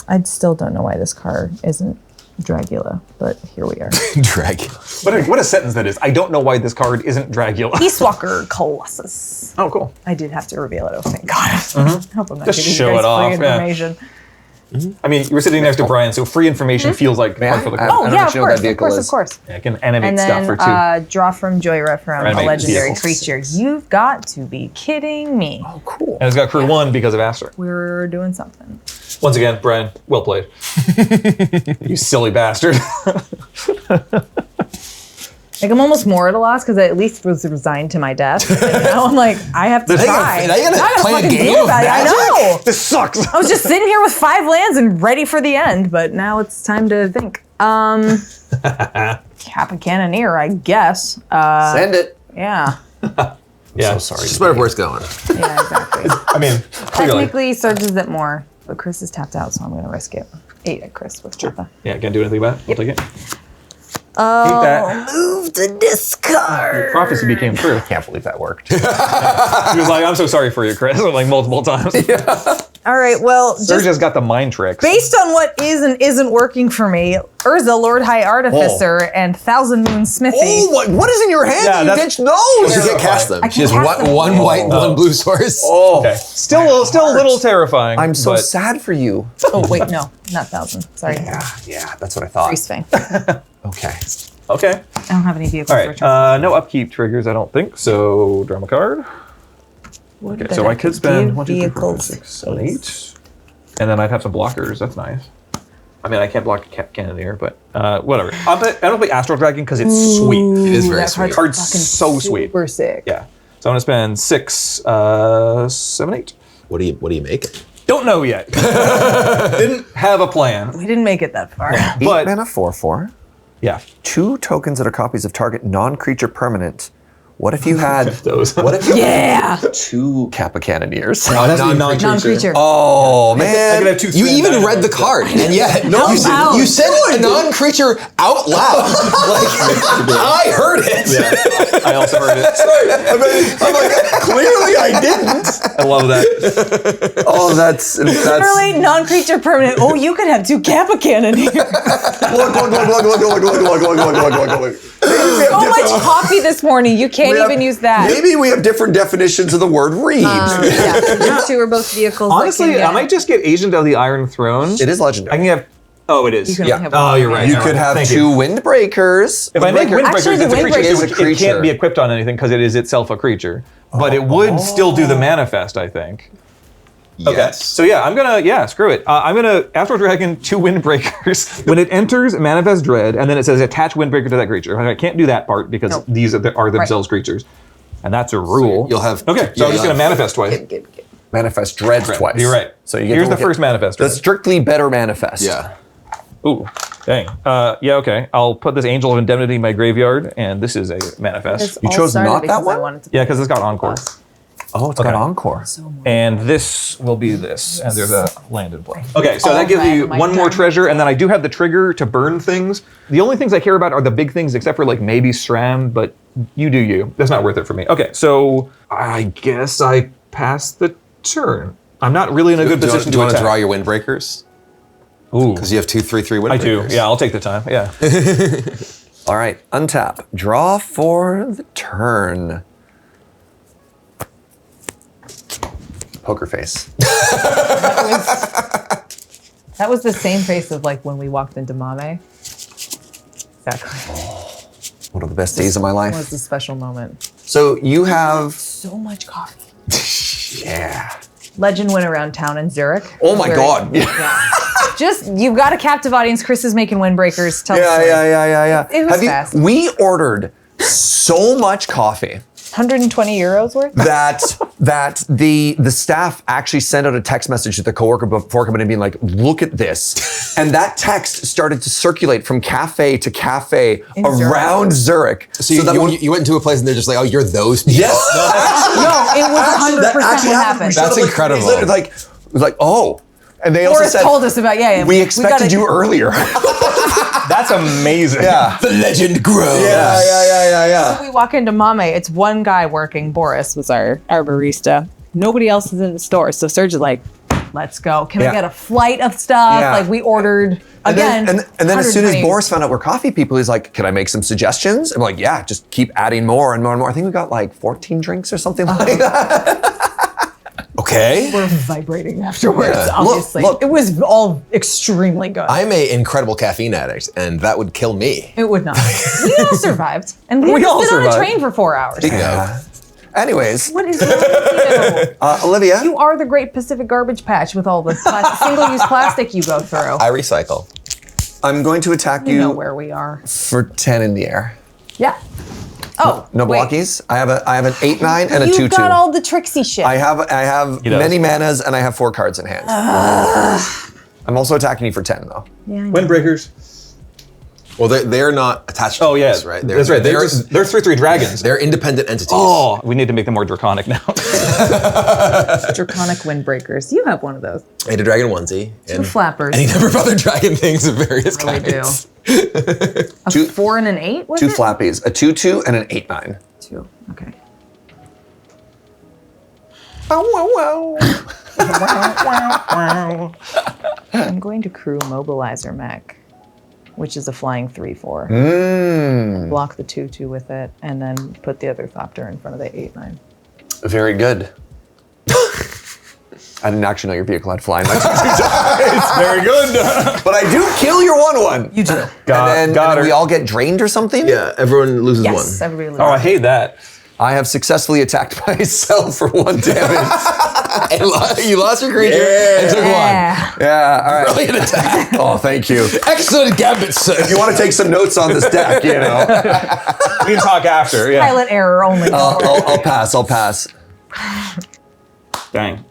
Speaker 4: I still don't know why this card isn't Dragula, but here we are.
Speaker 1: Dragon.
Speaker 2: What a sentence that is. I don't know why this card isn't Dragula.
Speaker 4: Eastwalker Colossus.
Speaker 2: Oh, cool.
Speaker 4: I did have to reveal it. Oh, thank God. I hope I'm not
Speaker 2: Just
Speaker 4: giving
Speaker 2: show
Speaker 4: you guys
Speaker 2: it off,
Speaker 4: free
Speaker 2: yeah.
Speaker 4: information.
Speaker 2: I mean, you were sitting next to Brian, so free information feels like
Speaker 3: May
Speaker 2: part
Speaker 3: I?
Speaker 2: for the
Speaker 3: I
Speaker 2: card.
Speaker 4: Oh,
Speaker 3: don't
Speaker 4: yeah, of
Speaker 3: actually know what
Speaker 4: course,
Speaker 3: that
Speaker 4: of
Speaker 3: vehicle
Speaker 4: course,
Speaker 3: is.
Speaker 4: of course.
Speaker 2: I can animate
Speaker 4: And
Speaker 2: stuff for 2.
Speaker 4: then draw from Joyra from a
Speaker 2: Animate
Speaker 4: legendary
Speaker 2: vehicles.
Speaker 4: creature. You've got to be kidding me.
Speaker 3: Oh, cool.
Speaker 2: And it's got crew 1 because of Aster.
Speaker 4: We're doing something.
Speaker 2: Once again, Brian, well played. You silly bastard.
Speaker 4: Like, I'm almost more at a loss because I at least was resigned to my death. And now I'm like, I have to try.
Speaker 1: Now you gotta
Speaker 4: I gotta
Speaker 1: play a
Speaker 4: fucking
Speaker 1: game
Speaker 4: do
Speaker 1: of
Speaker 4: about it. I know.
Speaker 2: This sucks.
Speaker 4: I was just sitting here with 5 lands and ready for the end, but now it's time to think. Kappa Cannoneer, I guess.
Speaker 3: Send it.
Speaker 4: Yeah.
Speaker 2: Yeah.
Speaker 3: So sorry.
Speaker 1: Just where it's going.
Speaker 4: Yeah, exactly.
Speaker 2: I mean, clearly.
Speaker 4: Technically, Serge is it more, but Kris is tapped out, so I'm going to risk it. 8 at Kris with Kappa.
Speaker 2: Yeah, can't do anything about it. I'll take it.
Speaker 4: Oh,
Speaker 2: Keep that.
Speaker 4: move to discard.
Speaker 2: Prophecy became true.
Speaker 3: I can't believe that worked.
Speaker 2: He was like, I'm so sorry for you, Kris, like multiple times.
Speaker 4: All right, well,
Speaker 2: Serge
Speaker 4: just
Speaker 2: has got the mind tricks.
Speaker 4: based on what is and isn't working for me, Urza, Lord High Artificer, and Thousand Moon Smithy.
Speaker 3: Oh, what is in your hand
Speaker 2: Yeah,
Speaker 3: that you
Speaker 2: that's-
Speaker 3: ditched those?
Speaker 1: She can't cast them.
Speaker 4: I
Speaker 1: She has
Speaker 4: can cast them.
Speaker 1: one white and one blue source.
Speaker 3: Oh,
Speaker 2: Okay. Still a little terrifying.
Speaker 3: I'm so
Speaker 2: but
Speaker 3: sad for you.
Speaker 4: Oh, wait, no, not Thousand. Sorry.
Speaker 3: Yeah, that's what I thought.
Speaker 4: Freeze Fang.
Speaker 3: Okay.
Speaker 2: Okay.
Speaker 4: I don't have any vehicles
Speaker 2: All
Speaker 4: for
Speaker 2: right.
Speaker 4: return.
Speaker 2: No upkeep triggers, I don't think. So draw my card. Okay. So I could spend 1, 2, 3, 4, 5, 6, 7, 8, and then I'd have some blockers. That's nice. I mean, I can't block Cannoneer, but whatever. I don't play Astral Dragon because it's sweet.
Speaker 1: It is very
Speaker 4: That
Speaker 1: sweet.
Speaker 2: Card's
Speaker 4: fucking
Speaker 2: so sweet.
Speaker 4: Super sick.
Speaker 2: Yeah. So I'm gonna spend 6, 7, 8.
Speaker 1: What do you make it?
Speaker 2: Don't know yet. Didn't have a plan.
Speaker 4: We didn't make it that far.
Speaker 3: 8
Speaker 2: But
Speaker 3: mana, 4/4.
Speaker 2: yeah,
Speaker 3: 2 tokens that are copies of target non-creature permanent. What if you had?
Speaker 2: those.
Speaker 3: What if you
Speaker 4: Yeah.
Speaker 3: had 2 Kappa Cannoneers?
Speaker 2: No, it has to be non-creature.
Speaker 4: Non-creature.
Speaker 3: Oh
Speaker 2: I
Speaker 3: man!
Speaker 2: could have 2.
Speaker 1: You even read the card, and yet you said a non-creature out loud. Like I heard it.
Speaker 2: Yeah, I also heard it.
Speaker 1: I'm like, clearly I didn't.
Speaker 2: I love that.
Speaker 3: Oh, that's
Speaker 4: Literally non-creature permanent. Oh, you could have 2 Kappa Cannoneers. So much coffee this morning. You can't even use that.
Speaker 3: Maybe we have different definitions of the word read.
Speaker 4: Yeah, so these 2 are both vehicles.
Speaker 2: Honestly, I might just get Agent of the Iron Throne.
Speaker 3: It is legendary.
Speaker 2: I can have. Oh, it is.
Speaker 4: You can only have
Speaker 2: Oh,
Speaker 4: one.
Speaker 2: you're right.
Speaker 3: You
Speaker 2: All
Speaker 3: could
Speaker 2: right.
Speaker 3: have
Speaker 2: Thank
Speaker 3: 2
Speaker 2: you.
Speaker 3: windbreakers.
Speaker 2: If I make Windbreakers,
Speaker 4: Actually, the
Speaker 2: it's a creature.
Speaker 4: Windbreaker
Speaker 3: is a
Speaker 2: It
Speaker 3: creature.
Speaker 2: can't be equipped on anything because it is itself a creature. But it would still do the manifest, I think. Okay.
Speaker 1: Yes.
Speaker 2: So yeah, I'm gonna screw it. I'm gonna Astral Dragon 2 Windbreakers. When it enters, manifest dread, and then it says attach Windbreaker to that creature. I can't do that part because these are themselves creatures, and that's a rule.
Speaker 1: You'll have
Speaker 2: Okay, so I'm just gonna manifest twice.
Speaker 4: Good.
Speaker 3: manifest dread twice.
Speaker 2: You're right.
Speaker 3: So you get
Speaker 2: Here's
Speaker 3: to
Speaker 2: the first manifest.
Speaker 3: The strictly better manifest.
Speaker 1: Yeah.
Speaker 2: Ooh, dang. Yeah, okay. I'll put this Angel of Indemnity in my graveyard, and this is a manifest.
Speaker 3: You chose not that one?
Speaker 2: Yeah, because it's got Encore.
Speaker 3: Oh, it's got Encore.
Speaker 2: And this will be this, and there's a land in play. Okay, so
Speaker 4: Oh,
Speaker 2: that gives
Speaker 4: okay.
Speaker 2: you
Speaker 4: My
Speaker 2: one more
Speaker 4: turn.
Speaker 2: treasure, and then I do have the trigger to burn things. The only things I care about are the big things, except for like maybe SRAM, but you do you. That's not worth it for me. Okay, so I guess I pass the turn. I'm not really in a good position
Speaker 1: Do you want to
Speaker 2: attack.
Speaker 1: draw your windbreakers?
Speaker 2: Ooh,
Speaker 1: Because you have 2, 3, 3 windbreakers.
Speaker 2: I do. Yeah, I'll take the time. Yeah.
Speaker 3: All right, untap. Draw for the turn. Poker face.
Speaker 4: That was the same face of like when we walked into Mame. Exactly.
Speaker 3: One of the best days of my
Speaker 4: It
Speaker 3: life.
Speaker 4: was a special moment.
Speaker 3: So you have,
Speaker 4: So much coffee.
Speaker 3: yeah.
Speaker 4: Legend went around town in Zurich.
Speaker 3: Oh my
Speaker 4: Where-
Speaker 3: God.
Speaker 4: Yeah. Just, you've got a captive audience. Chris is making windbreakers. Tell the
Speaker 3: Yeah.
Speaker 4: story. It was fast.
Speaker 3: We ordered so much coffee
Speaker 4: 120 euros worth?
Speaker 3: that the staff actually sent out a text message to the coworker before coming in being like, look at this. And that text started to circulate from cafe to cafe
Speaker 4: In
Speaker 3: around Zurich.
Speaker 1: So you went into a place and they're just like, oh, you're those people.
Speaker 3: Yes.
Speaker 4: No, it was 100%
Speaker 3: That
Speaker 4: what
Speaker 3: actually
Speaker 4: happened.
Speaker 1: That's incredible.
Speaker 3: It was like, oh. And they also
Speaker 4: Boris
Speaker 3: said,
Speaker 4: told us about,
Speaker 3: we expected you earlier.
Speaker 2: That's amazing.
Speaker 3: Yeah.
Speaker 1: The legend grows.
Speaker 3: Yeah.
Speaker 4: We walk into Mame, it's one guy working. Boris was our barista. Nobody else is in the store. So Serge is like, let's go. Can
Speaker 3: Yeah.
Speaker 4: we get a flight of stuff?
Speaker 3: Yeah.
Speaker 4: Like we ordered, again.
Speaker 3: And then as soon as
Speaker 4: 120.
Speaker 3: Boris found out we're coffee people, he's like, can I make some suggestions? I'm like, yeah, just keep adding more and more and more. I think we got like 14 drinks or something like that.
Speaker 1: Okay.
Speaker 4: We're vibrating afterwards,
Speaker 1: Yeah.
Speaker 4: obviously.
Speaker 3: Look.
Speaker 4: It was all extremely good.
Speaker 1: I'm an incredible caffeine addict, and that would kill me.
Speaker 4: It would not. We all survived. And we
Speaker 2: We
Speaker 4: had
Speaker 2: all
Speaker 4: to sit on a
Speaker 2: survived.
Speaker 4: train for 4 hours.
Speaker 3: Yeah. Anyways,
Speaker 4: What is wrong with you?
Speaker 3: Olivia,
Speaker 4: You are the Great Pacific Garbage Patch with all the single-use plastic you go through.
Speaker 1: I recycle.
Speaker 3: I'm going to attack
Speaker 4: You know
Speaker 3: you
Speaker 4: where we are.
Speaker 3: for 10 in the air.
Speaker 4: Yeah. Oh,
Speaker 3: No
Speaker 4: wait.
Speaker 3: blockies. I have an 8/9 and a
Speaker 4: You've
Speaker 3: 2/2.
Speaker 4: got all the tricksy shit.
Speaker 3: I have
Speaker 2: He does.
Speaker 3: many manas and I have 4 cards in hand. I'm also attacking you for 10 though.
Speaker 4: Yeah, I know.
Speaker 2: Windbreakers.
Speaker 1: Well, they're not attached to
Speaker 2: Oh, yeah.
Speaker 1: this, right?
Speaker 2: That's right. They're 3/3 dragons.
Speaker 1: They're independent entities.
Speaker 2: Oh, we need to make them more draconic now.
Speaker 4: Draconic Windbreakers. You have one of those.
Speaker 1: I had a dragon onesie.
Speaker 4: Two flappers.
Speaker 1: Any number of other dragon things of various
Speaker 4: Really do.
Speaker 1: kinds.
Speaker 4: A 4 and an 8, was
Speaker 3: 2
Speaker 4: it?
Speaker 3: flappies, a 2/2 and an 8/9.
Speaker 4: 2. Okay. I'm going to crew Mobilizer Mech, which is a flying 3/4. Block the 2/2 with it, and then put the other Thopter in front of the 8/9.
Speaker 3: Very good. I didn't actually know your vehicle had flying. It's
Speaker 2: Very good.
Speaker 3: but I do kill your 1/1.
Speaker 4: You do.
Speaker 2: Got
Speaker 3: and then
Speaker 2: her.
Speaker 3: we all get drained or something?
Speaker 1: Yeah, everyone loses
Speaker 4: Yes,
Speaker 1: one.
Speaker 4: everybody loses.
Speaker 2: Oh, I hate that.
Speaker 3: I have successfully attacked myself for 1 damage.
Speaker 1: And you lost your creature and took one.
Speaker 4: Yeah.
Speaker 3: Yeah, all right.
Speaker 1: Brilliant attack.
Speaker 3: Oh, thank you.
Speaker 1: Excellent gambit, sir.
Speaker 3: If you want to take some notes on this deck, you know,
Speaker 2: We can talk after. Yeah.
Speaker 4: Pilot error only.
Speaker 3: I'll pass. I'll pass.
Speaker 2: Dang.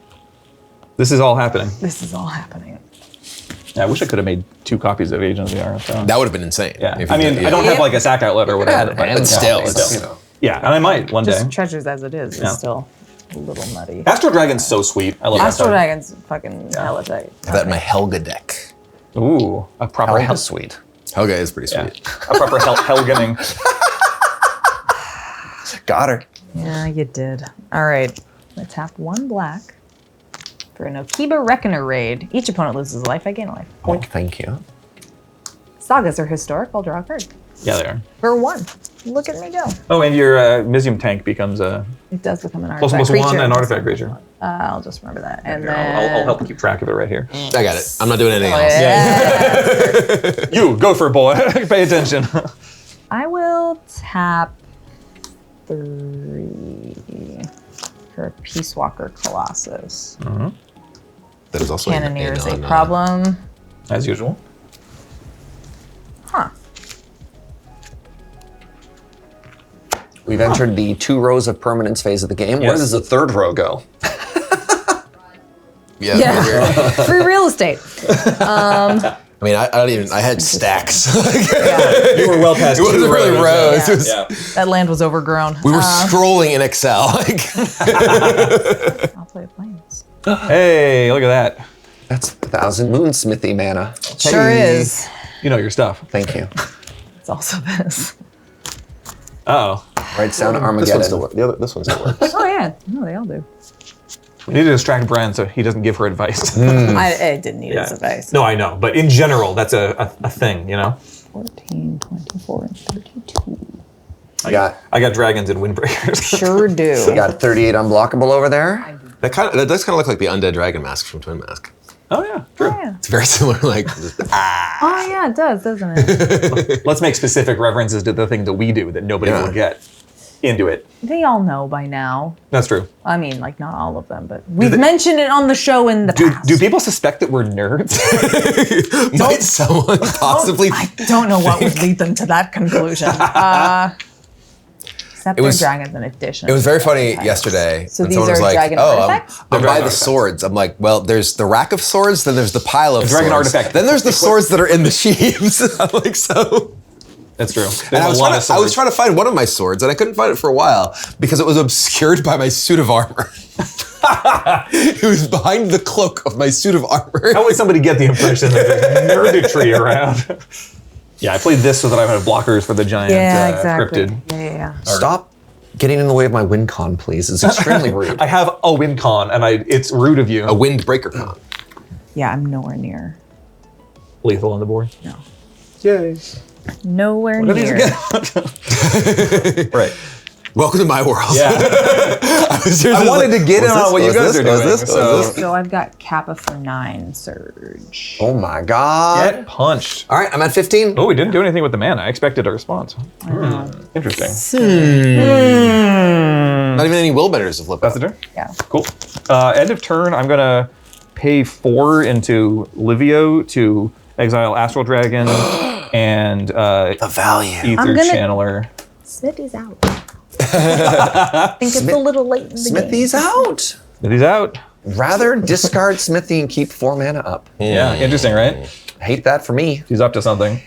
Speaker 2: This is all happening.
Speaker 4: This is all happening.
Speaker 2: Yeah, I wish I could have made 2 copies of Agent of the Iron.
Speaker 1: That would have been insane.
Speaker 2: Yeah.
Speaker 1: if you
Speaker 2: I mean,
Speaker 1: did,
Speaker 2: I don't have like a sack outlet or whatever.
Speaker 1: but still,
Speaker 3: It's,
Speaker 1: it's-
Speaker 3: you know.
Speaker 2: Yeah, and I might one day.
Speaker 4: Just treasures as it is
Speaker 2: Yeah.
Speaker 4: still a little nutty.
Speaker 2: Astro Dragon's so sweet. I love
Speaker 4: Astro
Speaker 2: that.
Speaker 4: Dragon's fucking hella tight.
Speaker 1: I have that in my Helga deck.
Speaker 2: Ooh, a proper
Speaker 3: Hell,
Speaker 2: hell.
Speaker 3: that's sweet.
Speaker 1: Helga is pretty
Speaker 2: Yeah.
Speaker 1: sweet.
Speaker 2: A proper Helgening.
Speaker 3: Got her.
Speaker 4: Yeah, you did. All right. I tapped 1 black for an Okiba Reckoner raid. Each opponent loses a life. I gain a life.
Speaker 3: Oh, thank you.
Speaker 4: Sagas are historic. I'll draw a card.
Speaker 2: Yeah, they are.
Speaker 4: For 1. Look at me go.
Speaker 2: Oh, and your Misium tank becomes a
Speaker 4: It does become an
Speaker 2: plus
Speaker 4: artifact
Speaker 2: 1/1
Speaker 4: creature.
Speaker 2: and artifact creature.
Speaker 4: I'll just remember that. And
Speaker 2: Here,
Speaker 4: then
Speaker 2: I'll help keep track of it right here.
Speaker 1: I got it. I'm not doing anything
Speaker 4: Oh,
Speaker 1: else.
Speaker 4: yeah.
Speaker 2: You go for it, boy. Pay attention.
Speaker 4: I will tap 3 for a Peace Walker Colossus.
Speaker 1: That is also
Speaker 4: Cannoneer is a
Speaker 1: non-
Speaker 4: problem.
Speaker 2: As usual.
Speaker 4: Huh.
Speaker 3: We've entered the 2 rows of permanence phase of the game. Where
Speaker 2: Yes.
Speaker 3: does the 3rd row go?
Speaker 1: Yeah.
Speaker 4: Free real estate.
Speaker 1: I mean, I don't even. I had stacks.
Speaker 2: You were well past
Speaker 1: It wasn't
Speaker 2: two
Speaker 1: really rows.
Speaker 2: rows.
Speaker 1: It was-
Speaker 4: That land was overgrown.
Speaker 1: We were scrolling in Excel.
Speaker 4: I'll play planes.
Speaker 2: Hey, look at that.
Speaker 3: That's 1,000 moonsmithy mana.
Speaker 4: Sure is.
Speaker 2: You know your stuff.
Speaker 3: Thank you.
Speaker 4: It's also this.
Speaker 2: Uh-oh.
Speaker 3: Right sound
Speaker 1: This one
Speaker 3: Armageddon.
Speaker 1: still works. This one still works.
Speaker 4: Oh yeah. No, they all do.
Speaker 2: We need to distract Brian so he doesn't give her advice.
Speaker 4: I didn't need his advice.
Speaker 2: No, I know. But in general, that's a thing, you know?
Speaker 4: 14, 24, and 32.
Speaker 3: I
Speaker 2: got dragons and windbreakers.
Speaker 4: Sure do.
Speaker 3: got 38 unblockable over there.
Speaker 1: That does kind of look like the undead dragon mask from Twin Mask.
Speaker 2: Oh, yeah. True.
Speaker 4: Yeah.
Speaker 1: It's very similar. Like,
Speaker 4: Oh yeah, it does, doesn't it?
Speaker 2: Let's make specific references to the thing that we do that nobody will get into it.
Speaker 4: They all know by now.
Speaker 2: That's true.
Speaker 4: I mean, like not all of them, but we've mentioned it on the show in the past.
Speaker 2: Do people suspect that we're nerds?
Speaker 1: might someone possibly?
Speaker 4: I don't know what would lead them to that conclusion. Except they're dragons in addition.
Speaker 1: It was very funny yesterday.
Speaker 4: So
Speaker 1: when
Speaker 4: these
Speaker 1: someone was
Speaker 4: are
Speaker 1: like,
Speaker 4: dragon
Speaker 1: "Oh,
Speaker 4: artifacts?
Speaker 1: I'm by
Speaker 2: dragon
Speaker 1: the
Speaker 2: artifacts.
Speaker 1: swords." I'm like, "Well, there's the rack of swords, then there's the pile of
Speaker 2: dragon
Speaker 1: swords,
Speaker 2: artifact.
Speaker 1: then there's the swords that are in the sheaves." I'm like, so.
Speaker 2: That's true.
Speaker 1: And I was,
Speaker 2: a lot of
Speaker 1: I was trying to find one of my swords, and I couldn't find it for a while because it was obscured by my suit of armor. It was behind the cloak of my suit of armor.
Speaker 2: How would somebody get the impression that there's nerditry around? Yeah, I played this so that I have blockers for the giant
Speaker 4: exactly.
Speaker 2: cryptid.
Speaker 4: Yeah.
Speaker 3: Stop getting in the way of my win con, please. It's extremely rude.
Speaker 2: I have a win con, and it's rude of you.
Speaker 1: A windbreaker con.
Speaker 4: Yeah, I'm nowhere near.
Speaker 2: Lethal on the board.
Speaker 4: No.
Speaker 2: Yay.
Speaker 4: Nowhere near.
Speaker 2: Right.
Speaker 1: Welcome to my world.
Speaker 2: Yeah.
Speaker 1: I
Speaker 2: wanted to get in on what you guys are doing.
Speaker 4: So I've got Kappa for 9, Serge.
Speaker 3: Oh my god.
Speaker 2: Get punched.
Speaker 3: All right, I'm at 15.
Speaker 2: Oh, we didn't do anything with the mana. I expected a response. Interesting.
Speaker 1: Not even any willbenders to flip
Speaker 2: That's
Speaker 1: out.
Speaker 2: the turn?
Speaker 4: Yeah.
Speaker 2: Cool. End of turn, I'm going to pay 4 into Livio to exile Astral Dragon and
Speaker 1: The value.
Speaker 2: Ether
Speaker 4: I'm gonna-
Speaker 2: Channeler.
Speaker 4: Smithy's out. I think it's a little late in the
Speaker 3: Smithy's
Speaker 4: game.
Speaker 3: out.
Speaker 2: He's out.
Speaker 3: Rather discard Smithy and keep 4 mana up.
Speaker 2: Yeah, interesting, right?
Speaker 3: Hate that for me.
Speaker 2: He's up to something.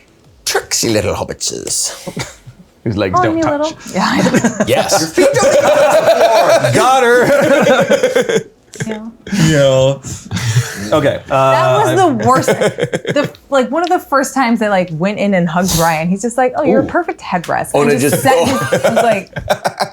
Speaker 1: Tricksy little hobbitses.
Speaker 2: Whose legs
Speaker 4: Oh,
Speaker 2: don't
Speaker 4: you
Speaker 2: touch.
Speaker 4: little. Yeah.
Speaker 1: Yes.
Speaker 2: Got her. Yeah. Okay.
Speaker 4: That was the worst. One of the first times I went in and hugged Ryan. He's just like, "Oh, you're a perfect headrest."
Speaker 3: Oh,
Speaker 4: and
Speaker 3: and it just-
Speaker 4: set his, I was like,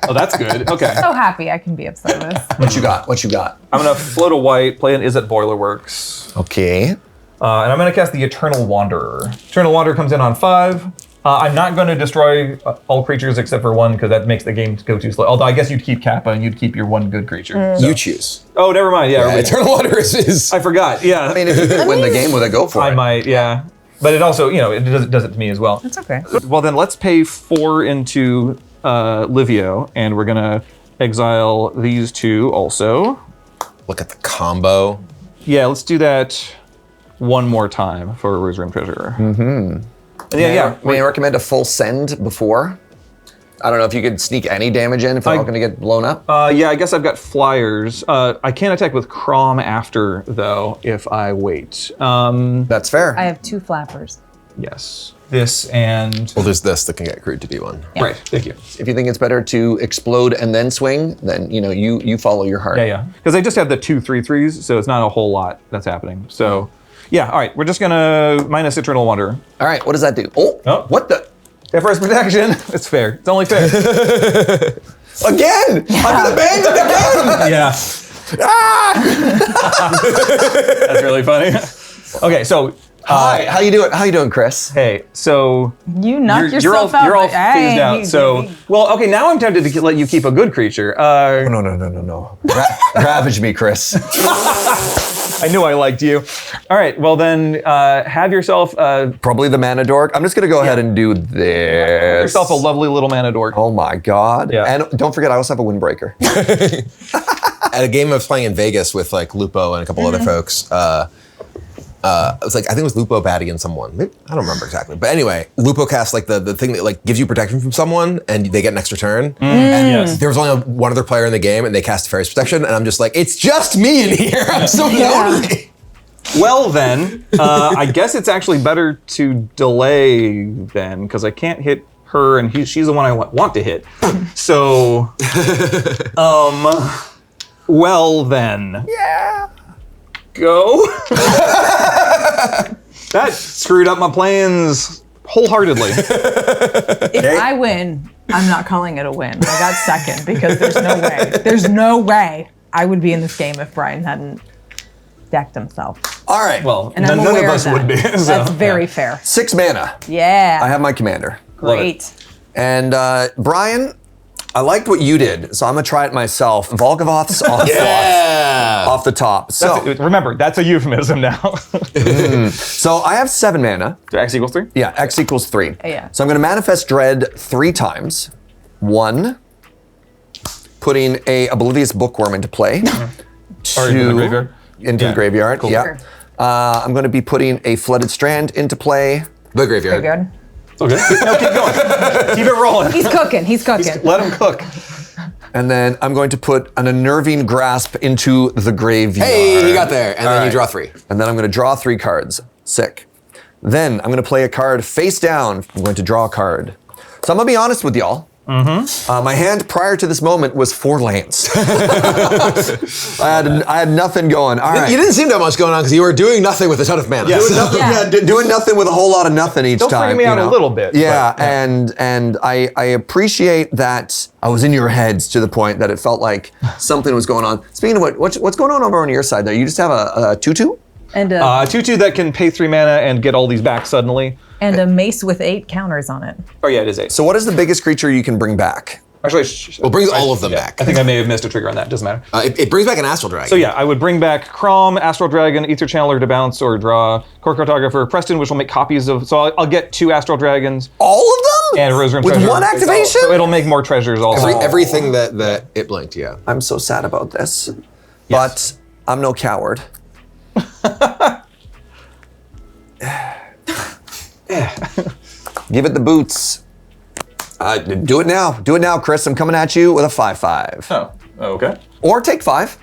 Speaker 2: Oh, that's good. Okay.
Speaker 4: so happy I can be upset with this.
Speaker 3: What you got? What you got?
Speaker 2: I'm gonna float a white, play an Is It Boiler Works,
Speaker 3: Okay.
Speaker 2: and I'm gonna cast the Eternal Wanderer. Eternal Wanderer comes in on 5. I'm not going to destroy all creatures except for one because that makes the game go too slow. Although I guess you'd keep Kappa and you'd keep your one good creature.
Speaker 1: You choose.
Speaker 2: Oh, never mind. Yeah,
Speaker 1: Eternal Water is.
Speaker 2: I forgot. Yeah,
Speaker 3: I mean, if you could win the game with a go for it.
Speaker 2: I might. Yeah, but it also, it does it to me as well.
Speaker 4: It's okay.
Speaker 2: Well, then let's pay 4 into Livio, and we're gonna exile these 2 also.
Speaker 1: Look at the combo.
Speaker 2: Yeah, let's do that one more time for Rose Room Treasurer. Mm-hmm. Yeah.
Speaker 3: May I recommend a full send before? I don't know if you could sneak any damage in if they're all going to get blown up.
Speaker 2: Yeah, I guess I've got flyers. I can attack with Crom after, though, if I wait.
Speaker 3: That's fair.
Speaker 4: I have 2 flappers.
Speaker 2: Yes. This and...
Speaker 1: Well, there's this that can get accrued to D1.
Speaker 2: Right, thank you.
Speaker 3: If you think it's better to explode and then swing, then you follow your heart.
Speaker 2: Yeah. Because I just have the 2 3/3s, so it's not a whole lot that's happening. So, yeah, all right, we're just gonna minus Eternal Wanderer.
Speaker 3: All right, what does that do? Oh, what the?
Speaker 2: First protection. It's fair. It's only fair.
Speaker 3: Again! I'm gonna bang it again!
Speaker 2: Yeah. That's really funny. Okay, so
Speaker 3: Hi, how you doing? How you doing, Kris?
Speaker 2: hey, so
Speaker 4: You knocked
Speaker 2: you're all
Speaker 4: yourself out.
Speaker 2: you're all
Speaker 4: but, hey,
Speaker 2: phased out. So okay, now I'm tempted to let you keep a good creature.
Speaker 3: No. Ravage me, Kris.
Speaker 2: I knew I liked you. All right, well then have yourself
Speaker 3: Probably the mana dork. I'm just gonna go ahead and do this.
Speaker 2: yourself a lovely little mana dork.
Speaker 3: Oh my god.
Speaker 2: Yeah.
Speaker 3: And don't forget, I also have a windbreaker.
Speaker 1: At a game I was playing in Vegas with Lupo and a couple other folks, it was like, I think it was Lupo, Batty, and someone. Maybe, I don't remember exactly. But anyway, Lupo casts like the thing that like gives you protection from someone and they get an extra turn. And there was only one other player in the game and they cast Fairy's Protection. And I'm just like, it's just me in here. I'm so lonely.
Speaker 2: Well then, I guess it's actually better to delay then, because I can't hit her and she's the one I want to hit. So, well then.
Speaker 3: Yeah.
Speaker 2: Go. That screwed up my plans wholeheartedly.
Speaker 4: If I win, I'm not calling it a win. I got second because there's no way I would be in this game if Brian hadn't decked himself.
Speaker 3: All right.
Speaker 2: Well,
Speaker 4: And I'm
Speaker 2: none
Speaker 4: aware
Speaker 2: of us
Speaker 4: that.
Speaker 2: would be. So,
Speaker 4: That's very fair.
Speaker 3: 6 mana.
Speaker 4: Yeah.
Speaker 3: I have my commander.
Speaker 4: Great.
Speaker 3: And Brian, I liked what you did, so I'm gonna try it myself. Volgavoth's onslaught off the top. So
Speaker 2: remember, that's a euphemism now.
Speaker 3: so I have 7 mana.
Speaker 2: X equals 3?
Speaker 3: Yeah, X equals 3.
Speaker 4: Yeah.
Speaker 3: So I'm gonna manifest Dread 3 times. 1, putting a Oblivious Bookworm into play. 2,
Speaker 2: Or into the graveyard.
Speaker 3: Into the graveyard.
Speaker 2: Cool.
Speaker 3: Yeah. I'm gonna be putting a Flooded Strand into play.
Speaker 1: The graveyard.
Speaker 4: Graveyard.
Speaker 2: Okay. No, keep going. Keep it rolling.
Speaker 4: He's cooking.
Speaker 2: Let him cook.
Speaker 3: And then I'm going to put an Unnerving Grasp into the graveyard.
Speaker 1: Hey, you got there. And then you draw 3.
Speaker 3: And then I'm going to draw 3 cards. Sick. Then I'm going to play a card face down. I'm going to draw a card. So I'm going to be honest with y'all. My hand prior to this moment was 4 lands. I had nothing going. All right.
Speaker 1: You didn't seem to have much going on because you were doing nothing with a ton of mana.
Speaker 3: Doing nothing with a whole lot of nothing each
Speaker 2: They'll
Speaker 3: time.
Speaker 2: freak me out a little bit.
Speaker 3: Yeah,
Speaker 2: but,
Speaker 3: and I appreciate that I was in your heads to the point that it felt like something was going on. Speaking of what's going on over on your side there? You just have a 2/2?
Speaker 4: And
Speaker 2: 2/2 that can pay 3 mana and get all these back suddenly.
Speaker 4: a mace with 8 counters on it.
Speaker 2: Oh yeah, it is 8.
Speaker 3: So what is the biggest creature you can bring back?
Speaker 2: Actually,
Speaker 1: Well, brings all of them back.
Speaker 2: I think I may have missed a trigger on that. Doesn't matter.
Speaker 1: It brings back an Astral Dragon.
Speaker 2: So yeah, I would bring back Crom, Astral Dragon, Ether Channeler to bounce or draw, Core Cartographer, Preston, which will make copies of. So I'll get 2 Astral Dragons.
Speaker 3: All of them?
Speaker 2: And Rose Room
Speaker 3: With
Speaker 2: Treasure.
Speaker 3: one activation?
Speaker 2: So it'll make more treasures also.
Speaker 1: Everything that it blinked, yeah.
Speaker 3: I'm so sad about this. But I'm no coward. Give it the boots. Do it now. Do it now, Kris. I'm coming at you with a 5/5.
Speaker 2: Oh, okay.
Speaker 3: Or take 5.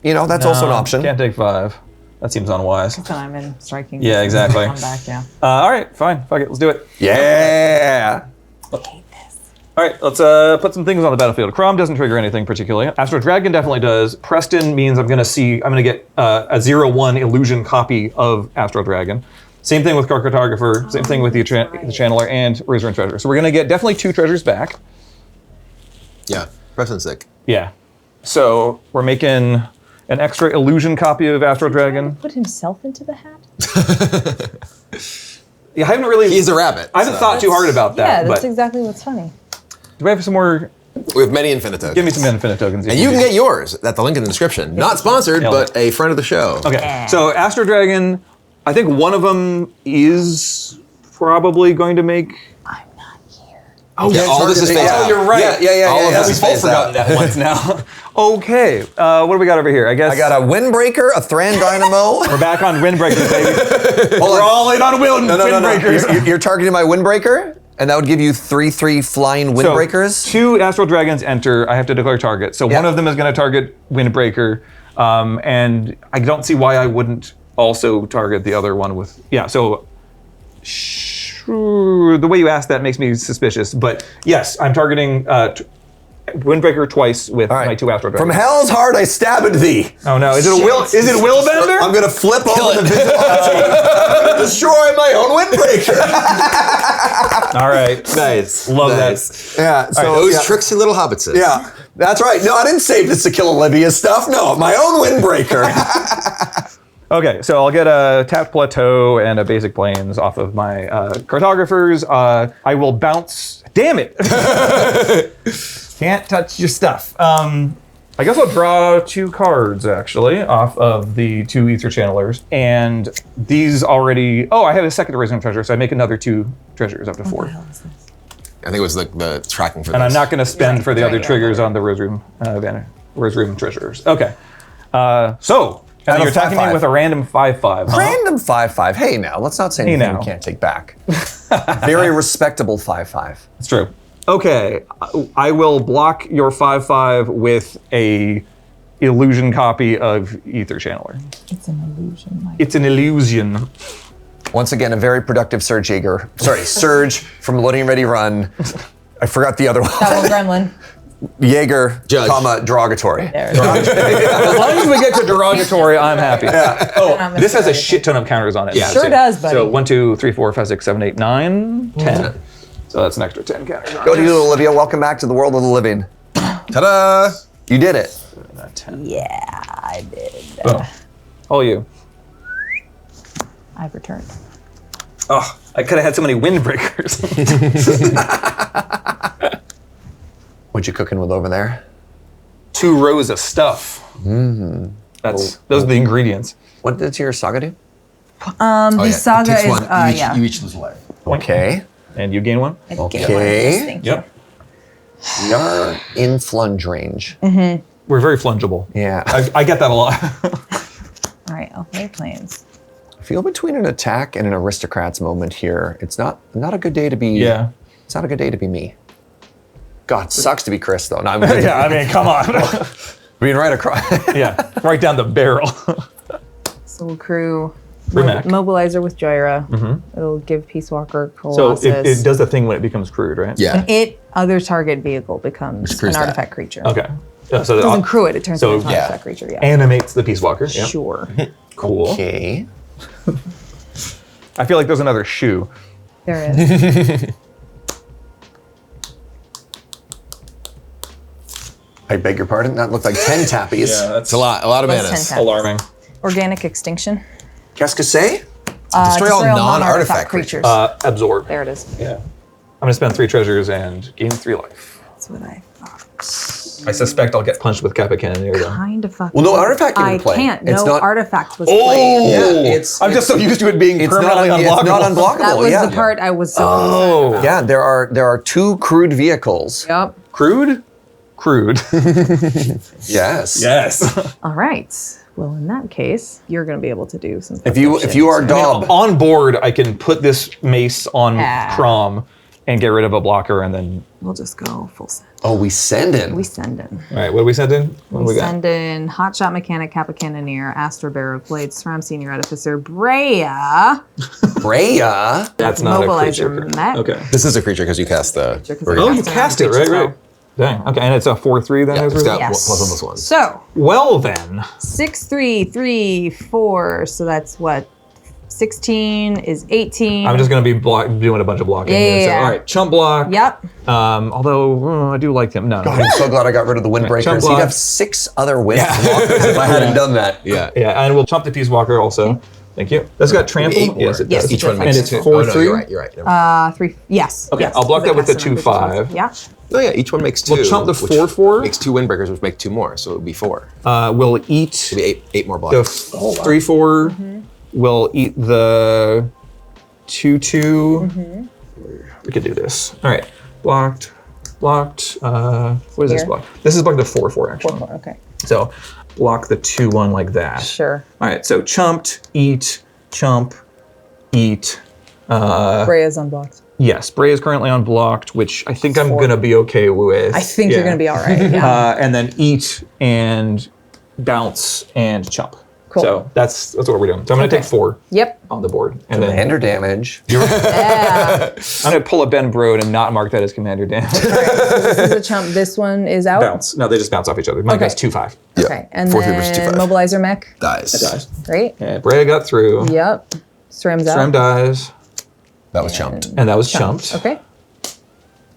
Speaker 3: You know, that's also an option.
Speaker 2: Can't take 5. That seems unwise.
Speaker 4: So I'm in striking.
Speaker 2: Yeah, exactly.
Speaker 4: Come back, yeah.
Speaker 2: All right, fine. Fuck it. Let's do it.
Speaker 3: Yeah.
Speaker 2: All right, let's put some things on the battlefield. Crom doesn't trigger anything particularly. Astral Dragon definitely does. Preston means I'm going to get a 0/1 illusion copy of Astral Dragon. Same thing with Core Cartographer. Same thing with the Channeler and Razor and Treasure. So we're going to get definitely 2 treasures back.
Speaker 1: Yeah, Preston's sick.
Speaker 2: Yeah. So we're making an extra illusion copy of Astral Dragon.
Speaker 4: Put himself into the hat?
Speaker 2: Yeah, I haven't really.
Speaker 1: He's a rabbit.
Speaker 2: I haven't thought too hard about that.
Speaker 4: Yeah, that's
Speaker 2: but
Speaker 4: exactly what's funny.
Speaker 2: do we have some more?
Speaker 1: We have many infinite tokens.
Speaker 2: Give me some infinite tokens.
Speaker 1: And you can get yours at the link in the description. Not sponsored, but a friend of the show.
Speaker 2: Okay. So Astral Dragon, I think one of them is probably going to make.
Speaker 4: I'm not here.
Speaker 2: Oh,
Speaker 1: Yeah, all this is phased out.
Speaker 2: You're right.
Speaker 3: Yeah.
Speaker 1: All of this
Speaker 2: We've
Speaker 1: is
Speaker 2: both
Speaker 1: phased
Speaker 2: forgotten
Speaker 1: out.
Speaker 2: that once now. Okay. What do we got over here? I guess
Speaker 3: I got a Windbreaker, a Thran Dynamo.
Speaker 2: we're back on Windbreakers, baby. We're all in on Windbreakers.
Speaker 3: You're targeting my Windbreaker, and that would give you 3/3 flying Windbreakers.
Speaker 2: So 2 Astral Dragons enter. I have to declare target. So one of them is going to target Windbreaker, and I don't see why I wouldn't also target the other one with. Yeah. So sure, the way you asked that makes me suspicious, but yes, I'm targeting Windbreaker twice with my 2 Astral Dragons.
Speaker 3: From hell's heart I stabbed thee.
Speaker 2: Oh no! Is it a will? Is it Willbender?
Speaker 3: I'm gonna flip over the vigilante. Destroy my own Windbreaker.
Speaker 2: All right.
Speaker 1: Nice.
Speaker 2: Love
Speaker 1: nice.
Speaker 3: Yeah. So
Speaker 1: Those tricksy little hobbitses.
Speaker 3: Yeah, that's right. No, I didn't save this to kill Olivia's stuff. No, my own Windbreaker.
Speaker 2: Okay, so I'll get a tapped plateau and a basic plains off of my cartographers. I will bounce. Damn it! Can't touch your stuff. I guess I'll draw 2 cards actually off of the 2 Ether Channelers, and these already. Oh, I have a second Rose Room Treasure, so I make another 2 treasures up to 4.
Speaker 1: I think it was the tracking for this.
Speaker 2: And I'm not going to spend for the other triggers on the Rose Room Treasures. Okay. And you're attacking me with a random 5/5. Huh?
Speaker 3: Random 5/5. Hey, now, let's not say anything we can't take back. Very respectable 5/5.
Speaker 2: It's true. Okay, I will block your 5/5 with a illusion copy of Ether Channeler.
Speaker 4: It's an illusion.
Speaker 2: It's an illusion.
Speaker 3: Once again, a very productive Serge Yager. Sorry, Serge from Loading Ready Run. I forgot the other one.
Speaker 4: That one, Gremlin.
Speaker 3: Jaeger,
Speaker 1: Judge.
Speaker 3: comma, derogatory.
Speaker 4: There it is.
Speaker 2: As long as we get to derogatory, I'm happy.
Speaker 3: Yeah.
Speaker 2: Oh, this has a shit ton of counters on it.
Speaker 1: Yeah.
Speaker 4: Sure does, buddy.
Speaker 2: So 1, 2, 3, 4, 5, 6, 7, 8, 9, 10. So that's an extra 10 counters.
Speaker 3: Go to you, Olivia. Welcome back to the world of the living.
Speaker 1: Ta-da!
Speaker 3: You did it.
Speaker 2: 10.
Speaker 4: Yeah, I did.
Speaker 2: Boom. All you.
Speaker 4: I've returned.
Speaker 2: Oh, I could have had so many windbreakers.
Speaker 3: What you cooking with over there?
Speaker 2: 2 rows of stuff. Those are the ingredients.
Speaker 3: What did your saga do?
Speaker 4: The saga is, yeah.
Speaker 1: You each lose a life.
Speaker 3: Okay.
Speaker 2: And you gain 1.
Speaker 4: I get one of those,
Speaker 3: Okay.
Speaker 4: thank
Speaker 2: Yep.
Speaker 3: We are in flunge range.
Speaker 2: We're very fungible.
Speaker 3: Yeah.
Speaker 2: I get that a lot.
Speaker 4: All right, I'll play planes.
Speaker 3: I feel between an attack and an aristocrats moment here. It's not a good day to be.
Speaker 2: Yeah.
Speaker 3: It's not a good day to be me. God, it sucks to be Kris though. No, I'm
Speaker 2: Yeah, I mean, come on.
Speaker 3: being right across.
Speaker 2: Yeah, right down the barrel.
Speaker 4: So we'll crew
Speaker 2: Remac.
Speaker 4: mobilizer with Joyra. It'll give Peace Walker
Speaker 2: So
Speaker 4: Colossus.
Speaker 2: it does the thing when it becomes crude, right?
Speaker 1: Yeah.
Speaker 4: Other target vehicle becomes
Speaker 1: crews
Speaker 4: an
Speaker 1: that.
Speaker 4: artifact creature.
Speaker 2: Okay. Yeah, so
Speaker 4: It doesn't crew it, it turns
Speaker 2: So,
Speaker 4: into an
Speaker 1: yeah.
Speaker 4: artifact creature, yeah.
Speaker 2: animates the Peace Walker. Yep.
Speaker 4: Sure.
Speaker 2: Cool.
Speaker 3: Okay.
Speaker 2: I feel like there's another shoe.
Speaker 4: There is.
Speaker 3: I beg your pardon. That looked like 10 tappies.
Speaker 1: It's a lot of
Speaker 4: What's
Speaker 1: manas.
Speaker 4: 10 taps?
Speaker 2: Alarming.
Speaker 4: Organic extinction.
Speaker 3: Qu'est-ce que c'est?
Speaker 1: Destroy all non-artifact creatures.
Speaker 2: Absorb.
Speaker 4: There it is.
Speaker 2: Yeah. I'm gonna spend 3 treasures and gain 3 life.
Speaker 4: That's what I thought.
Speaker 2: I suspect I'll get punched with Kappa Cannon here though.
Speaker 4: Kind of fucking.
Speaker 3: Well, no artifact can
Speaker 4: I
Speaker 3: play.
Speaker 4: can't.
Speaker 3: It's
Speaker 4: No
Speaker 3: not-
Speaker 4: artifact was
Speaker 2: Oh!
Speaker 4: played.
Speaker 3: Yeah,
Speaker 2: I'm just so used to it being permanently unblockable.
Speaker 3: It's not unblockable.
Speaker 4: That was
Speaker 3: yeah.
Speaker 4: the part I was so.
Speaker 2: Oh.
Speaker 3: Yeah, there are 2 crude vehicles.
Speaker 4: Yep.
Speaker 2: Crude? Crude.
Speaker 3: Yes.
Speaker 2: Yes.
Speaker 4: All right. Well, in that case, you're going to be able to do some.
Speaker 3: If you are Dob,
Speaker 2: On board, I can put this mace on
Speaker 4: Ah.
Speaker 2: Crom and get rid of a blocker and then.
Speaker 4: We'll just go full send.
Speaker 3: oh, we send in.
Speaker 4: We send in.
Speaker 2: All right, what do we send in? What do we got?
Speaker 4: Send in Hotshot Mechanic, Kappa Cannoneer, Astra Bearer of Blades, SRAM Senior Edificer, Brea,
Speaker 3: Rhea.
Speaker 2: That's not
Speaker 4: Mobilizer
Speaker 2: a creature.
Speaker 4: Mech.
Speaker 2: Okay.
Speaker 1: This is a creature because you cast the.
Speaker 2: Oh, you cast it, right, right. Dang. Okay, and it's a 4/3 then.
Speaker 1: Yeah,
Speaker 2: is
Speaker 1: it's
Speaker 2: it?
Speaker 1: got
Speaker 4: Yes.
Speaker 1: +1/+1.
Speaker 4: So,
Speaker 2: Well then.
Speaker 4: 6, 3, 3, 4. So that's what? 16 is 18.
Speaker 2: I'm just gonna be doing a bunch of blocking.
Speaker 4: Yeah,
Speaker 2: here.
Speaker 4: yeah,
Speaker 2: So,
Speaker 4: yeah.
Speaker 2: all right, chump block.
Speaker 4: Yep.
Speaker 2: Although I do like him. No.
Speaker 3: I'm so glad I got rid of the windbreakers.
Speaker 2: Chump
Speaker 3: You'd
Speaker 2: block.
Speaker 3: have 6 other wind blockers if I hadn't done that.
Speaker 1: Yeah.
Speaker 2: Yeah, and we'll chump the Peace Walker also. Thank you. That's got trample.
Speaker 1: 8 more.
Speaker 2: Yes, it
Speaker 4: Yes,
Speaker 2: does.
Speaker 1: Each one
Speaker 4: And
Speaker 1: makes
Speaker 2: it's
Speaker 1: two.
Speaker 2: 4/3?
Speaker 1: Oh, no, you're right. Never mind.
Speaker 4: 3. Yes.
Speaker 2: Okay,
Speaker 4: yes,
Speaker 2: I'll block that with the
Speaker 4: because it cast
Speaker 2: 2/5.
Speaker 4: Yeah.
Speaker 1: Oh yeah, each one makes 2.
Speaker 2: We'll chump the
Speaker 1: which
Speaker 2: 4/4.
Speaker 1: Makes 2 windbreakers, which make 2 more, so it would be 4.
Speaker 2: We'll eat
Speaker 1: It'd be 8 more
Speaker 2: the
Speaker 1: blocks.
Speaker 2: 3/4. We'll eat the 2/2. We could do this. All right, blocked. What is this
Speaker 4: Here?
Speaker 2: block? This is blocked to 4/4 actually.
Speaker 4: 4, okay.
Speaker 2: So block the 2/1 like that.
Speaker 4: Sure.
Speaker 2: All right, so chumped, eat, chump, eat.
Speaker 4: Brea's unblocked.
Speaker 2: Yes, Bray is currently unblocked, which I think I'm gonna be okay with.
Speaker 4: I think you're going to be all right. Yeah.
Speaker 2: And then eat and bounce and chump.
Speaker 4: Cool.
Speaker 2: So that's what we're doing. So I'm gonna take 4
Speaker 4: Yep.
Speaker 2: on the board, and then
Speaker 3: Commander damage.
Speaker 4: Yeah.
Speaker 2: I'm gonna pull a Ben Brode and not mark that as commander damage.
Speaker 4: This is a chump. This one is out.
Speaker 2: Bounce. No, they just bounce off each other. Mine
Speaker 4: Okay.
Speaker 2: goes 2/5.
Speaker 4: Okay. And
Speaker 1: 4/3 versus
Speaker 4: then
Speaker 1: 2/5.
Speaker 4: Mobilizer Mech.
Speaker 1: Dies.
Speaker 2: Dies.
Speaker 4: Great.
Speaker 2: Yeah, Bray got through.
Speaker 4: Yep. SRAM's out.
Speaker 2: Stram dies,
Speaker 1: That was chumped.
Speaker 2: and that was chumped.
Speaker 4: Okay.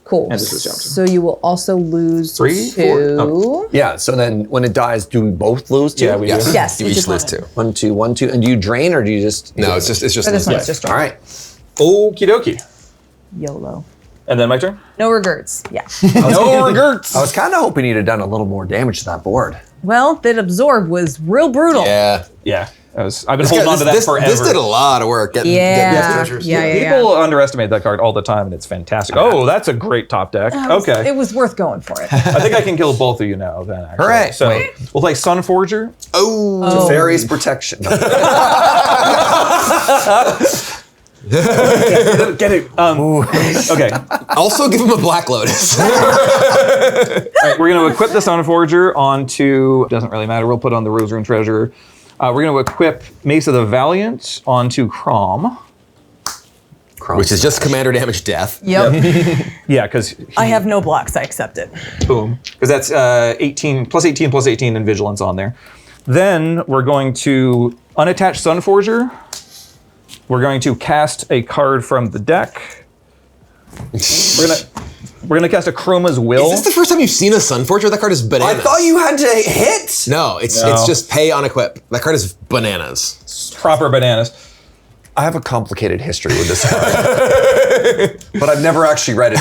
Speaker 4: Cool.
Speaker 2: And this is jumped.
Speaker 4: So you will also lose
Speaker 2: 3,
Speaker 4: 2.
Speaker 2: 4. Oh.
Speaker 3: Yeah, so then when it dies, do we both lose 2?
Speaker 2: Yeah, we
Speaker 1: Yes.
Speaker 2: do.
Speaker 4: Yes,
Speaker 1: You
Speaker 4: we
Speaker 1: each
Speaker 4: just
Speaker 1: lose
Speaker 4: want
Speaker 1: 2.
Speaker 4: it.
Speaker 3: 1, 2, 1, 2. And do you drain or do you just?
Speaker 1: No, it's just
Speaker 4: For this one, it's just
Speaker 3: All right.
Speaker 2: Okie dokie.
Speaker 4: YOLO.
Speaker 2: And then my turn.
Speaker 4: No regrets. Yeah.
Speaker 2: No regrets.
Speaker 3: I was kind of hoping you'd have done a little more damage to that board.
Speaker 4: Well, that absorb was real brutal.
Speaker 1: Yeah.
Speaker 2: Yeah. I've been holding on to that forever.
Speaker 1: This did a lot of work. Getting treasures.
Speaker 2: People underestimate that card all the time, and it's fantastic. Oh, that's a great top deck. Okay.
Speaker 4: It was worth going for it.
Speaker 2: I think I can kill both of you now, then, actually.
Speaker 3: Hooray.
Speaker 2: So we'll play Sunforger.
Speaker 3: Fairies protection.
Speaker 2: Get it. Okay.
Speaker 1: Also give him a Black Lotus.
Speaker 2: All right, we're going to equip the Sunforger onto, doesn't really matter, we'll put on the Rose Room Treasurer. We're going to equip Mace of the Valiant onto Crom.
Speaker 1: Which is just commander damage death.
Speaker 4: Yep.
Speaker 2: Yeah, because
Speaker 7: I have no blocks. I accept it.
Speaker 2: boom. Because that's 18 plus 18 and Vigilance on there. Then we're going to unattach Sunforger. We're going to cast a card from the deck. We're gonna cast a Chroma's Will.
Speaker 1: Is this the first time you've seen a Sunforger? That card is bananas.
Speaker 3: I thought you had to hit.
Speaker 1: No, it's just pay on equip. That card is bananas.
Speaker 2: Proper bananas.
Speaker 3: I have a complicated history with this card, but I've never actually read it.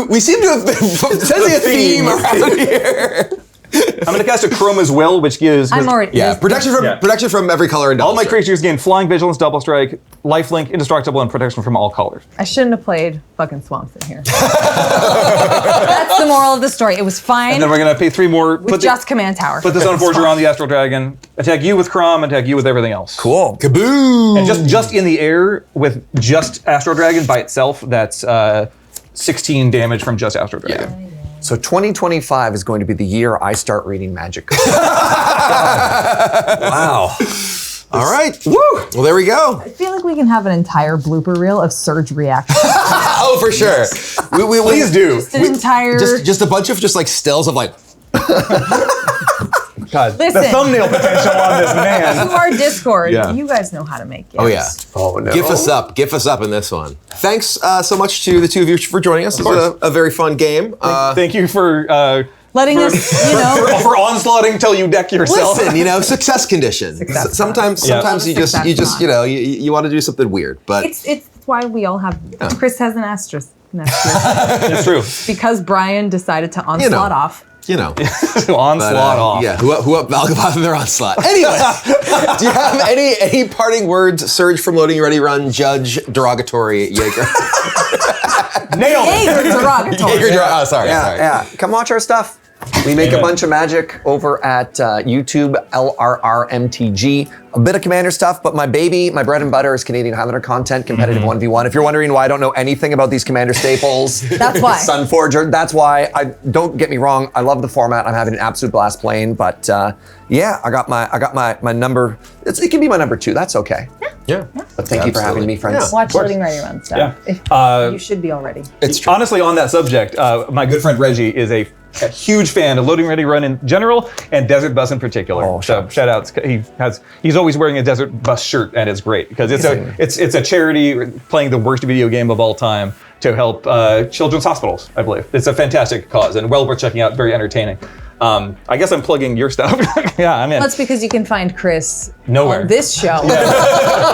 Speaker 1: We seem to have been sensing a theme around here.
Speaker 2: I'm going to cast a Chroma's Will, which gives
Speaker 1: protection from every color and double
Speaker 2: all my
Speaker 1: strike.
Speaker 2: creatures gain Flying, Vigilance, Double Strike, Lifelink, Indestructible, and protection from all colors.
Speaker 4: I shouldn't have played fucking Swamps in here. That's the moral of the story. It was fine.
Speaker 2: And then we're going to pay 3 more.
Speaker 4: with just Command Tower.
Speaker 2: Put the Sunforger on the Astral Dragon. Attack you with Crom. Attack you with everything else.
Speaker 3: Cool.
Speaker 1: Kaboom!
Speaker 2: And just in the air with just Astral Dragon by itself, that's 16 damage from just Astral Dragon.
Speaker 1: Yeah.
Speaker 3: So 2025 is going to be the year I start reading Magic.
Speaker 1: Wow. All right. Woo! Well, there we go.
Speaker 4: I feel like we can have an entire blooper reel of Serge reactions.
Speaker 1: Oh, for sure. Please do.
Speaker 4: Just an entire...
Speaker 1: Just a bunch of just like stills of like...
Speaker 2: God,
Speaker 4: Listen.
Speaker 2: the thumbnail potential on this man.
Speaker 4: To our Discord,
Speaker 2: Yeah.
Speaker 4: you guys know how to make gifts.
Speaker 1: Oh, yeah.
Speaker 3: Oh no.
Speaker 1: Gif us up in this one. Thanks so much to the two of you for joining us. It was a very fun game.
Speaker 2: Thank you for
Speaker 4: Letting us,
Speaker 2: for onslaughting till you deck yourself.
Speaker 1: Listen, success conditions. Sometimes you just you want to do something weird, but
Speaker 4: it's why we all have... Kris has an asterisk next to it.
Speaker 2: It's true.
Speaker 4: Because Brian decided to onslaught off.
Speaker 2: Onslaught off.
Speaker 1: Yeah, who up Valgaboth in their onslaught. Anyway, do you have any parting words, Serge from Loading Ready Run, Judge Derogatory Yager?
Speaker 2: Nailed it.
Speaker 4: Yager derogatory.
Speaker 1: Sorry.
Speaker 3: Yeah. Come watch our stuff. We make a bunch of magic over at YouTube, LRRMTG. A bit of Commander stuff, but my bread and butter is Canadian Highlander content, competitive 1v1. If you're wondering why I don't know anything about these Commander staples,
Speaker 4: That's why.
Speaker 3: Sunforger, that's why. Don't get me wrong, I love the format. I'm having an absolute blast playing, but I got my number. It can be my number 2. That's okay.
Speaker 1: Yeah.
Speaker 3: But thank you for having me, friends.
Speaker 4: Watch Loading Ready Run stuff.
Speaker 2: Yeah.
Speaker 4: You should be already.
Speaker 1: It's true.
Speaker 2: Honestly, on that subject, my good friend Reggie is a huge fan of Loading Ready Run in general and Desert Bus in particular.
Speaker 3: Oh,
Speaker 2: so shout outs. He's always wearing a Desert Bus shirt, and it's great because it's a charity playing the worst video game of all time to help children's hospitals, I believe. It's a fantastic cause and well worth checking out. Very entertaining. I guess I'm plugging your stuff. Yeah, I'm in.
Speaker 4: That's because you can find Kris
Speaker 2: Nowhere.
Speaker 4: on this show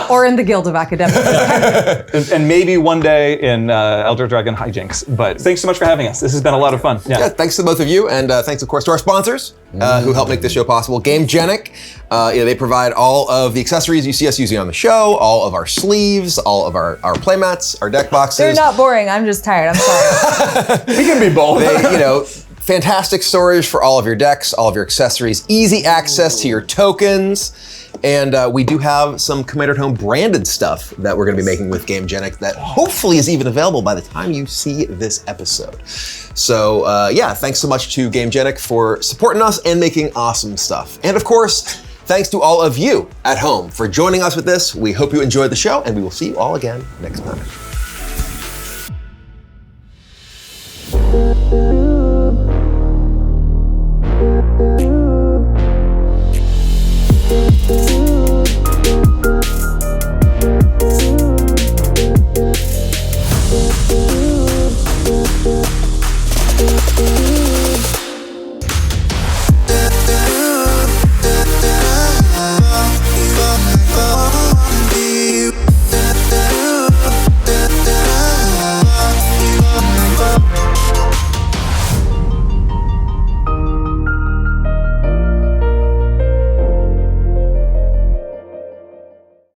Speaker 4: or in the Guild of Academics.
Speaker 2: and maybe one day in Elder Dragon Hijinks. But thanks so much for having us. This has been a lot of fun.
Speaker 1: Yeah, thanks to both of you, and thanks, of course, to our sponsors who help make this show possible. GameGenic, they provide all of the accessories you see us using on the show, all of our sleeves, all of our playmats, our deck boxes.
Speaker 4: They're not boring. I'm just tired. I'm sorry.
Speaker 2: We can be both.
Speaker 1: Fantastic storage for all of your decks, all of your accessories, easy access to your tokens, and we do have some Commander at Home branded stuff that we're going to be making with GameGenic that hopefully is even available by the time you see this episode. So thanks so much to GameGenic for supporting us and making awesome stuff. And of course, thanks to all of you at home for joining us with this. We hope you enjoyed the show, and we will see you all again next time.